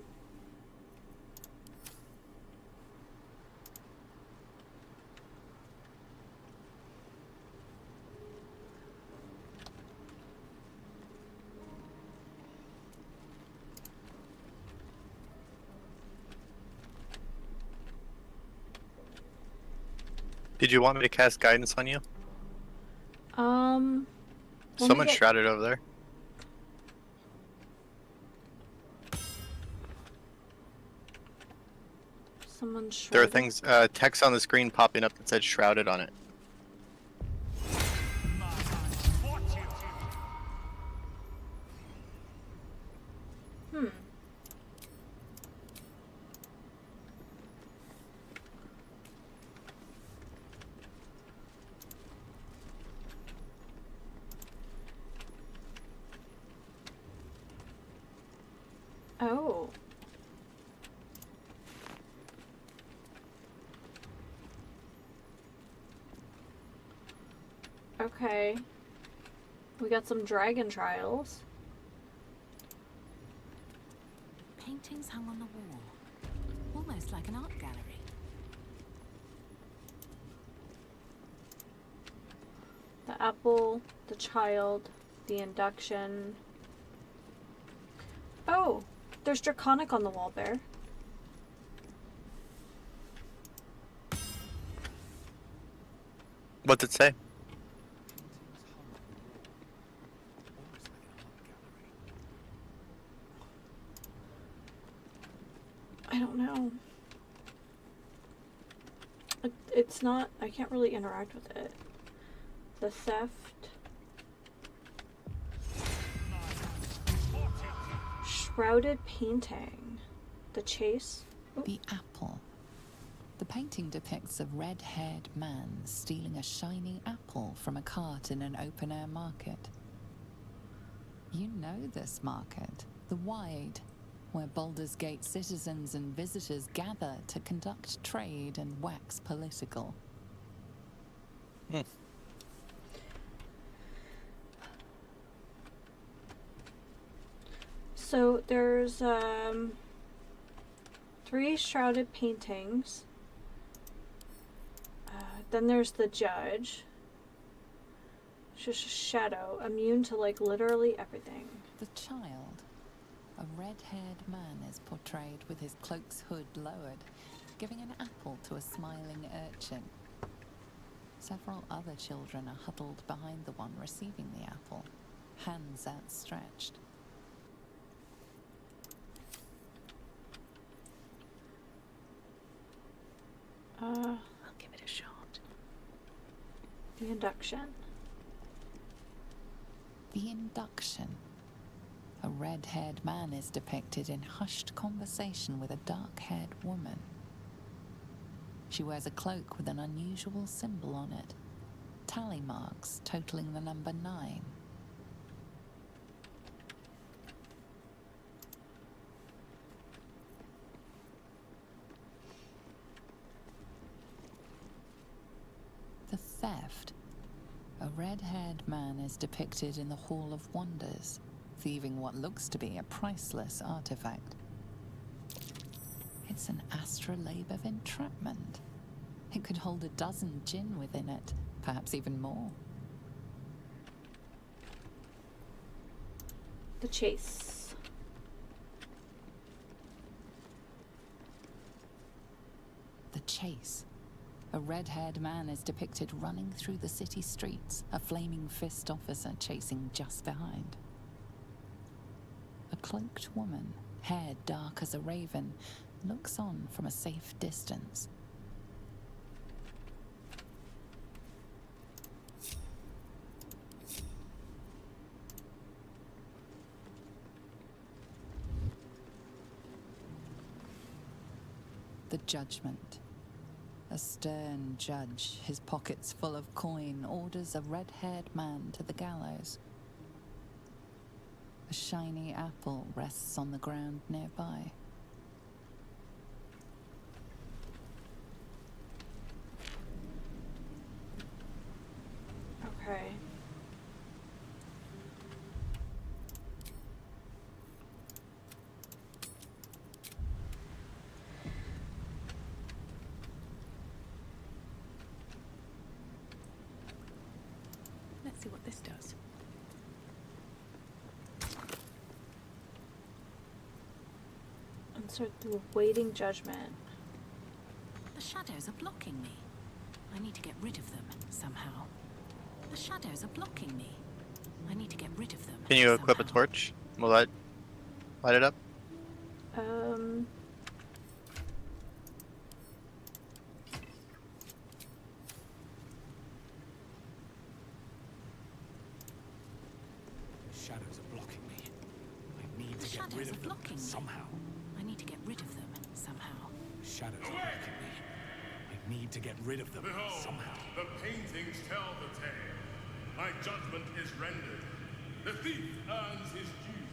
Did you want me to cast guidance on you? Let me Someone's get- shrouded over there. Someone's There are shrouded. things, text on the screen popping up that said shrouded on it. Hmm. Oh. Okay. We got some dragon trials. Paintings hung on the wall. Almost like an art gallery. The apple, the child, the induction. Oh, there's draconic on the wall, Bear. What's it say? I don't know. It's not, I can't really interact with it. The theft. Shrouded painting. The chase. Ooh. The apple. The painting depicts a red-haired man stealing a shiny apple from a cart in an open-air market. You know this market, the Wide, where Baldur's Gate citizens and visitors gather to conduct trade and wax political. So there's 3 shrouded paintings. Then there's the judge. It's just a shadow, immune to like literally everything. The child. A red-haired man is portrayed with his cloak's hood lowered, giving an apple to a smiling urchin. Several other children are huddled behind the one receiving the apple, hands outstretched. I'll give it a shot. The induction. The induction. A red-haired man is depicted in hushed conversation with a dark-haired woman. She wears a cloak with an unusual symbol on it, tally marks totaling the number 9. The theft. A red-haired man is depicted in the Hall of Wonders, thieving what looks to be a priceless artifact. It's an astrolabe of entrapment. It could hold a dozen djinn within it, perhaps even more. The chase. The chase. A red-haired man is depicted running through the city streets, a flaming fist officer chasing just behind. A cloaked woman, hair dark as a raven, looks on from a safe distance. The judgment. A stern judge, his pockets full of coin, orders a red-haired man to the gallows. A shiny apple rests on the ground nearby. Okay. Let's see what this does. Insert the waiting judgment. The shadows are blocking me. I need to get rid of them somehow. The shadows are blocking me. I need to get rid of them. Can you equip a torch? Will that light it up? Shadows are blocking me. I need to The get rid shadows are of them blocking me. somehow. I need to get rid of them somehow. Shadows are blocking me. I need to get rid of them Behold, somehow. the paintings tell the tale. My judgment is rendered. The thief earns his due.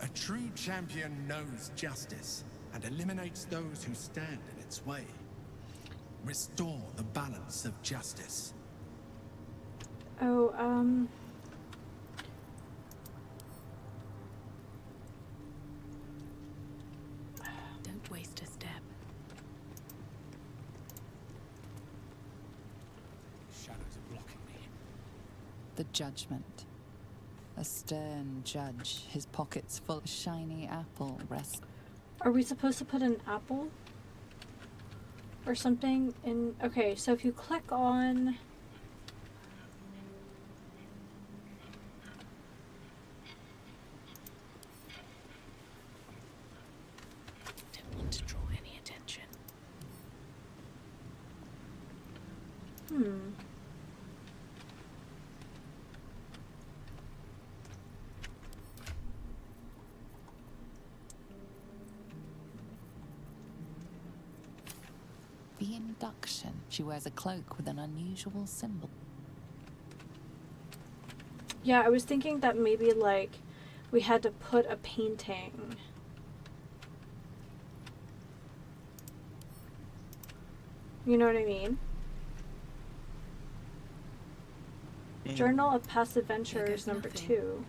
A true champion knows justice and eliminates those who stand in its way. Restore the balance of justice. Oh, Don't waste a step. Shadows are blocking me. The judgment. A A stern judge, his pockets full of shiny apple rest. Are we supposed to put an apple? Or something in... Okay, so if you click on... Don't want to draw any attention. The induction. She wears a cloak with an unusual symbol. Yeah, I was thinking that maybe, like, we had to put a painting. You know what I mean? Journal of Past Adventures number 2.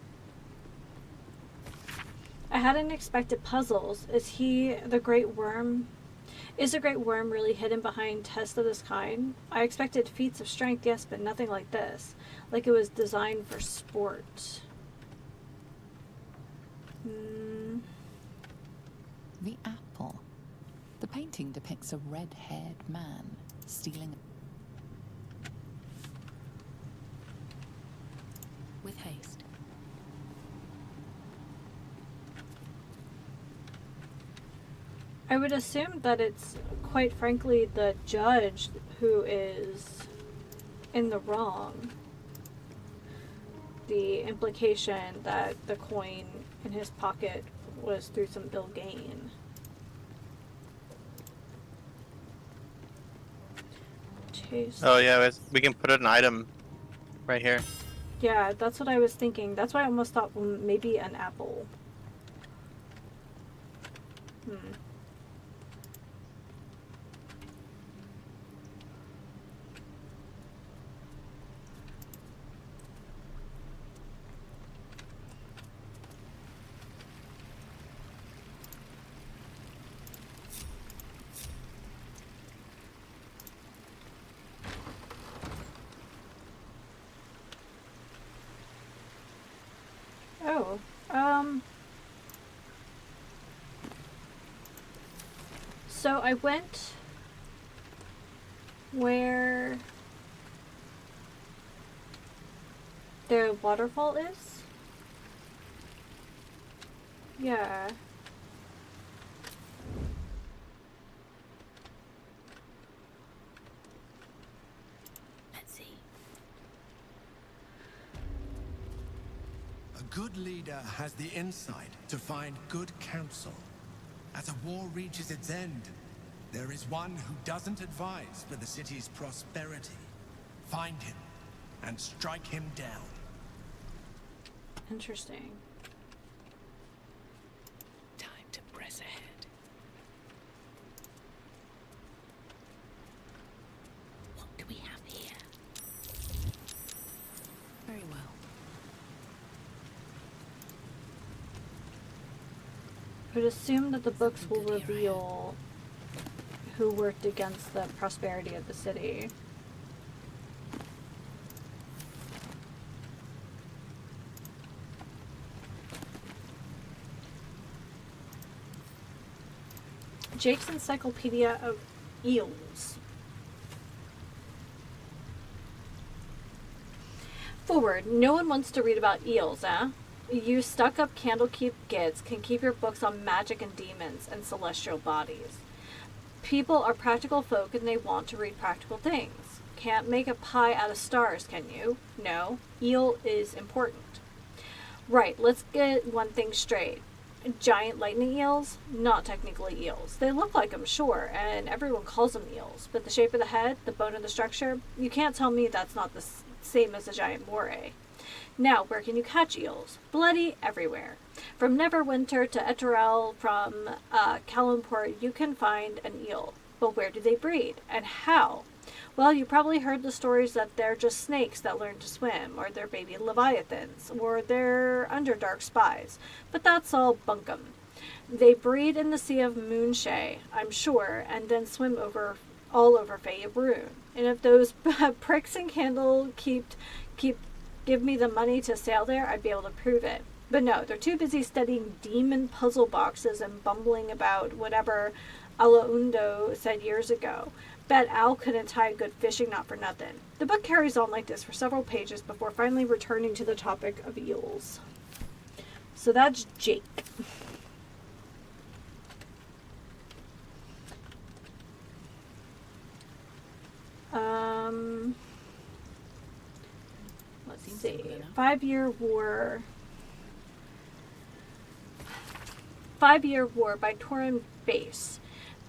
I hadn't expected puzzles. Is the Great Worm really hidden behind tests of this kind? I expected feats of strength, yes, but nothing like this. Like it was designed for sport. The apple. The painting depicts a red-haired man stealing... With haste. I would assume that it's, quite frankly, the judge who is in the wrong. The implication that the coin in his pocket was through some ill gain. Taste. Oh yeah, we can put an item right here. Yeah, that's what I was thinking. That's why I almost thought, well, maybe an apple. Oh, so I went where the waterfall is? Yeah. Let's see. A good leader has the insight to find good counsel. As a war reaches its end, there is one who doesn't advise for the city's prosperity. Find him and strike him down. Interesting. Time to press ahead. What do we have here? Very well. I would assume that the books will reveal who worked against the prosperity of the city. Jake's Encyclopedia of Eels. Forward. No one wants to read about eels, eh? You stuck-up Candlekeep kids can keep your books on magic and demons and celestial bodies. People are practical folk and they want to read practical things. Can't make a pie out of stars, can you? No. Eel is important. Right, let's get one thing straight. Giant lightning eels? Not technically eels. They look like them, sure, and everyone calls them eels. But the shape of the head, the bone of the structure, you can't tell me that's not the same as a giant moray. Now, where can you catch eels? Bloody everywhere. From Neverwinter to Eterel, from Kalumport, you can find an eel. But where do they breed? And how? Well, you probably heard the stories that they're just snakes that learn to swim, or they're baby leviathans, or they're underdark spies. But that's all bunkum. They breed in the Sea of Moonshay, I'm sure, and then swim all over Faerun. And if those pricks in Candle keep give me the money to sail there, I'd be able to prove it. But no, they're too busy studying demon puzzle boxes and bumbling about whatever Alaundo said years ago. Bet Al couldn't tie a good fishing knot for nothing. The book carries on like this for several pages before finally returning to the topic of eels. So that's Jake. Let's see. 5-Year War. 5-Year War by Torrin Base.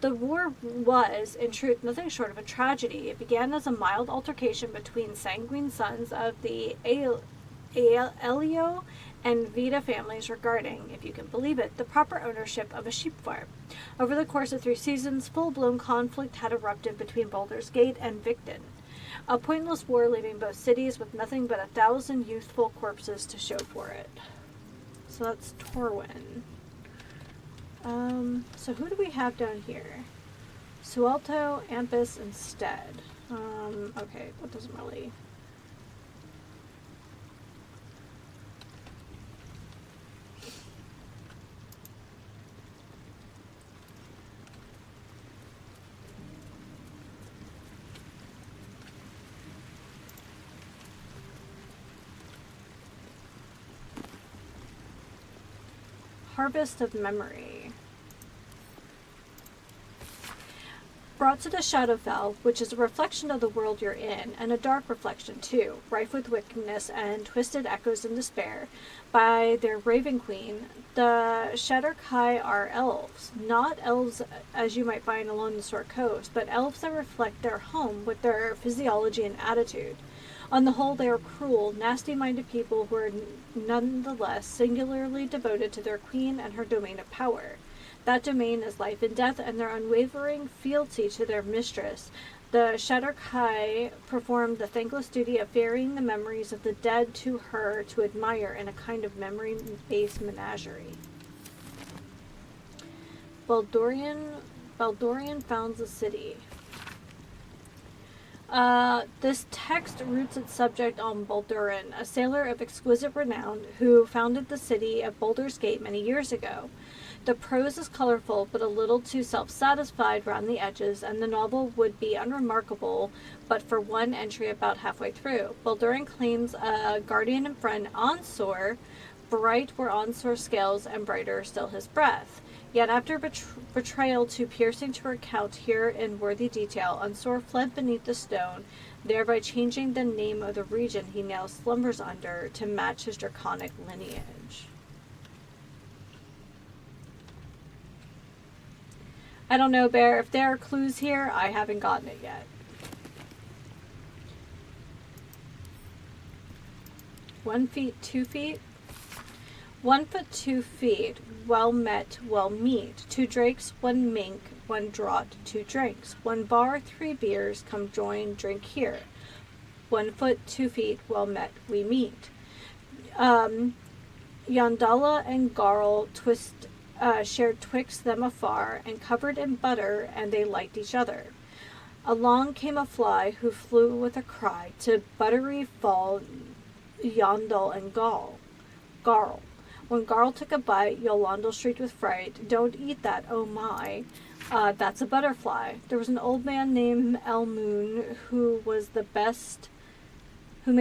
The war was, in truth, nothing short of a tragedy. It began as a mild altercation between sanguine sons of the Elio and Vita families regarding, if you can believe it, the proper ownership of a sheep farm. Over the course of 3 seasons, full-blown conflict had erupted between Baldur's Gate and Victon. A pointless war leaving both cities with nothing but 1,000 youthful corpses to show for it. So that's Torwin. So who do we have down here? Suelto, Ampus, and Stead. Okay, that doesn't really... Harvest of Memory. Brought to the Shadowfell, which is a reflection of the world you're in, and a dark reflection too, rife with wickedness and twisted echoes and despair, by their Raven Queen, the Shadar-kai are elves. Not elves as you might find along the Sword Coast, but elves that reflect their home with their physiology and attitude. On the whole, they are cruel, nasty-minded people who are nonetheless singularly devoted to their queen and her domain of power. That domain is life and death, and their unwavering fealty to their mistress. The Shadar-kai performed the thankless duty of ferrying the memories of the dead to her to admire in a kind of memory-based menagerie. Baldurian founds a city. This text roots its subject on Baldurin, a sailor of exquisite renown who founded the city of Baldur's Gate many years ago. The prose is colorful, but a little too self-satisfied round the edges, and the novel would be unremarkable but for one entry about halfway through. Baldurin claims a guardian and friend, Onsor. Bright were Onsor's scales, and brighter still his breath. Yet after betrayal too piercing to recount here in worthy detail, Onsor fled beneath the stone, thereby changing the name of the region he now slumbers under to match his draconic lineage. I don't know, Bear. If there are clues here, I haven't gotten it yet. 1 feet, 2 feet? 1 foot, 2 feet. Well met, well meet. 2 drakes, 1 mink, 1 draught, 2 drinks. 1 bar, 3 beers. Come join, drink here. 1 foot, 2 feet. Well met, we meet. Yandala and Garl shared twixt them afar, and covered in butter, and they liked each other. Along came a fly, who flew with a cry, to buttery fall Yondal and Garl. When Garl took a bite, Yolanda shrieked with fright, "Don't eat that, oh my! That's a butterfly." There was an old man named Elmoon who made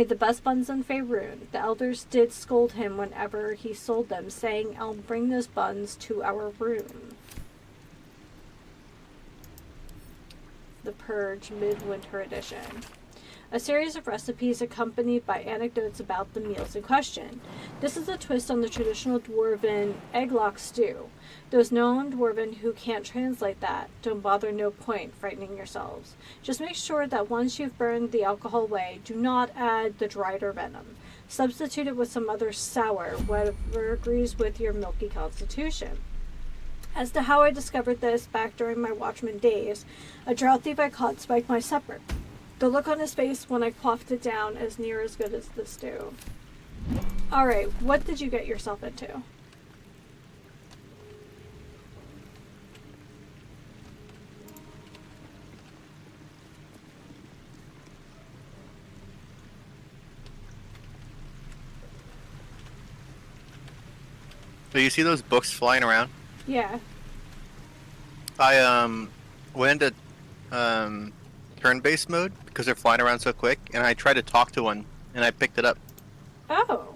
the best buns in Faerun. The elders did scold him whenever he sold them, saying, "I'll bring those buns to our room." The Purge Midwinter Edition. A series of recipes accompanied by anecdotes about the meals in question. This is a twist on the traditional dwarven egglock stew. Those known dwarven who can't translate that, don't bother, no point frightening yourselves. Just make sure that once you've burned the alcohol away, do not add the dried or venom. Substitute it with some other sour, whatever agrees with your milky constitution. As to how I discovered this back during my Watchmen days, a drought thief I caught spiked my supper. The look on his face when I quaffed it down is near as good as the stew. Alright, what did you get yourself into? So you see those books flying around? Yeah. I went into turn-based mode because they're flying around so quick, and I tried to talk to one, and I picked it up. Oh.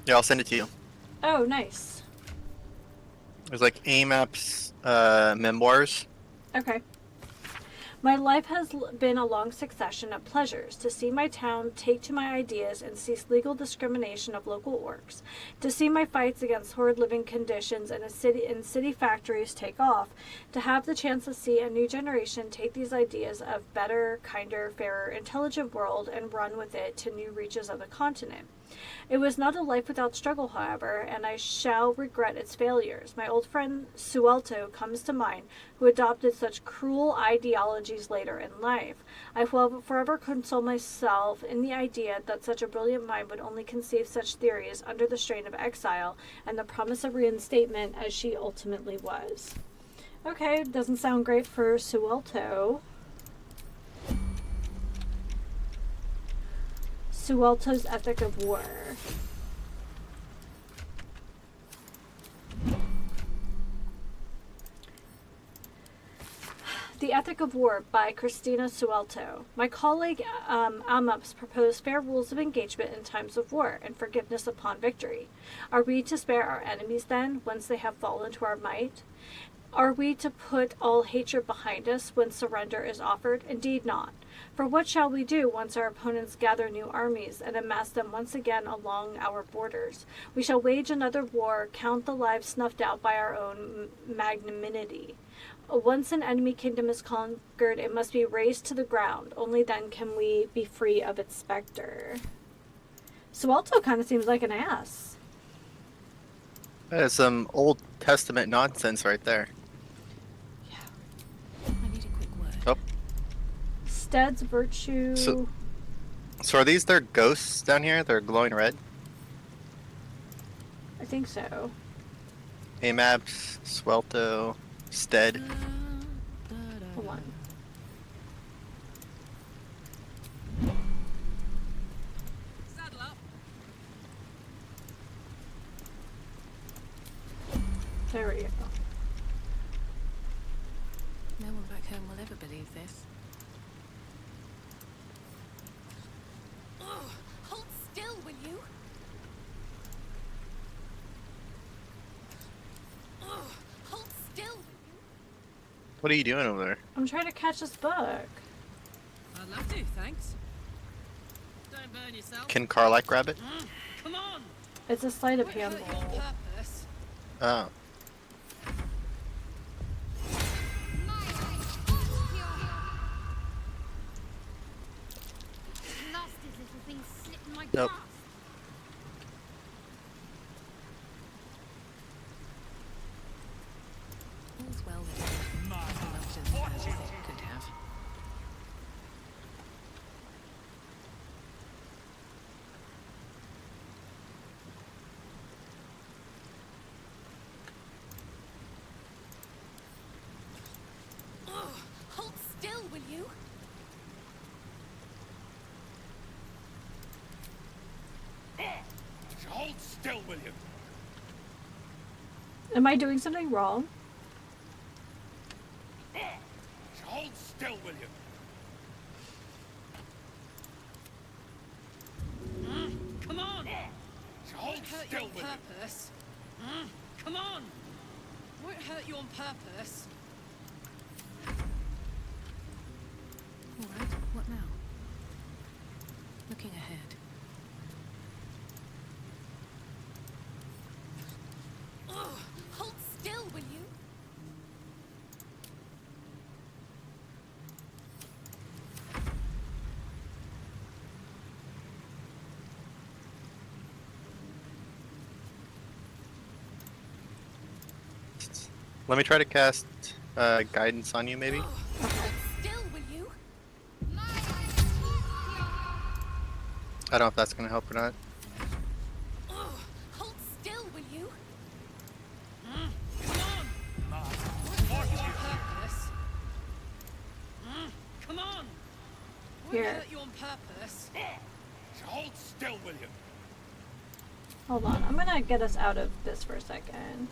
Yeah, I'll send it to you. Oh, nice. There's like AMAP's memoirs. Okay. My life has been a long succession of pleasures: to see my town take to my ideas and cease legal discrimination of local orcs, to see my fights against horrid living conditions in city factories take off, to have the chance to see a new generation take these ideas of better, kinder, fairer, intelligent world and run with it to new reaches of the continent. It was not a life without struggle, however, and I shall regret its failures. My old friend Suelto comes to mind, who adopted such cruel ideologies later in life. I will forever console myself in the idea that such a brilliant mind would only conceive such theories under the strain of exile and the promise of reinstatement as she ultimately was. Okay, doesn't sound great for Suelto. Suelto's Ethic of War. The Ethic of War by Christina Suelto. My colleague Amups proposed fair rules of engagement in times of war and forgiveness upon victory. Are we to spare our enemies then, once they have fallen to our might? Are we to put all hatred behind us when surrender is offered? Indeed not. For what shall we do once our opponents gather new armies and amass them once again along our borders? We shall wage another war, count the lives snuffed out by our own magnanimity. Once an enemy kingdom is conquered, it must be razed to the ground. Only then can we be free of its specter. Suelto kind of seems like an ass. That is some Old Testament nonsense right there. I need a quick word. Oh. Stead's virtue. So are these their ghosts down here? They're glowing red? I think so. AMAPS, Swelto, Stead. Hold on. Saddle up. There we go. No one back home will ever believe this. Hold still, will you? Hold still. What are you doing over there? I'm trying to catch this book. I'd love to, thanks. Don't burn yourself. Can Carlac grab it? Come on. It's a sleight of Won't hand hurt you on roll. purpose. Oh. Nope. All's well that it not as it could have. Hold still, will you? Hold still, will you? Am I doing something wrong? Hold still, will you? Come on. Hold Won't hurt you still, on will you? purpose. Come on. Won't hurt you on purpose. All right, what now? Looking ahead. Hold still, will you? Let me try to cast guidance on you, maybe? Hold still, will you? I don't know if that's gonna help or not. Hold still, will you? Purpose. Come on. Won't Here. hurt you on purpose. Hold still, will you? Hold on. I'm gonna get us out of this for a second.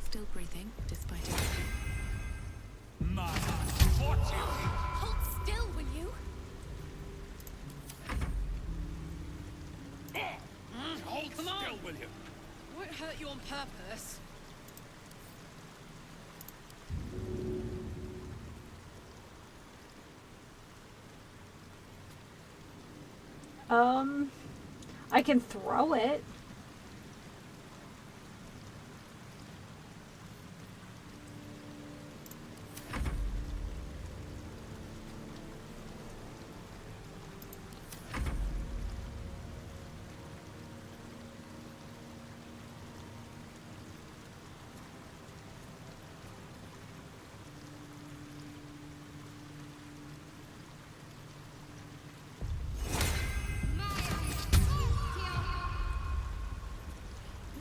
Still breathing, despite everything. Hold still, will you? Hold Come on. still, will you? I won't hurt you on purpose. I can throw it.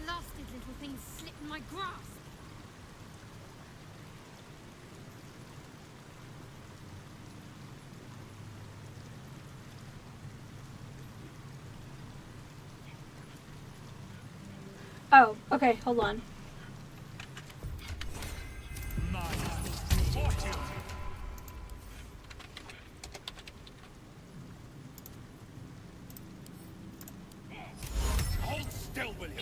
Blasted little thing slipped in my grasp. Oh, okay, hold on. Hold still, will you?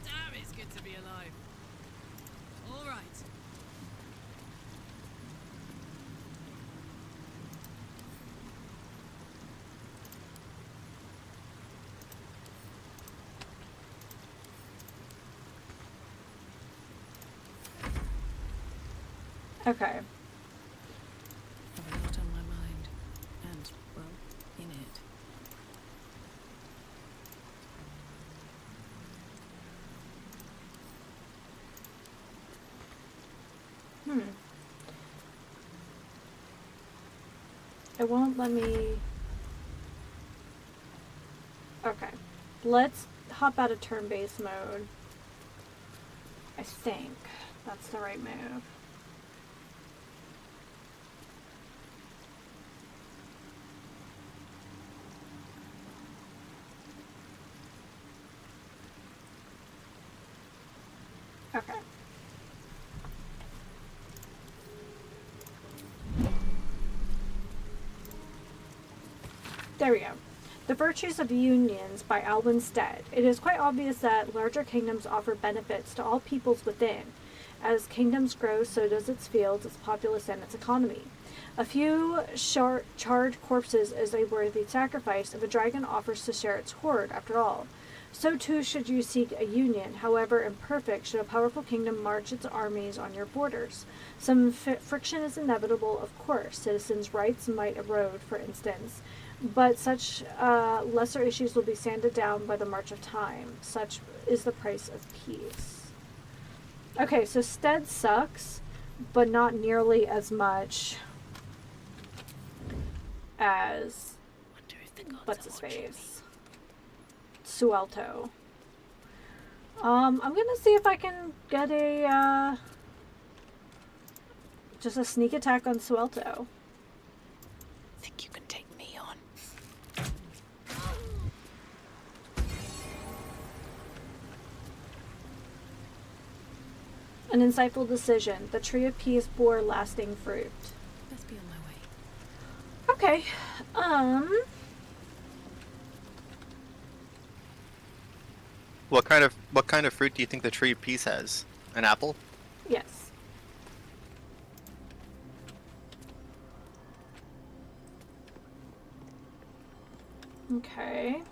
Damn, it's good to be alive. All right. Okay. I've a lot on my mind. And, well, in it. It won't let me... Okay. Let's hop out of turn-based mode. I think that's the right move. Okay. There we go. The Virtues of Unions by Alwyn Stead. It is quite obvious that larger kingdoms offer benefits to all peoples within. As kingdoms grow, so does its fields, its populace, and its economy. A few charred corpses is a worthy sacrifice if a dragon offers to share its hoard, after all. So too should you seek a union, however imperfect, should a powerful kingdom march its armies on your borders. Some friction is inevitable, of course. Citizens' rights might erode, for instance. But such lesser issues will be sanded down by the march of time. Such is the price of peace. Okay, so Stead sucks, but not nearly as much as what's his face? Suelto. I'm gonna see if I can get a just a sneak attack on Suelto. Think you can take me on? An insightful decision. The tree of peace bore lasting fruit. Let's be on my way. Okay. What kind of fruit do you think the tree of peace has? An apple? Yes. Okay.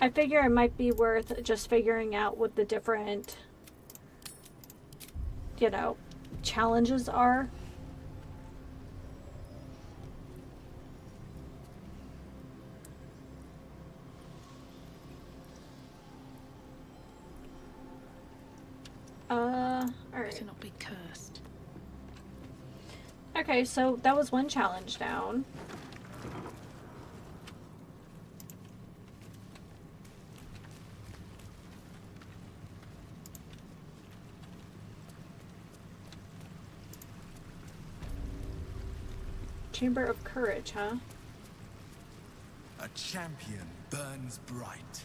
I figure it might be worth just figuring out what the different, you know, challenges are. Alright. Better not be cursed. Okay, so that was one challenge down. Chamber of Courage, huh? A champion burns bright,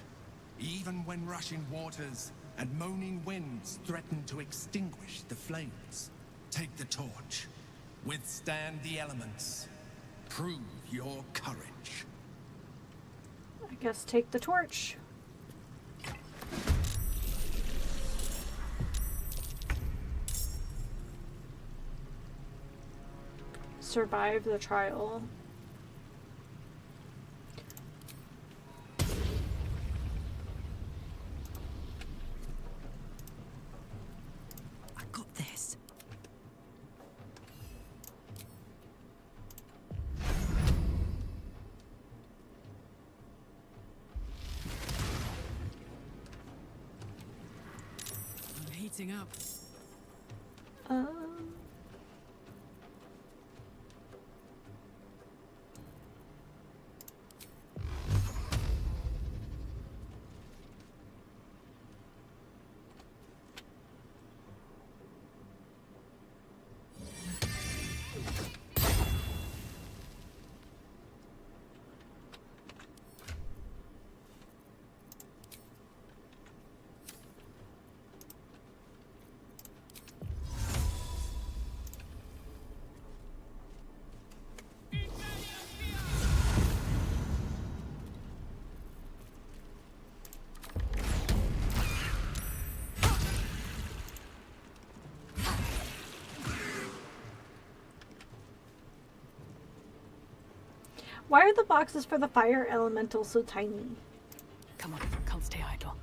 even when rushing waters and moaning winds threaten to extinguish the flames. Take the torch. Withstand the elements. Prove your courage. I guess take the torch. Survive the trial. I got this. I'm heating up. Why are the boxes for the fire elemental so tiny? Come on, can't stay idle.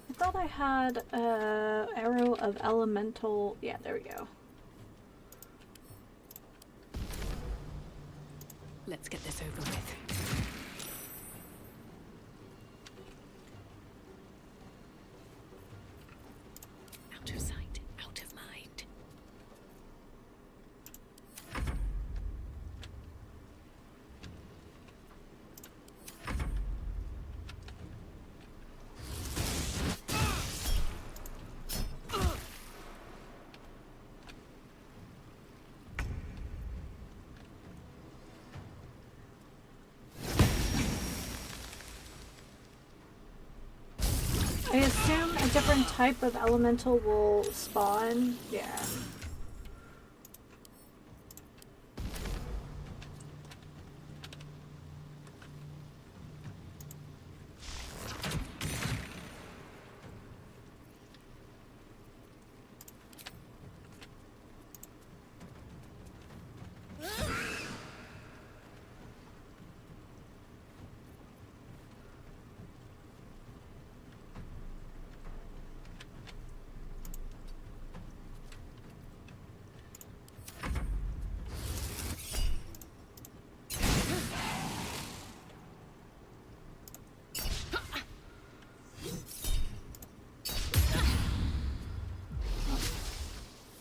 I thought I had a arrow of elemental. Yeah, there we go. Let's get this over with. Out of sight, out of mind. I assume a different type of elemental will spawn. Yeah.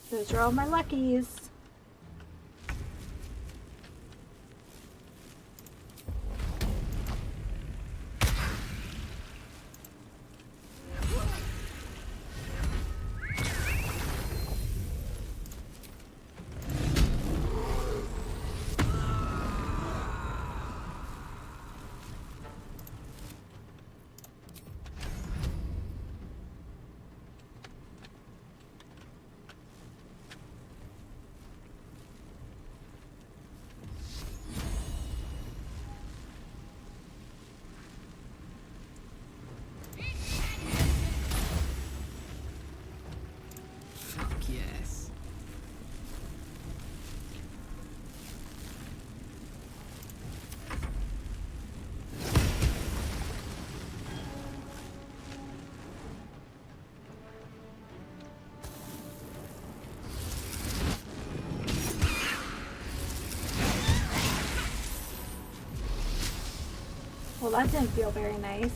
Those are all my luckies. Yes. Well, that didn't feel very nice.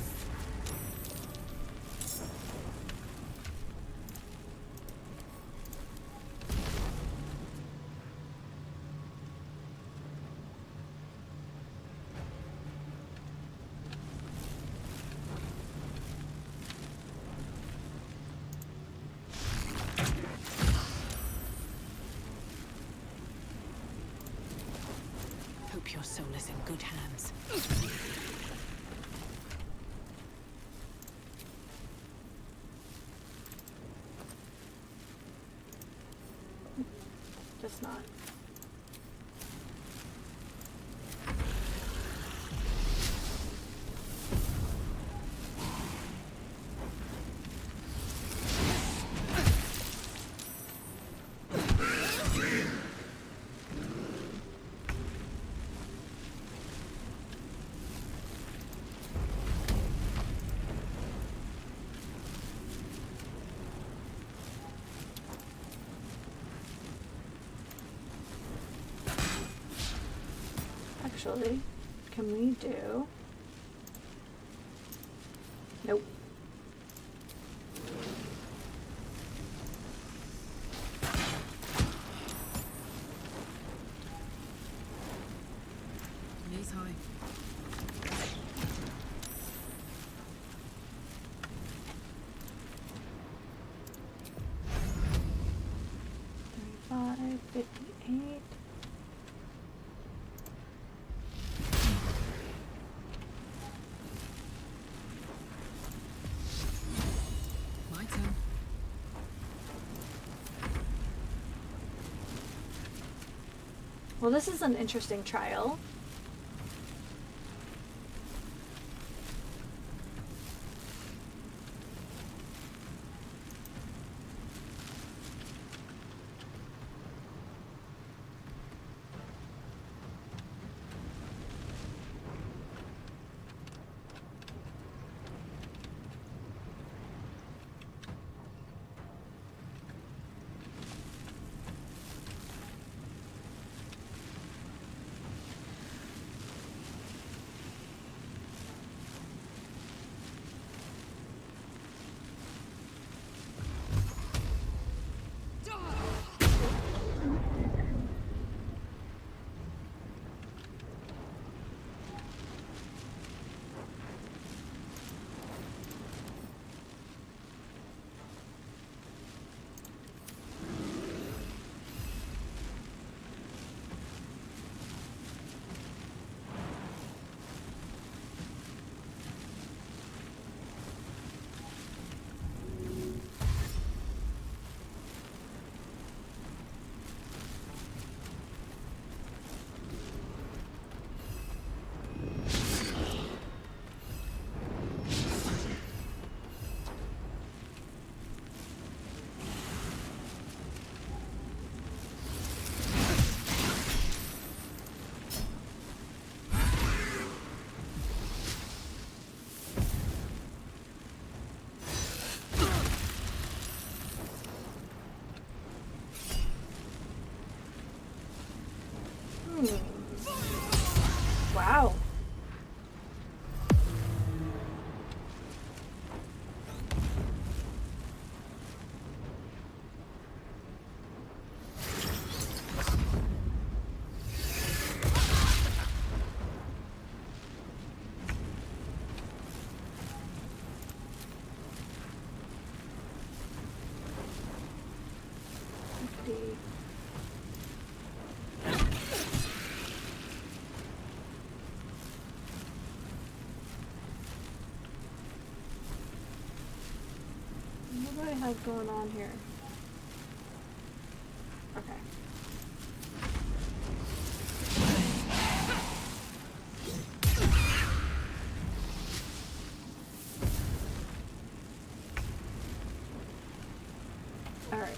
hope your soul is in good hands. Just not. Actually, can we do... Nope. Knees high. $35, $58. My turn. Well, this is an interesting trial. Wow. What do I have going on here? Okay. All right.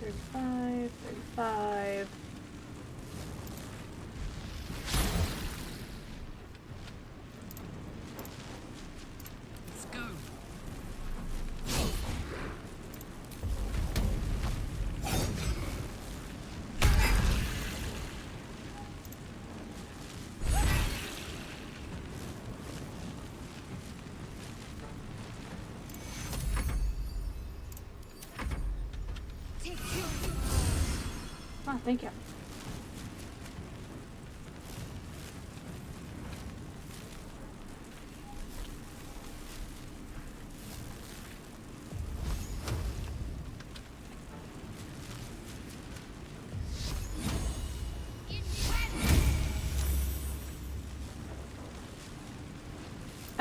35, 35. Let's go. Oh, thank you.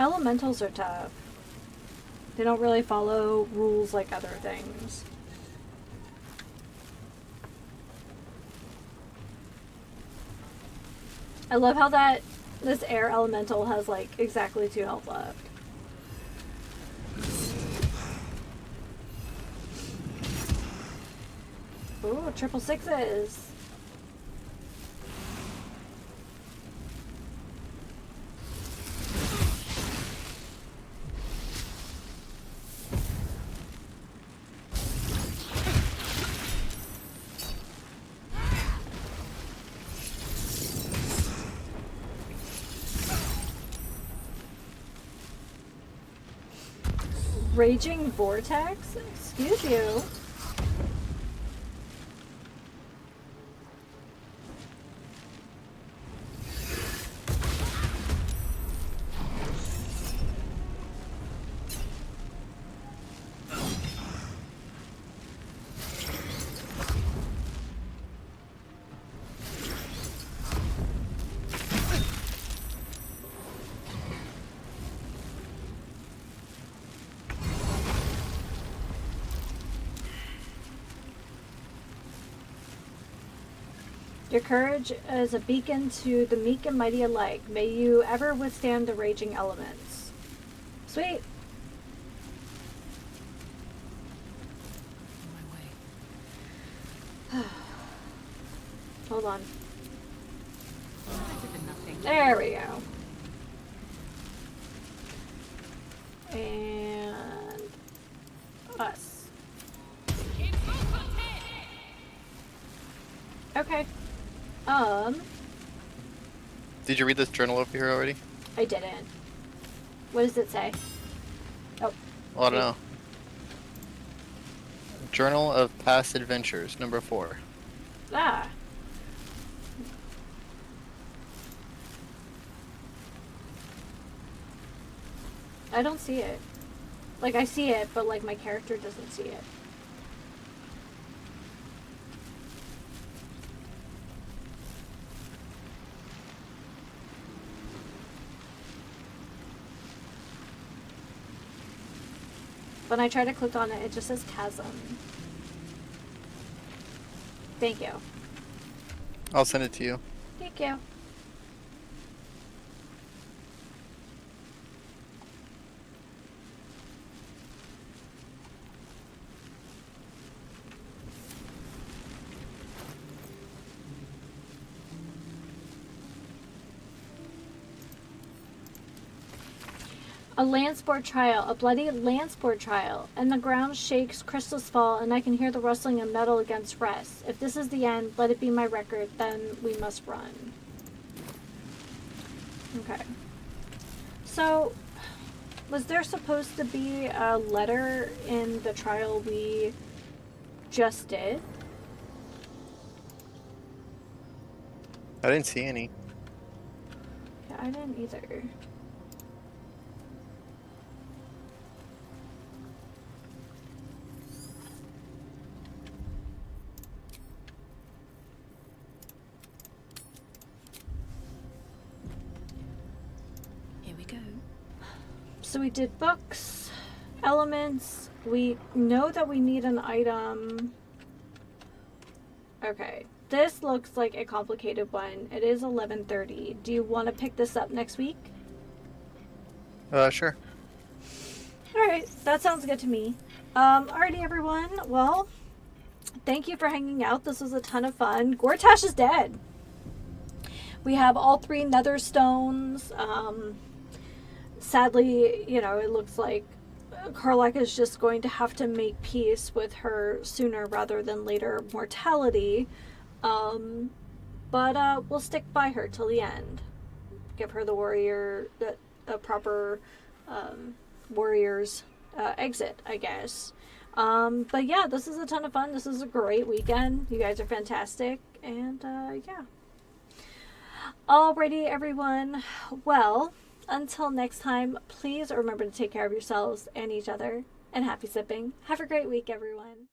Elementals are tough. They don't really follow rules like other things. I love how this air elemental has like exactly 2 health left. Ooh, 666s. Raging Vortex? Excuse you. Your courage is a beacon to the meek and mighty alike. May you ever withstand the raging elements. Sweet. On my way. Hold on. Better than nothing. There we go. And us. Okay. Did you read this journal over here already? I didn't. What does it say? Oh. Well, I don't know. Journal of Past Adventures, number 4. Ah. I don't see it. Like, I see it, but, like, my character doesn't see it. When I try to click on it, it just says chasm. Thank you. I'll send it to you. Thank you. A land sport trial, a bloody land sport trial, and the ground shakes, crystals fall, and I can hear the rustling of metal against rest. If this is the end, let it be my record, then we must run. Okay. So, was there supposed to be a letter in the trial we just did? I didn't see any. Yeah, I didn't either. So we did books, elements, we know that we need an item. Okay, this looks like a complicated one. It is 11:30. Do you want to pick this up next week? Sure. Alright, that sounds good to me. Alrighty everyone, well, thank you for hanging out. This was a ton of fun. Gortash is dead. We have all 3 nether stones. Sadly, you know, it looks like Karlek is just going to have to make peace with her sooner rather than later mortality. But we'll stick by her till the end. Give her the warrior, a proper warrior's exit, I guess. But yeah, this is a ton of fun. This is a great weekend. You guys are fantastic. And yeah. Alrighty, everyone. Well, until next time, please remember to take care of yourselves and each other. And happy sipping. Have a great week, everyone.